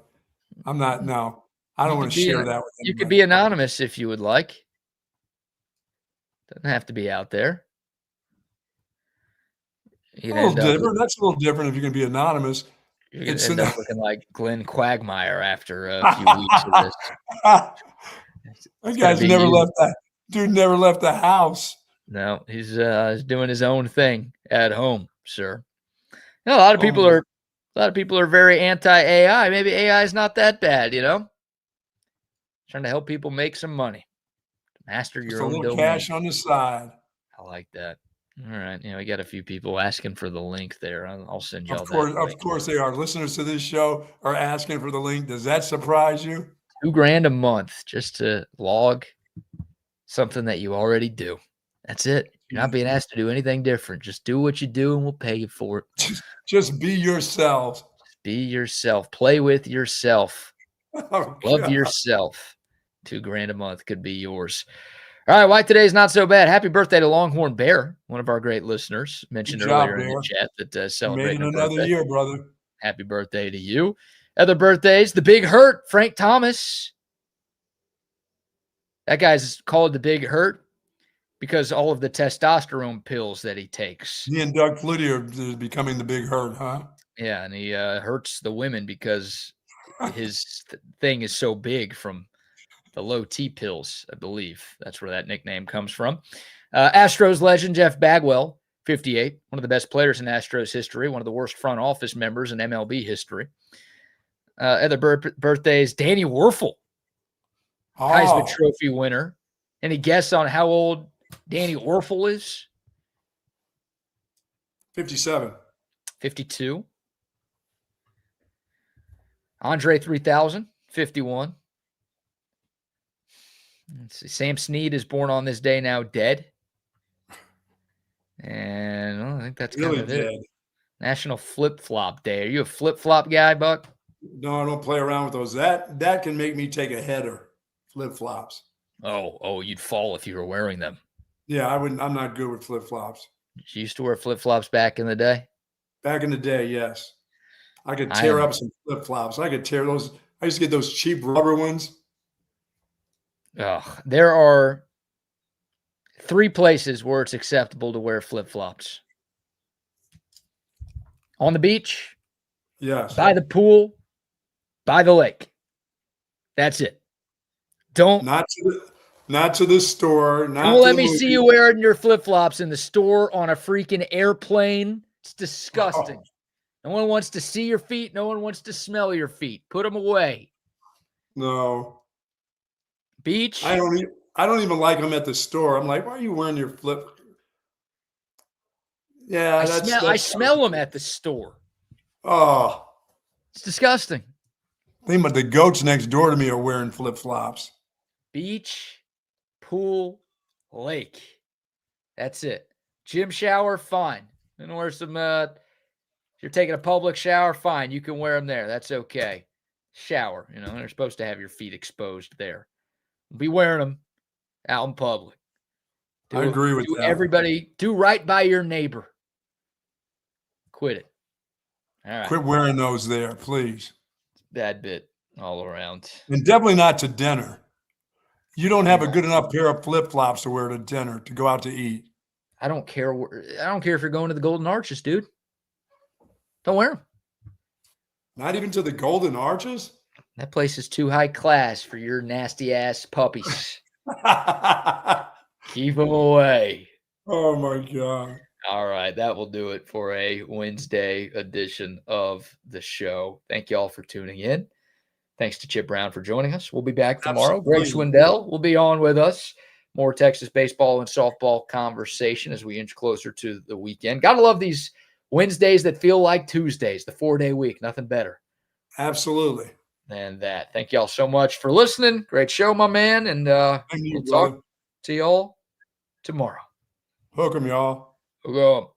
I'm not. No, I don't want to share that with You could anybody. be anonymous if you would like. Doesn't have to be out there. A little different. That's a little different if you're going to be anonymous. You're going to end up looking like Glenn Quagmire after a few weeks of this. That guy's never left that. Dude never left the house. No, he's doing his own thing at home, sir. You know, a lot of people are very anti-AI. Maybe AI is not that bad, you know. Trying to help people make some money, master your own domain. Cash on the side. I like that. All right, we got a few people asking for the link there. I'll send y'all that. Of course, they are. Listeners to this show are asking for the link. Does that surprise you? $2,000 a month just to log something that you already do. That's it. You're not being asked to do anything different. Just do what you do, and we'll pay you for it. Just be yourself. Be yourself. Play with yourself. Oh, love yourself. $2,000 a month could be yours. All right, why today's not so bad. Happy birthday to Longhorn Bear, one of our great listeners. Mentioned earlier in the chat that celebrating another year, brother. Happy birthday to you. Other birthdays, the Big Hurt, Frank Thomas. That guy's called the Big Hurt because all of the testosterone pills that he takes. He and Doug Flutie are becoming the Big Hurt, huh? Yeah, and he hurts the women because his thing is so big from the low T pills, I believe. That's where that nickname comes from. Astros legend Jeff Bagwell, 58, one of the best players in Astros history, one of the worst front office members in MLB history. Other birthdays, Danny Werfel, Heisman Trophy winner. Any guess on how old Danny Werfel is? 57. 52. Andre 3000, 51. Let's see. Sam Snead is born on this day, now dead. And I think that's really kind of dead. It. National Flip-Flop Day. Are you a flip-flop guy, Buck? No, I don't play around with those. That can make me take a header. Flip-flops. Oh, you'd fall if you were wearing them. Yeah, I wouldn't. I'm not good with flip-flops. You used to wear flip-flops back in the day? Back in the day, yes. I could tear up some flip-flops. I could tear those. I used to get those cheap rubber ones. There are 3 places where it's acceptable to wear flip-flops. On the beach. Yes. By the pool. By the lake. That's it. Don't. Not to the store. Don't let me see you wearing your flip-flops in the store, on a freaking airplane. It's disgusting. No one wants to see your feet. No one wants to smell your feet. Put them away. No. Beach. I don't even like them at the store. I'm like, why are you wearing your flip? Yeah, I smell them at the store. Oh, it's disgusting. But the goats next door to me are wearing flip-flops. Beach, pool, lake. That's it. Gym shower, fine. And wear some. If you're taking a public shower, fine. You can wear them there. That's okay. Shower. They're supposed to have your feet exposed there. Be wearing them out in public. I agree with that. Everybody, do right by your neighbor. Quit it. All right. Quit wearing those there, please. Bad bit all around. And definitely not to dinner. You don't have a good enough pair of flip-flops to wear to dinner, to go out to eat. I don't care if you're going to the Golden Arches, dude. Don't wear them. Not even to the Golden Arches? That place is too high class for your nasty ass puppies. Keep them away. Oh my God. All right. That will do it for a Wednesday edition of the show. Thank you all for tuning in. Thanks to Chip Brown for joining us. We'll be back tomorrow. Absolutely. Greg Swindell will be on with us. More Texas baseball and softball conversation as we inch closer to the weekend. Gotta love these Wednesdays that feel like Tuesdays, the 4-day week. Nothing better. Absolutely. than that. Thank y'all so much for listening. Great show, my man. And Thank you, we'll brother. talk to y'all tomorrow. Hook 'em, y'all. We'll go.